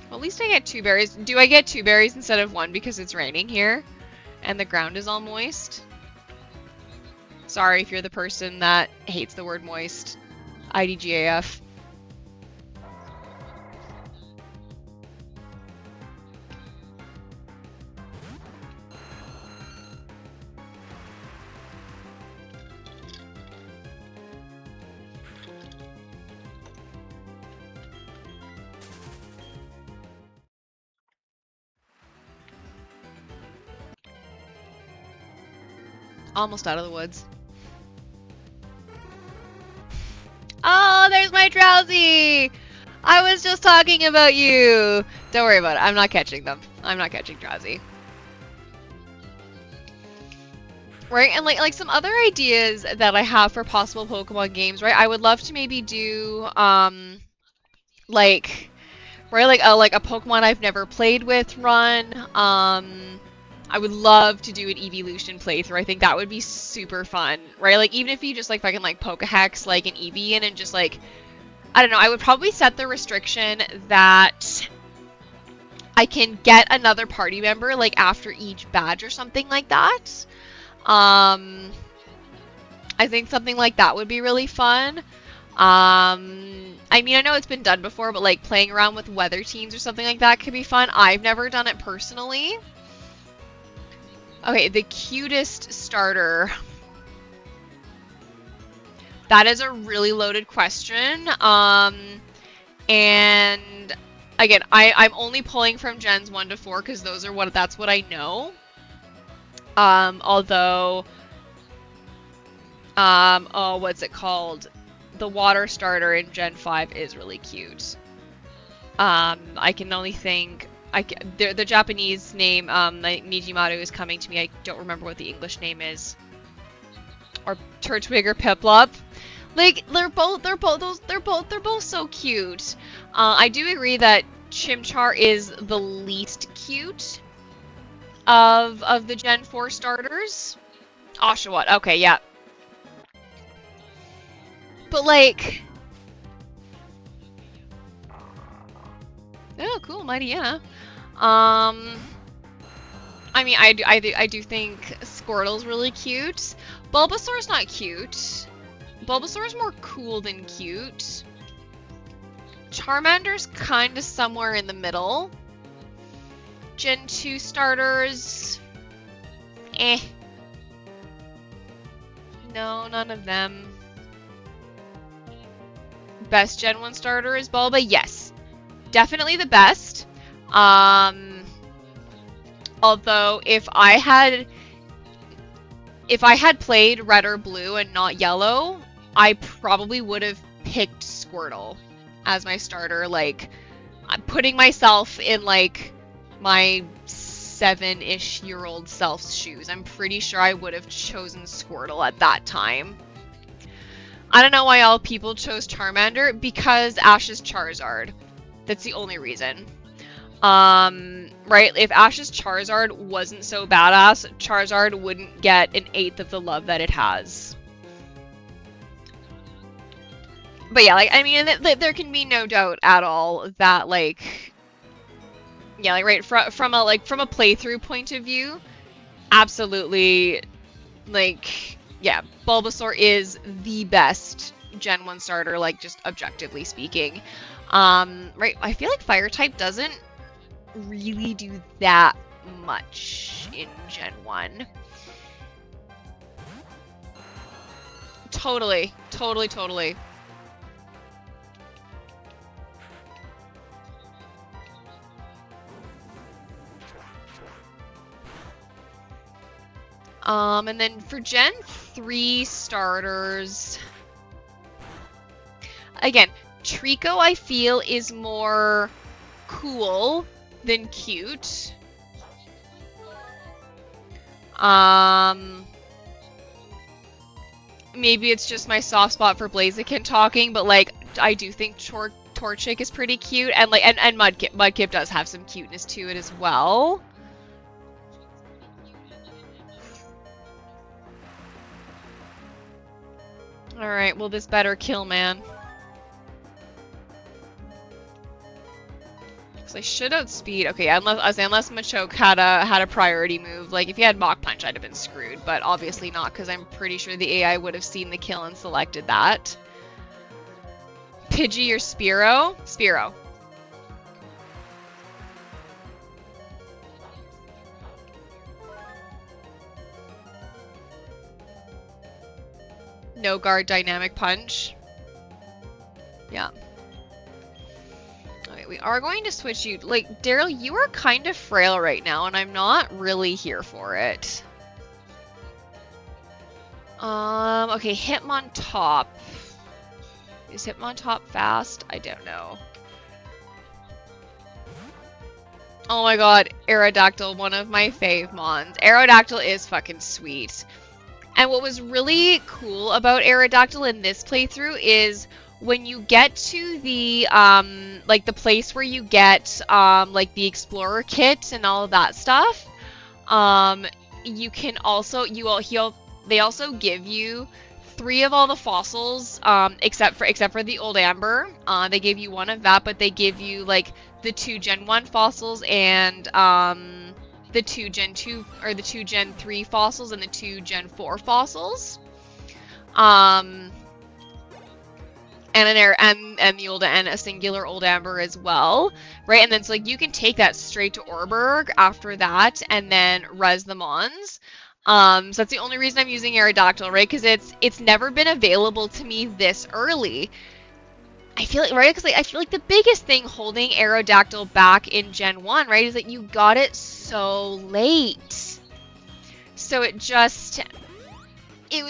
Well, at least I get 2 berries. Do I get 2 berries instead of 1 because it's raining here and the ground is all moist? Sorry if you're the person that hates the word moist. IDGAF. Almost out of the woods. Oh, there's my Drowsy! I was just talking about you! Don't worry about it. I'm not catching them. I'm not catching Drowsy. Right, and like some other ideas that I have for possible Pokemon games, right? I would love to maybe do, like a Pokemon I've never played with run. I would love to do an Evolution playthrough. I think that would be super fun, right? Like, even if you just, like, fucking, like, Pokehex, like, an Eevee in and just, like, I don't know, I would probably set the restriction that I can get another party member, like, after each badge or something like that. I think something like that would be really fun. I mean, I know it's been done before, but, like, playing around with weather teams or something like that could be fun. I've never done it personally. Okay, the cutest starter. That is a really loaded question. And again, I'm only pulling from gens 1 to 4 because that's what I know. Although, oh, what's it called? The water starter in Gen 5 is really cute. I can only think. The Japanese name, Nijimaru, is coming to me. I don't remember what the English name is. Or Turtwig or Piplup. Like, they're both so cute. I do agree that Chimchar is the least cute of the Gen 4 starters. Oshawott, okay, yeah. But like, oh, cool, Mightyena. I mean, I do think Squirtle's really cute. Bulbasaur's not cute. Bulbasaur's more cool than cute. Charmander's kind of somewhere in the middle. Gen 2 starters, eh. No, none of them. Best Gen 1 starter is Bulba? Yes. Definitely the best. Although if I had played red or blue and not yellow, I probably would have picked Squirtle as my starter. Like, I'm putting myself in like my 7-ish-year-old self's shoes. I'm pretty sure I would have chosen Squirtle at that time. I don't know why all people chose Charmander, because Ash's Charizard. That's the only reason. Right? If Ash's Charizard wasn't so badass, Charizard wouldn't get 1/8 of the love that it has. But yeah, like, I mean, there can be no doubt at all that, like, yeah, like, right, from a playthrough point of view, absolutely, like, yeah, Bulbasaur is the best Gen 1 starter, like, just objectively speaking. Right, I feel like Fire-type doesn't really do that much in Gen 1. Totally. And then for Gen 3 starters, again, Trico I feel is more cool than cute. Maybe it's just my soft spot for Blaziken talking, but like, I do think Torchic is pretty cute, and like, and Mudkip does have some cuteness to it as well. Alright, well, this better kill, man. So I should outspeed. Okay, unless Machoke had a priority move. Like if he had Mach Punch, I'd have been screwed. But obviously not, because I'm pretty sure the AI would have seen the kill and selected that. Pidgey or Spearow? Spearow. No guard dynamic punch. Yeah. Okay, we are going to switch you. Like, Daryl, you are kind of frail right now, and I'm not really here for it. Okay, Hitmontop. Is Hitmontop fast? I don't know. Oh my god, Aerodactyl, one of my fave mons. Aerodactyl is fucking sweet. And what was really cool about Aerodactyl in this playthrough is when you get to the, like the place where you get, like the Explorer kit and all of that stuff, you can also, they also give you 3 of all the fossils, except for the Old Amber. They gave you 1 of that, but they give you, like, the 2 Gen 1 fossils and, the 2 Gen 2 or the 2 Gen 3 fossils and the 2 Gen 4 fossils. And a singular Old Amber as well, right? And then so like you can take that straight to Orberg after that and then res the mons. So that's the only reason I'm using Aerodactyl, right? Because it's never been available to me this early. I feel like, right? Because like, I feel like the biggest thing holding Aerodactyl back in Gen 1, right, is that you got it so late. So it was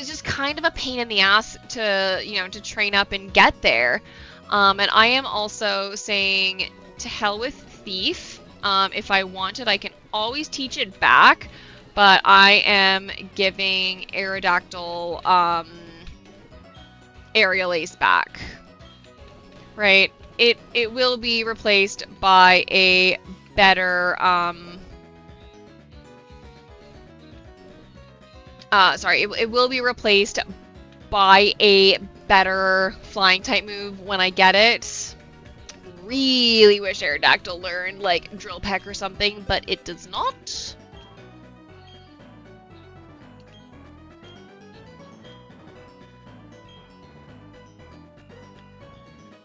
just kind of a pain in the ass to, you know, to train up and get there. And I am also saying to hell with Thief. If I want it, I can always teach it back, but I am giving Aerodactyl Aerial Ace back. Right, it will be replaced by a better, it will be replaced by a better flying type move when I get it. Really wish Aerodactyl learned, like, Drill Peck or something, but it does not.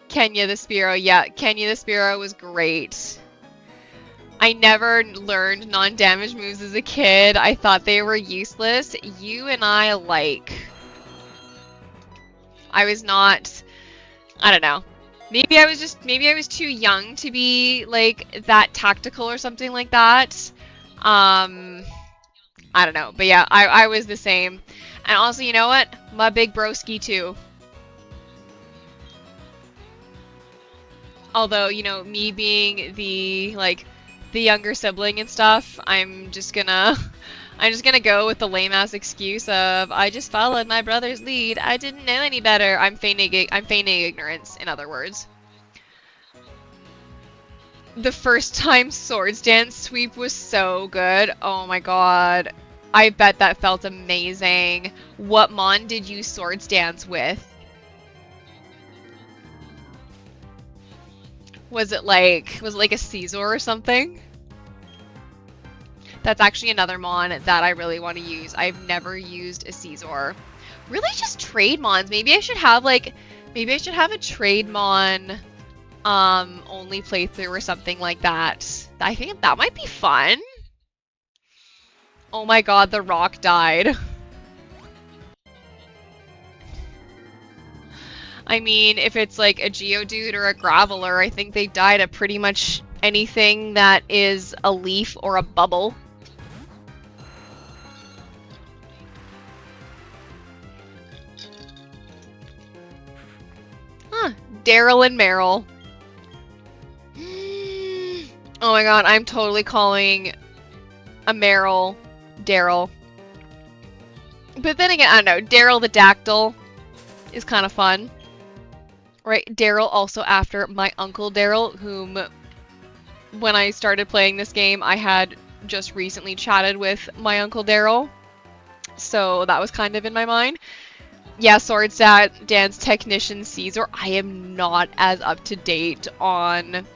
Kenya the Spearow, yeah, Kenya the Spearow was great. I never learned non-damage moves as a kid. I thought they were useless. You and I alike. I was not, I don't know. Maybe I was too young to be like that tactical or something like that. I don't know, but yeah, I was the same. And also, you know what? My big broski too. Although, you know, me being the, like, the younger sibling and stuff, I'm just gonna go with the lame-ass excuse of, I just followed my brother's lead, I didn't know any better. I'm feigning ignorance, in other words. The first time Swords Dance sweep was so good. Oh my god. I bet that felt amazing. What mon did you Swords Dance with? Was it like a Caesar or something? That's actually another mon that I really want to use. I've never used a Caesar. Really just trade mons. Maybe I should have a trade mon only playthrough or something like that. I think that might be fun. Oh my god, the rock died. I mean, if it's like a Geodude or a Graveler, I think they die to pretty much anything that is a leaf or a bubble. Huh, Daryl and Meryl. Oh my god, I'm totally calling a Meryl Daryl. But then again, I don't know, Daryl the Dactyl is kind of fun. Right, Daryl also after my uncle Daryl, whom, when I started playing this game, I had just recently chatted with my uncle Daryl. So that was kind of in my mind. Yeah, Swords Dance Technician Caesar. I am not as up to date on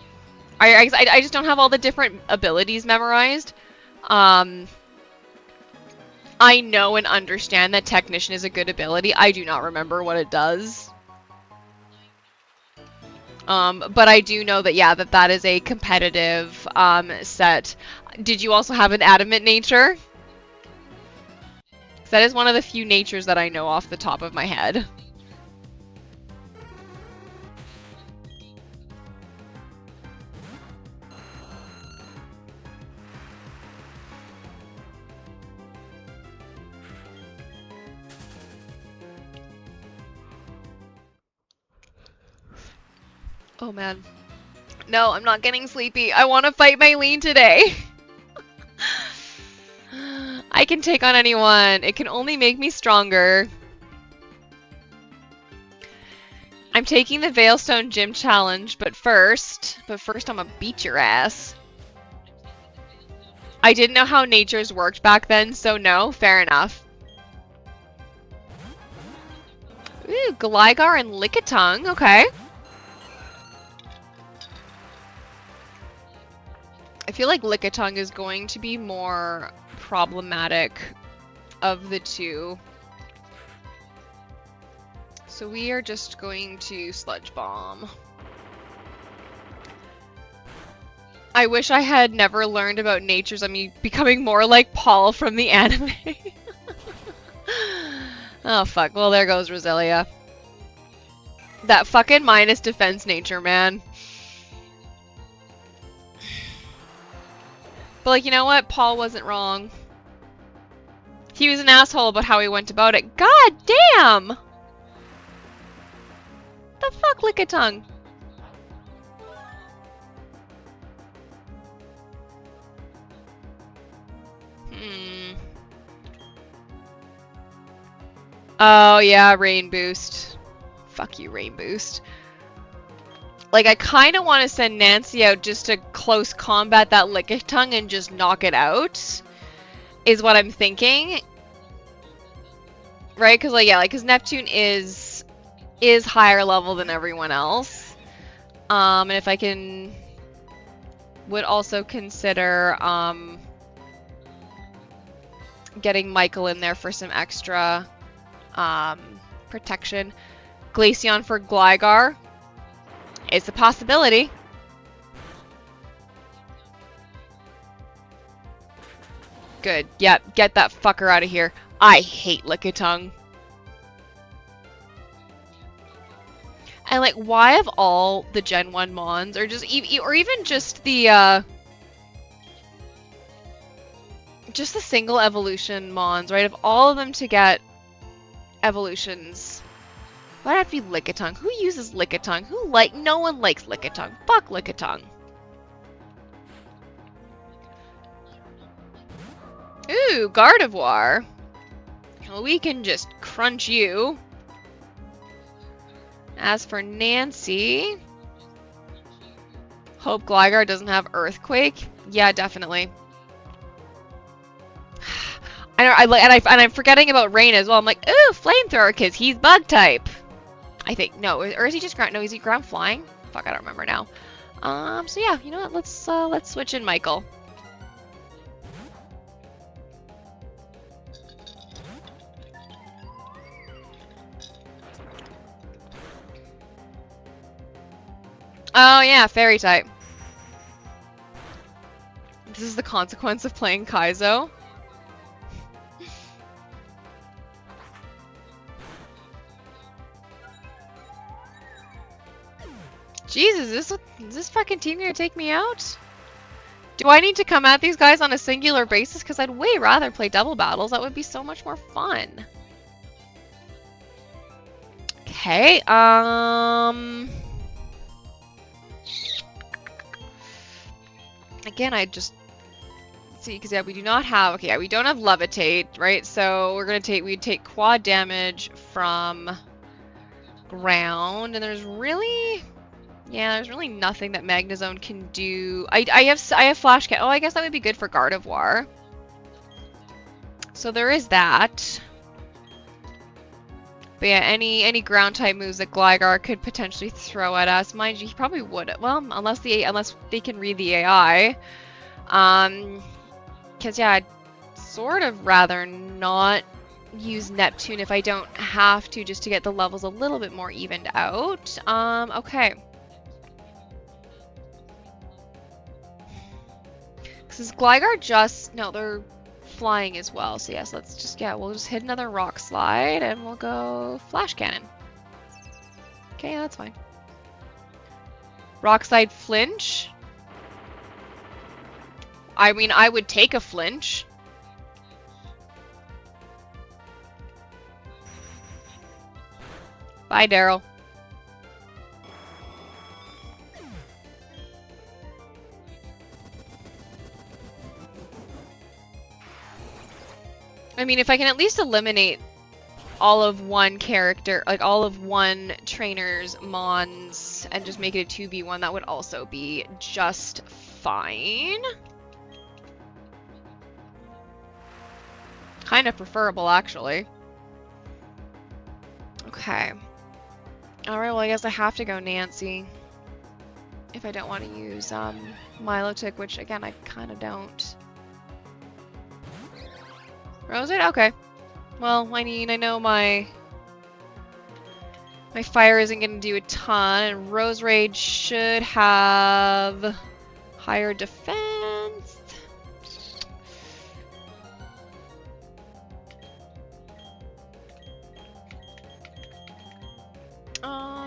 I just don't have all the different abilities memorized. I know and understand that Technician is a good ability. I do not remember what it does. But I do know that, yeah, that is a competitive set. Did you also have an Adamant nature? That is one of the few natures that I know off the top of my head. Oh man. No, I'm not getting sleepy. I want to fight my lean today. I can take on anyone. It can only make me stronger. I'm taking the Veilstone Gym Challenge, but first I'm gonna beat your ass. I didn't know how natures worked back then, so no, fair enough. Ooh, Gligar and Lickitung, okay. I feel like Lickitung is going to be more problematic of the two. So we are just going to Sludge Bomb. I wish I had never learned about natures. I mean, becoming more like Paul from the anime. Oh fuck, well there goes Roselia. That fucking minus defense nature, man. But like, you know what? Paul wasn't wrong. He was an asshole about how he went about it. God damn! The fuck, Lickitung? Oh yeah, Rain Boost. Fuck you, Rain Boost. Like, I kind of want to send Nancy out just to close combat that Lickitung and just knock it out. Is what I'm thinking. Right? Because, like, yeah, like, because Neptune is higher level than everyone else. And if I can... Would also consider, getting Michael in there for some extra, protection. Glaceon for Gligar. It's a possibility. Good. Yep, get that fucker out of here. I hate Lickitung. And like, why of all the Gen 1 Mons, or just or even just the single evolution Mons, right? Of all of them to get evolutions, why'd it have to be Lickitung? Who uses Lickitung? No one likes Lickitung. Fuck Lickitung. Ooh, Gardevoir. Well, we can just crunch you. As for Nancy... Hope Gligar doesn't have Earthquake? Yeah, definitely. And I'm forgetting about Rain as well. I'm like, ooh, Flamethrower, because he's Bug type. I think. No, or is he just ground? No, is he ground flying? Fuck, I don't remember now. So yeah, you know what? Let's switch in Michael. Oh yeah, Fairy type. This is the consequence of playing Kaizo. Jesus, is this fucking team gonna take me out? Do I need to come at these guys on a singular basis? Because I'd way rather play double battles. That would be so much more fun. Okay, again, I just... see, because yeah, we do not have... Okay, yeah, we don't have Levitate, right? So we'd take quad damage from ground, and there's really... Yeah, there's really nothing that Magnezone can do. I have Flash Cat. Oh, I guess that would be good for Gardevoir. So there is that. But yeah, any ground type moves that Gligar could potentially throw at us, mind you, he probably would. Well, unless they can read the AI. Because yeah, I'd sort of rather not use Neptune if I don't have to, just to get the levels a little bit more evened out. Okay. Because Gligar just... No, they're flying as well. So yes, let's just... Yeah, we'll just hit another Rock Slide and we'll go Flash Cannon. Okay, that's fine. Rock Slide Flinch. I mean, I would take a flinch. Bye, Daryl. I mean, if I can at least eliminate all of one character, like all of one trainer's Mons, and just make it a 2v1, that would also be just fine. Kind of preferable, actually. Okay. Alright, well, I guess I have to go Nancy. If I don't want to use Milotic, which, again, I kind of don't. Roseade? Okay. Well, I mean, I know my fire isn't going to do a ton, and Roserade should have higher defense.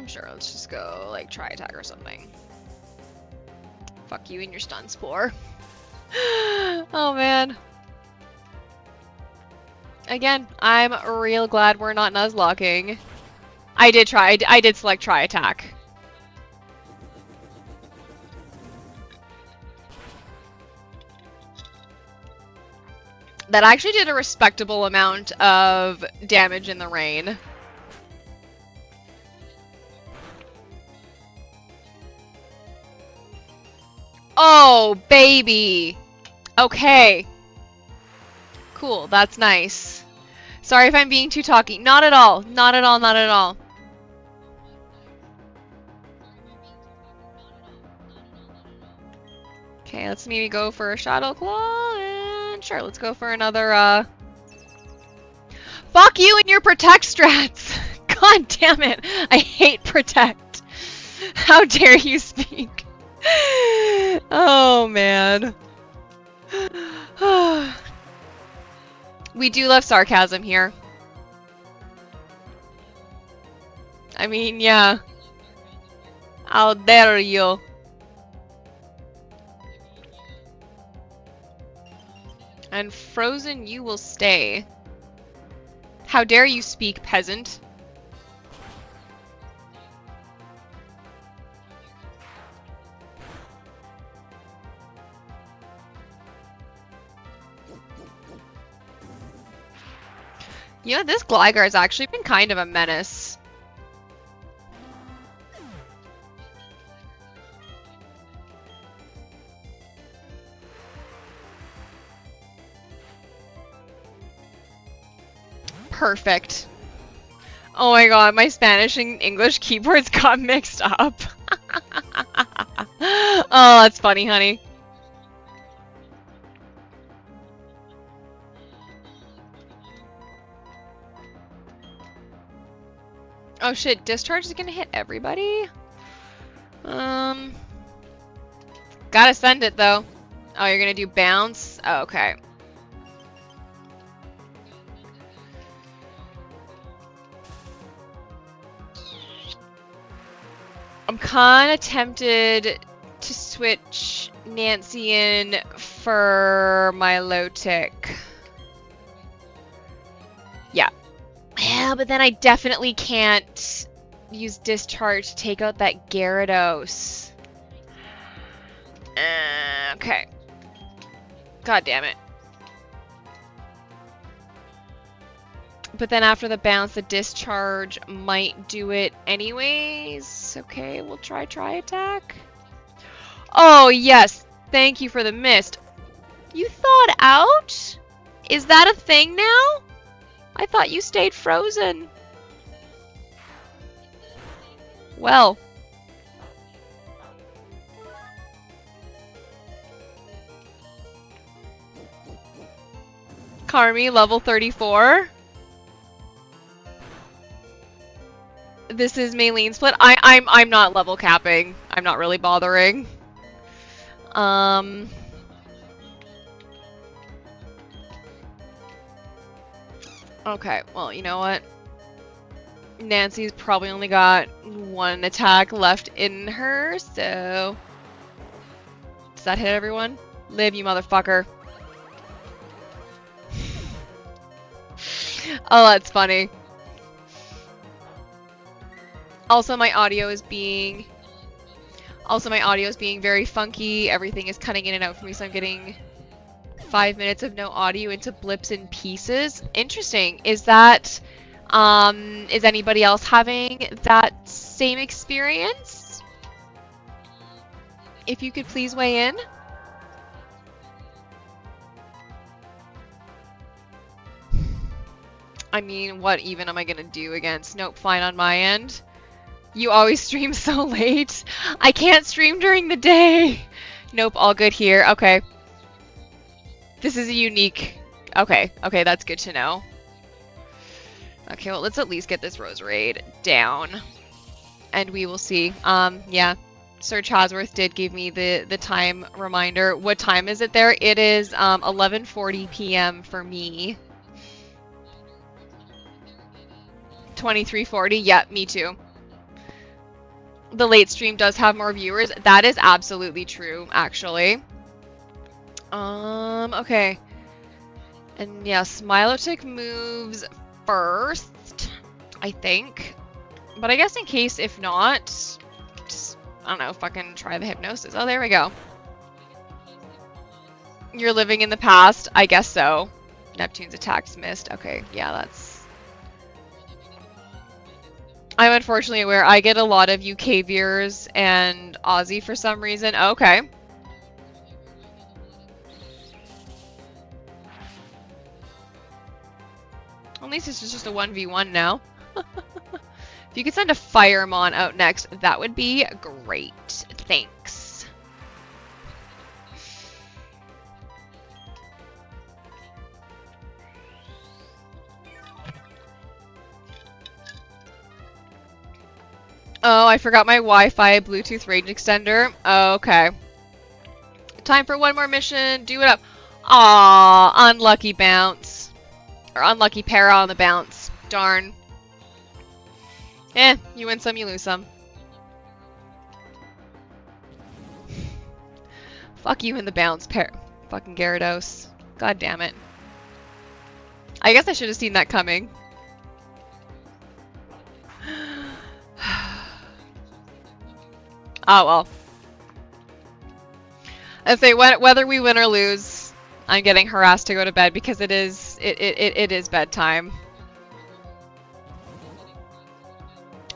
Sure, let's just go, like, try attack or something. Fuck you and your stun spore. Oh, man. Again, I'm real glad we're not Nuzlocking. I did select try attack. That actually did a respectable amount of damage in the rain. Oh, baby! Okay. Cool, that's nice. Sorry if I'm being too talky. Not at all. Not at all, not at all. Okay, let's maybe go for a Shadow Claw, and sure, let's go for another, Fuck you and your Protect strats! God damn it! I hate Protect! How dare you speak? Oh, man. We do love sarcasm here. I mean, yeah. How dare you? And Frozen, you will stay. How dare you speak, peasant? You know, this Gligar has actually been kind of a menace. Perfect. Oh my god, my Spanish and English keyboards got mixed up. Oh, that's funny, honey. Oh shit, Discharge is gonna hit everybody? Gotta send it though. Oh, you're gonna do Bounce? Oh, okay. I'm kinda tempted to switch Nancy in for Milotic. Yeah. Yeah, but then I definitely can't use Discharge to take out that Gyarados. Okay. God damn it. But then after the bounce, the Discharge might do it anyways. Okay, we'll try attack. Oh, yes. Thank you for the mist. You thawed out? Is that a thing now? I thought you stayed frozen. Well. Carmi, level 34. This is Maylene split. I'm not level capping. I'm not really bothering. Okay, well, you know what? Nancy's probably only got one attack left in her, so... Does that hit everyone? Live, you motherfucker. Oh, that's funny. Also, my audio is being very funky. Everything is cutting in and out for me, so I'm getting 5 minutes of no audio into blips and pieces. Interesting. Is that, is anybody else having that same experience? If you could please weigh in. I mean, what even am I gonna do against? Nope, fine on my end. You always stream so late. I can't stream during the day. Nope, all good here. Okay. This is a unique... Okay, that's good to know. Okay, well, let's at least get this Rose Raid down. And we will see. Yeah. Sir Chasworth did give me the time reminder. What time is it there? It is 11:40 p.m. for me. 23:40? Yeah, me too. The late stream does have more viewers. That is absolutely true, actually. Okay. And yes, Milotic moves first, I think. But I guess in case if not, just, I don't know, fucking try the hypnosis. Oh, there we go. You're living in the past? I guess so. Neptune's attacks missed. Okay, yeah, that's... I'm unfortunately aware. I get a lot of UK viewers and Aussie for some reason. Okay. At least it's just a 1v1 now. If you could send a Firemon out next, that would be great. Thanks. Oh, I forgot my Wi-Fi Bluetooth range extender. Okay. Time for one more mission. Do it up. Aw, unlucky bounce. Or unlucky para on the bounce. Darn. You win some, you lose some. Fuck you in the bounce, fucking Gyarados. God damn it. I guess I should have seen that coming. Oh well. If they whether we win or lose, I'm getting harassed to go to bed because it is bedtime.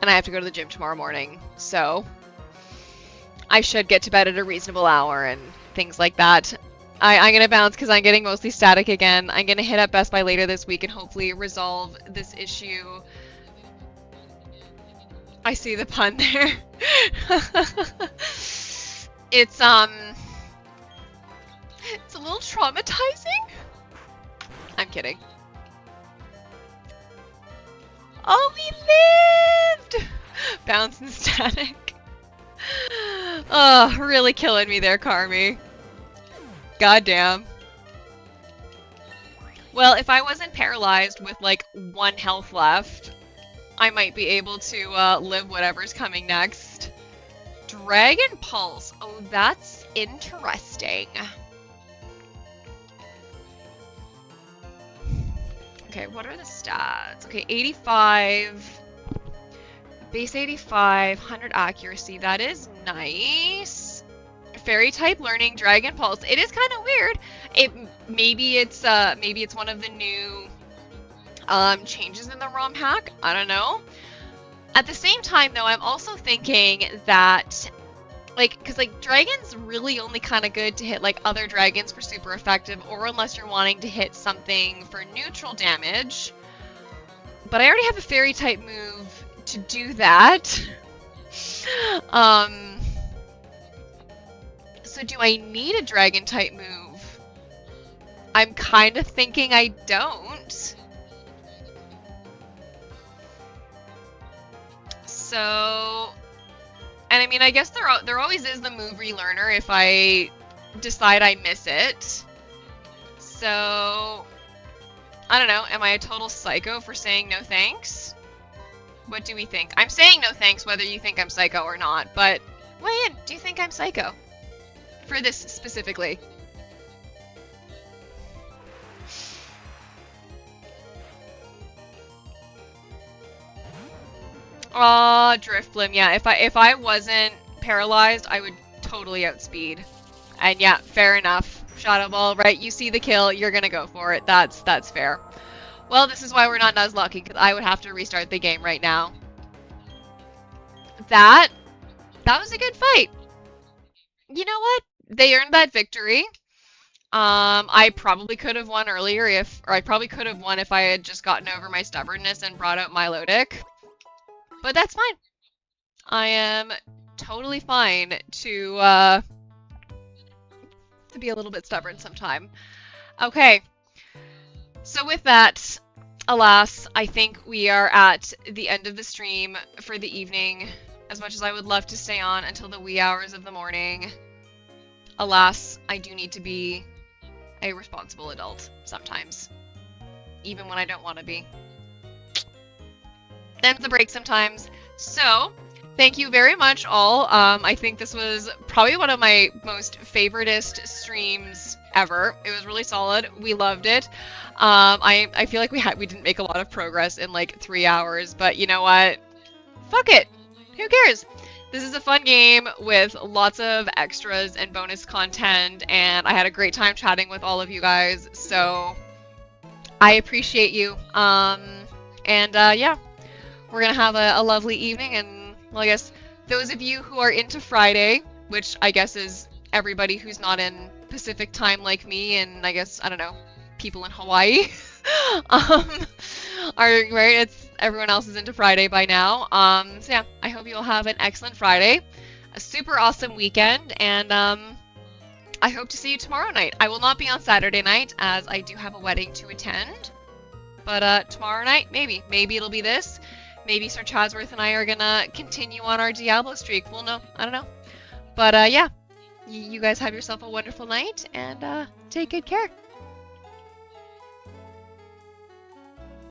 And I have to go to the gym tomorrow morning, so I should get to bed at a reasonable hour and things like that. I'm gonna bounce because I'm getting mostly static again. I'm gonna hit up Best Buy later this week and hopefully resolve this issue. I see the pun there. It's a little traumatizing. I'm kidding. Oh, we lived! Bounce and static. Oh, really killing me there, Carmi. Goddamn. Well, if I wasn't paralyzed with like 1 health left, I might be able to live whatever's coming next. Dragon Pulse. Oh, that's interesting. Okay, what are the stats? Okay, 85. Base 85, 100 accuracy. That is nice. Fairy type learning, Dragon Pulse. It is kind of weird. Maybe it's one of the new changes in the ROM hack. I don't know. At the same time, though, I'm also thinking that, because dragons really only kind of good to hit other dragons for super effective, or unless you're wanting to hit something for neutral damage. But I already have a fairy type move to do that. um, so do I need a dragon type move? I'm kind of thinking I don't. So, and I mean, I guess there always is the move relearner if I decide I miss it. So, I don't know. Am I a total psycho for saying no thanks? What do we think? I'm saying no thanks whether you think I'm psycho or not, but weigh in. Do you think I'm psycho? For this specifically. Aw, Driftblim. Yeah, if I wasn't paralyzed, I would totally outspeed. And yeah, fair enough. Shadow Ball, right? You see the kill, you're gonna go for it. That's fair. Well, this is why we're not Nuzlocke, because I would have to restart the game right now. That was a good fight. You know what? They earned that victory. I probably could have won earlier or I probably could have won if I had just gotten over my stubbornness and brought out Milotic. But that's fine. I am totally fine to be a little bit stubborn sometime. Okay. So with that, alas, I think we are at the end of the stream for the evening. As much as I would love to stay on until the wee hours of the morning, alas, I do need to be a responsible adult sometimes. Even when I don't want to be. Them's the break sometimes. So, thank you very much all. I think this was probably one of my most favoritist streams ever. It was really solid. We loved it. I feel like we didn't make a lot of progress in like 3 hours, but you know what? Fuck it. Who cares? This is a fun game with lots of extras and bonus content, and I had a great time chatting with all of you guys, so I appreciate you. Yeah, we're gonna have a lovely evening, and well, I guess those of you who are into Friday, which I guess is everybody who's not in Pacific time like me, and I guess, I don't know, people in Hawaii, are, right, it's, everyone else is into Friday by now. So yeah, I hope you'll have an excellent Friday, a super awesome weekend, and I hope to see you tomorrow night. I will not be on Saturday night, as I do have a wedding to attend, but tomorrow night, maybe it'll be this. Maybe Sir Chadsworth and I are gonna continue on our Diablo streak. We'll know. I don't know. But yeah, you guys have yourself a wonderful night, and take good care.